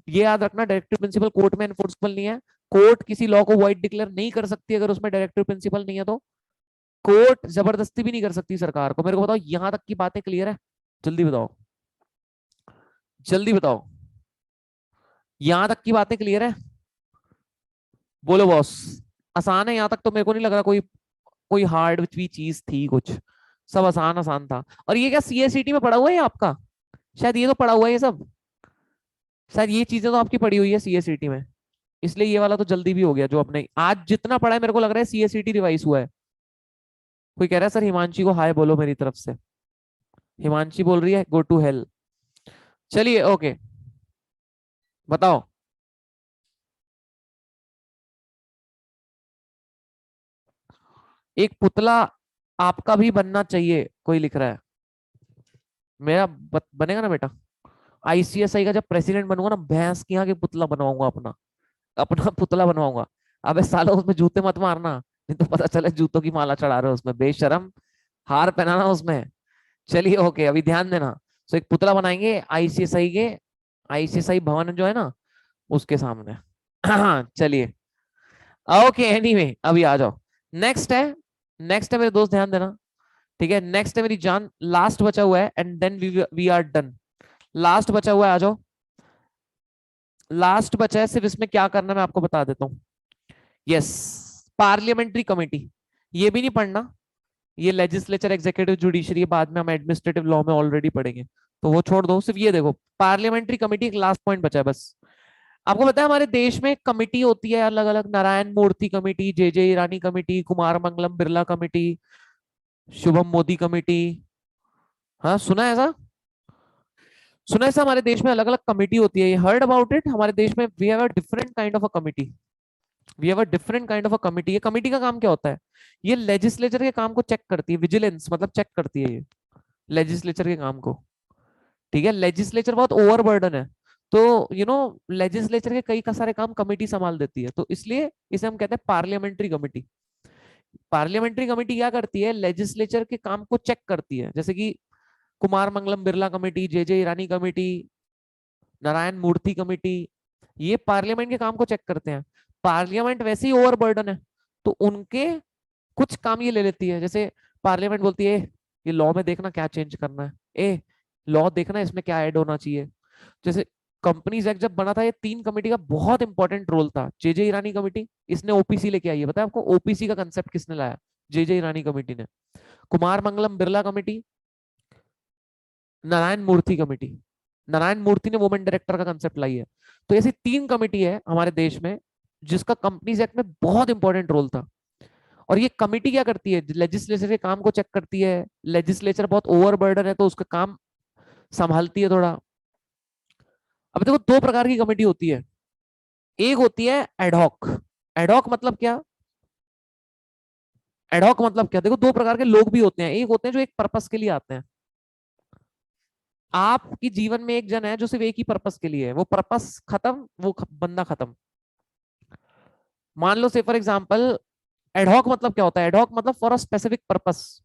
ये याद रखना, डायरेक्टिव प्रिंसिपल कोर्ट में एनफोर्सबल नहीं है। कोर्ट किसी लॉ को वाइड डिक्लेयर नहीं कर सकती अगर उसमें डायरेक्टिव प्रिंसिपल नहीं है। तो कोर्ट जबरदस्ती भी नहीं कर सकती सरकार को। मेरे को बताओ, यहां तक की बातें क्लियर है? जल्दी बताओ, जल्दी बताओ, यहां तक की बातें क्लियर है? बोलो बॉस। आसान है यहां तक तो? मेरे को नहीं लग रहा कोई कोई हार्ड भी चीज थी कुछ। सब आसान आसान था। और ये क्या सीएससीटी में पढ़ा हुआ है ये आपका? शायद ये तो पढ़ा हुआ है ये सब। शायद ये चीजें तो आपकी पढ़ी हुई है सीएससीटी में, इसलिए ये वाला तो जल्दी भी हो गया। जो अपने आज जितना पढ़ा है, मेरे को लग रहा है सीएससीटी रिवाइज हुआ है। कोई कह रहा है सर हिमांशी को हाय बोलो मेरी तरफ से। हिमांशी बोल रही है गो टू हेल। चलिए ओके, बताओ। एक पुतला आपका भी बनना चाहिए, कोई लिख रहा है। मेरा बनेगा ना बेटा? आईसीएसआई का जब प्रेसिडेंट बनूंगा ना, भैंस की यहाँ के पुतला बनवाऊंगा अपना। अपना पुतला बनवाऊंगा। अबे सालो उसमें जूते मत मारना, नहीं तो पता चले जूतों की माला चढ़ा रहे हो उसमें, बेशरम। हार पहनाना उसमें। चलिए ओके, अभी ध्यान देना। तो एक पुतला बनाएंगे आईसीएसआई के, आईसीएसआई भवन जो है ना, उसके सामने। चलिए ओके, एनीवे अभी आ जाओ। नेक्स्ट है, नेक्स्ट है मेरे दोस्त, ध्यान देना। ठीक है, नेक्स्ट है मेरी जान, लास्ट बचा हुआ है and then we are done. Last बचा हुआ है, आ जाओ। लास्ट बचा है, सिर्फ इसमें क्या करना है मैं आपको बता देता हूँ। Yes, parliamentary committee. ये भी नहीं पढ़ना, ये लेजिस्लेचर एग्जीक्यूटिव जुडिशरी बाद में हम एडमिनिस्ट्रेटिव लॉ में ऑलरेडी पढ़ेंगे, तो वो छोड़ दो। सिर्फ ये देखो, पार्लियामेंट्री कमेटी एक लास्ट पॉइंट बचा है बस। आपको पता है हमारे देश में कमिटी होती है अलग अलग, नारायण मूर्ति कमेटी, जे ईरानी committee, Kumar Mangalam Birla committee, Shubham Modi committee. हाँ सुना है ऐसा? सुना है ऐसा? हमारे देश में अलग अलग कमेटी होती है, हर्ड अबाउट इट? हमारे देश में we have a different kind of a committee. We have a different kind of a committee. ये कमिटी का काम क्या होता है? ये लेजिस्लेचर के काम को चेक करती है, विजिलेंस मतलब चेक करती है ये लेजिस्लेचर के काम को। ठीक है, लेजिस्लेचर बहुत ओवरबर्डन है, तो लेजिस्लेचर के कई का सारे काम कमेटी संभाल देती है, तो इसलिए इसे हम कहते हैं पार्लियामेंट्री कमेटी। पार्लियामेंट्री कमेटी क्या करती है? लेजिस्लेचर के काम को चेक करती है, जैसे कि कुमार मंगलम बिरला कमेटी, जे ईरानी कमेटी, नारायण मूर्ति कमेटी, ये पार्लियामेंट के काम को चेक करते हैं। पार्लियामेंट वैसे ही ओवरबर्डन है, तो उनके कुछ काम ये ले लेती है। जैसे पार्लियामेंट बोलती है ये लॉ में देखना क्या चेंज करना है, ए लॉ देखना इसमें क्या ऐड होना चाहिए। जैसे कंपनीज एक्ट जब बना था, ये 3 कमेटी का बहुत इंपॉर्टेंट रोल था। जे ईरानी कमेटी, इसने ओपीसी लेके आई है, पता है आपको? ओपीसी का कंसेप्ट किसने लाया? जे ईरानी कमेटी ने। कुमार मंगलम बिरला कमेटी, नारायण मूर्ति कमेटी, नारायण मूर्ति ने वुमेन डायरेक्टर का कंसेप्ट लाई है। तो ऐसी 3 कमेटी है हमारे देश में जिसका कंपनीज एक्ट में बहुत इंपॉर्टेंट रोल था। और ये कमेटी क्या करती है? लेजिस्लेचर के काम को चेक करती है। लेजिस्लेचर बहुत ओवरबर्डन है तो उसका काम संभालती है थोड़ा। अब देखो, 2 प्रकार की कमेटी होती है। एक होती है एडहॉक। एडहॉक मतलब क्या? एडहॉक मतलब क्या? देखो, 2 प्रकार के लोग भी होते हैं। एक होते हैं जो एक पर्पस के लिए आते हैं। आपकी जीवन में एक जन है जो सिर्फ एक ही पर्पस के लिए है, वो पर्पस खत्म, वो बंदा खत्म। मान लो से फॉर एग्जांपल, एडहॉक मतलब क्या होता है? एडहॉक मतलब for a specific purpose.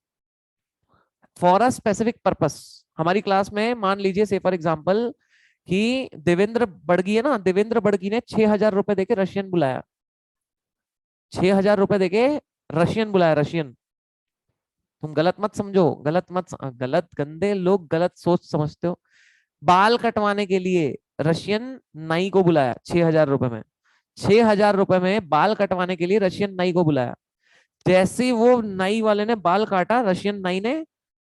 For a specific purpose. हमारी क्लास में मान लीजिए से फॉर एग्जांपल कि देवेंद्र बड़गी है ना, देवेंद्र बड़गी ने 6,000 रुपए देके रशियन बुलाया। 6,000 रुपए देके रशियन बुलाया, रशियन। तुम गलत मत समझो, गलत, गंदे लोग गलत सोच समझते हो। बाल कटवाने के लिए रशियन नाई को बुलाया 6,000 रुपए में। 6,000 रुपए में बाल कटवाने के लिए रशियन नाई को बुलाया। जैसे ही वो नाई वाले ने बाल काटा, रशियन नाई ने,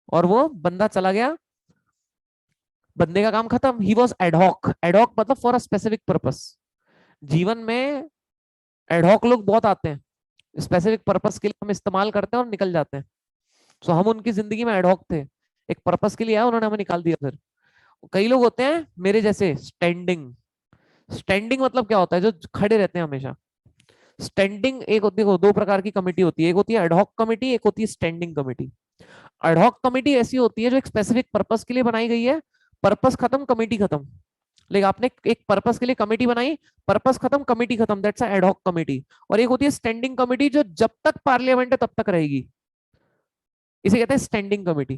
और वो बंदा चला गया, बंदे का काम खत्म। He was ad hoc. एडहॉक मतलब फॉर अ स्पेसिफिक पर्पस। जीवन में एडहॉक लोग बहुत आते हैं, स्पेसिफिक पर्पस के लिए हम इस्तेमाल करते हैं और निकल जाते हैं। सो हम उनकी जिंदगी में एडहॉक थे, एक पर्पस के लिए आया, उन्होंने हमें निकाल दिया फिर। कई लोग होते हैं मेरे जैसे स्टैंडिंग। स्टैंडिंग मतलब क्या होता है, जो खड़े रहते हैं हमेशा। स्टैंडिंग एक होती है, दो प्रकार की कमेटी होती है, एक होती है एडहॉक कमेटी, एक होती है स्टैंडिंग कमेटी। एडहॉक कमेटी ऐसी होती है जो एक स्पेसिफिक पर्पस के लिए बनाई गई है, पर्पस खत्म कमेटी खत्म। लेकिन आपने एक पर्पस के लिए कमेटी बनाई, पर्पस खत्म कमेटी खत्म, दैट्स अ एडहॉक कमेटी। और एक होती है स्टैंडिंग कमेटी जो जब तक पार्लियामेंट है तब तक रहेगी, इसे कहते हैं स्टैंडिंग कमेटी।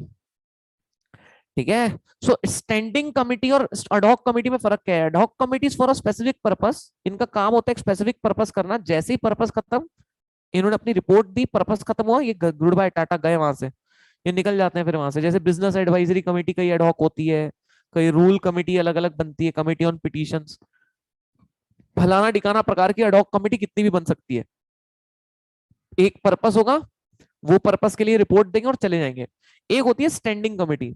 ठीक है। सो स्टैंडिंग कमेटी और एडहॉक कमेटी में फर्क क्या है? Ad hoc committees for a specific purpose, इनका काम होता है एक स्पेसिफिक पर्पस करना, जैसे ही पर्पस खत्म, इन्होंने अपनी रिपोर्ट दी, पर्पस खत्म हुआ, ये गुड बाय टाटा गए वहां से, ये निकल जाते हैं फिर वहां से। जैसे बिजनेस एडवाइजरी कमेटी कई एडहॉक होती है, कई रूल कमेटी अलग अलग बनती है, कमेटी ऑन पिटीशंस, फलाना डिकाना प्रकार की एडहॉक कमेटी कितनी भी बन सकती है। एक पर्पस होगा, वो पर्पस के लिए रिपोर्ट देंगे और चले जाएंगे। एक होती है स्टैंडिंग कमेटी।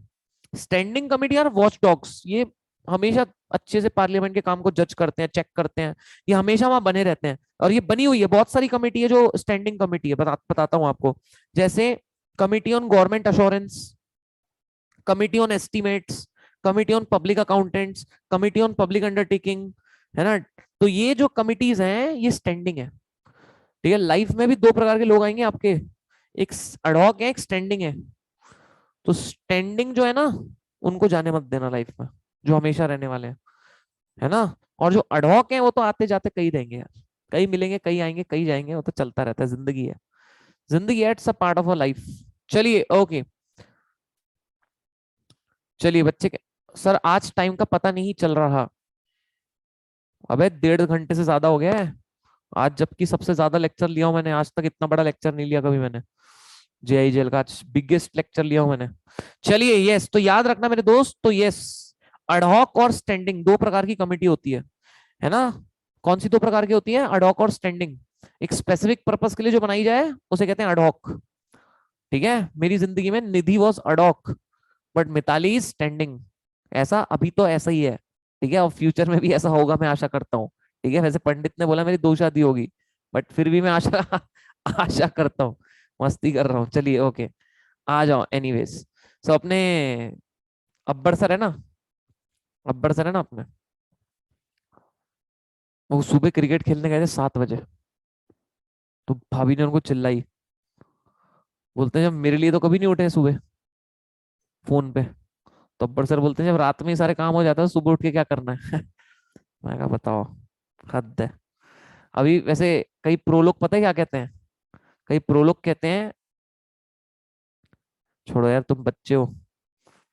स्टैंडिंग कमेटी और वॉच डॉग्स, ये हमेशा अच्छे से पार्लियामेंट के काम को जज करते हैं, चेक करते हैं, ये हमेशा वहां बने रहते हैं। और ये बनी हुई है, बहुत सारी कमेटी है जो स्टैंडिंग कमेटी है, बताता हूं आपको। जैसे committee on government assurance, committee on estimates, committee on public accountants, committee on public undertaking, है ना। तो ये जो कमिटीज हैं ये स्टैंडिंग है। ठीक है। लाइफ में भी दो प्रकार के लोग आएंगे आपके, एक एडहॉक है, एक स्टैंडिंग है। तो स्टैंडिंग जो है ना, उनको जाने मत देना लाइफ में, जो हमेशा रहने वाले हैं, है ना। और जो एडहॉक है वो तो आते जाते कई रहेंगे यार, कई मिलेंगे, कई आएंगे, कई जाएंगे, वो तो चलता रहता है, जिंदगी है। जिंदगी है, it's a part of a life. चलिए ओके। चलिए बच्चे सर आज टाइम का पता नहीं चल रहा। अबे 1.5 घंटे से ज्यादा हो गया है आज, जबकि सबसे ज्यादा लेक्चर लिया हूं मैंने आज तक, इतना बड़ा लेक्चर नहीं लिया कभी मैंने। जेआई जेल का आज बिगेस्ट लेक्चर लिया हूं मैंने। चलिए यस, तो याद रखना मेरे दोस्त, तो यस, अडहॉक और स्टैंडिंग दो प्रकार की कमेटी होती है ना। कौन सी दो प्रकार की होती है? अडहॉक और स्टैंडिंग। एक स्पेसिफिक पर्पस के लिए जो बनाई जाए उसे कहते हैं अडहॉक। ठीक है। मेरी जिंदगी में Nidhi was ad hoc, but Mitali is standing. ऐसा अभी तो ऐसा ही है। ठीक है। और फ्यूचर में भी ऐसा होगा, मैं आशा करता हूँ। ठीक है। वैसे पंडित ने बोला मेरी 2 शादी होगी, बट फिर भी मैं आशा आशा करता हूँ। मस्ती कर रहा हूँ। चलिए ओके, आ जाओ एनीवेज। सो अपने अब्बर सर है ना, अब्बर सर है ना अपने, वो सुबह क्रिकेट खेलने गए थे 7 बजे। तो भाभी ने उनको चिल्लाई, बोलते हैं जब मेरे लिए तो कभी नहीं उठे सुबह फोन पे। तो अब्बर सर बोलते हैं जब रात में ही सारे काम हो जाता है सुबह उठ के क्या करना है। मैं कहा बताओ, हद है। अभी वैसे कई प्रो लोग पता है क्या कहते हैं? कई प्रो लोग कहते हैं, छोड़ो यार तुम बच्चे हो,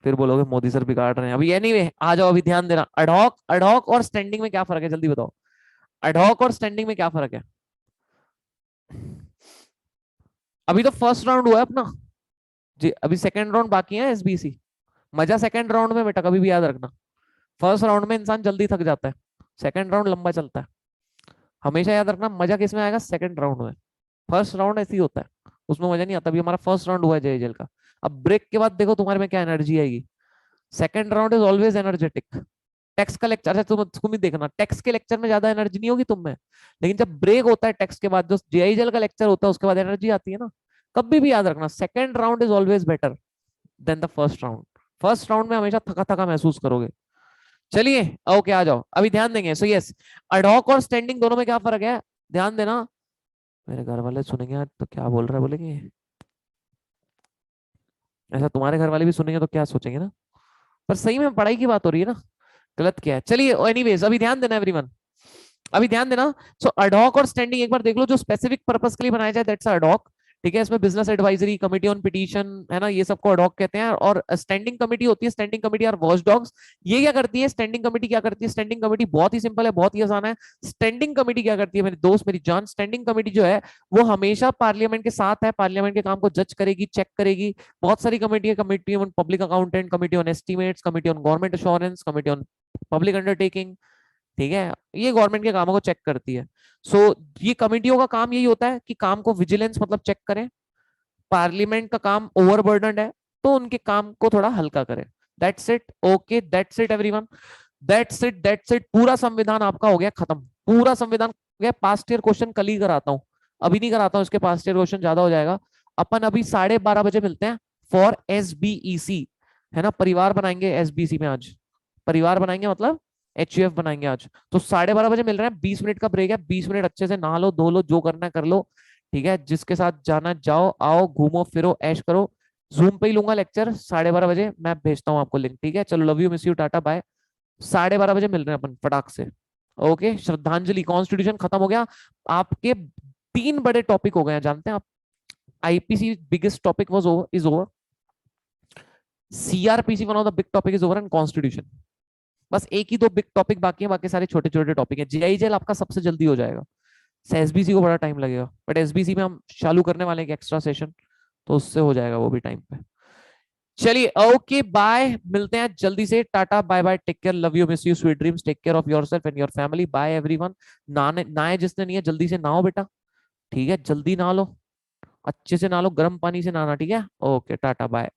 फिर बोलोगे मोदी सर बिगाड़ रहे हैं। अभी एनीवे आ जाओ, अभी ध्यान देना। अडॉक अडॉक और स्टैंडिंग में क्या फर्क है, जल्दी बताओ। अडॉक और स्टैंडिंग में क्या फर्क है? अभी तो फर्स्ट राउंड हुआ है अपना जी, अभी सेकंड राउंड बाकी है एसबीसी। मजा सेकंड राउंड में बेटा, कभी भी याद रखना। फर्स्ट राउंड में इंसान जल्दी थक जाता है, सेकंड राउंड लंबा चलता है। हमेशा याद रखना, मजा किस में आएगा? सेकंड राउंड में। फर्स्ट राउंड ऐसे ही होता है, उसमें मजा नहीं आता। अभी हमारा फर्स्ट राउंड हुआ है जय जेल का। अब ब्रेक के बाद देखो तुम्हारे में क्या एनर्जी आएगी। Second round is always energetic. Tax का लेक्चर, अच्छा तुम ही देखना, टेक्स के लेक्चर में ज्यादा एनर्जी नहीं होगी तुम में, लेकिन जब ब्रेक होता है टेक्स के बाद, जो जेआई जेल का लेक्चर होता है उसके बाद एनर्जी आती है ना। कभी भी याद रखना, second round is always better than the first round. First round में हमेशा थका थका महसूस करोगे। चलिए ओके, आ जाओ, अभी ध्यान देंगे। सो यस, अडॉक और स्टैंडिंग दोनों में क्या फर्क है, ध्यान देना। मेरे घर वाले सुनेंगे आज तो क्या बोल रहा है बोलेंगे, ऐसा तुम्हारे घर वाले भी सुनेंगे तो क्या सोचेंगे ना। पर सही में पढ़ाई की बात हो रही है ना, गलत क्या है। चलिए एनीवेज, अभी ध्यान देना एवरीवन, अभी ध्यान देना। सो अडॉक और स्टैंडिंग एक बार देख लो, जो स्पेसिफिक पर्पस के लिए बनाया जाए दैट्स अडॉक। ठीक है। इसमें business advisory, committee on petition, है ना, ये सबको अडॉक कहते हैं। और स्टैंडिंग कमेटी होती है, स्टैंडिंग कमेटी और वॉच डॉग्स। ये क्या करती है स्टैंडिंग कमेटी, क्या करती है स्टैंडिंग कमेटी? बहुत ही सिंपल है, बहुत ही आसान है। स्टैंडिंग कमेटी क्या करती है मेरे दोस्त, मेरी जान, स्टैंडिंग कमेटी जो है वो हमेशा पार्लियामेंट के साथ है, पार्लियामेंट के काम को जज करेगी, चेक करेगी। बहुत सारी कमेटी है, committee on public accountant, committee on estimates, committee on government assurance, committee on public undertaking. ठीक है। ये गवर्नमेंट के कामों को चेक करती है। सो ये कमेटियों का काम यही होता है कि काम को विजिलेंस मतलब चेक करें। पार्लियामेंट का काम ओवरबर्डन है तो उनके काम को थोड़ा हल्का करें। That's it. Okay that's it everyone, that's it, that's it. पूरा संविधान आपका हो गया खत्म, पूरा संविधान हो गया। पास्ट ईयर क्वेश्चन कल ही कराता हूँ, अभी नहीं कराता हूँ, इसके पास्ट ईयर क्वेश्चन ज्यादा हो जाएगा। अपन अभी 12:30 बजे मिलते हैं फॉर एसबीईसी, है ना, परिवार बनाएंगे एसबीसी में आज। परिवार बनाएंगे मतलब HUF बनाएंगे आज। तो 12:30 बजे मिल रहे हैं, 20 मिनट का ब्रेक है, 20 मिनट अच्छे से नहा लो धो लो, जो करना है कर लो, ठीक है। जिसके साथ जाना जाओ, आओ घूमो फिरो ऐश करो। जूम पे ही लूंगा लेक्चर 12:30 बजे, मैं भेजता हूँ आपको लिंक, ठीक है। चलो love you miss you tata bye. 12:30 बजे मिल रहे हैं अपन फटाक से। ओके, श्रद्धांजलि कॉन्स्टिट्यूशन खत्म हो गया। आपके 3 बड़े टॉपिक हो गए हैं, जानते हैं आप। IPC biggest topic was over, is over. CRPC one of the big topic is over, and constitution. बस एक ही दो बिग टॉपिक बाकी है, बाकी सारे छोटे छोटे टॉपिक है। JIJL आपका सबसे जल्दी हो जाएगा। SBC को बड़ा टाइम लगेगा, बट SBC में हम चालू करने वाले हैं एक्स्ट्रा सेशन, तो उससे हो जाएगा वो भी टाइम पे। चलिए ओके बाय, मिलते हैं जल्दी से, tata bye bye, take care, love you miss you, sweet dreams, take care of yourself and your family, bye everyone. नहाने नहाए जिसने नहीं है जल्दी से नहाओ बेटा, ठीक है, जल्दी नहा लो, अच्छे से नहा लो, गर्म पानी से नहाना, ठीक है। Okay tata bye.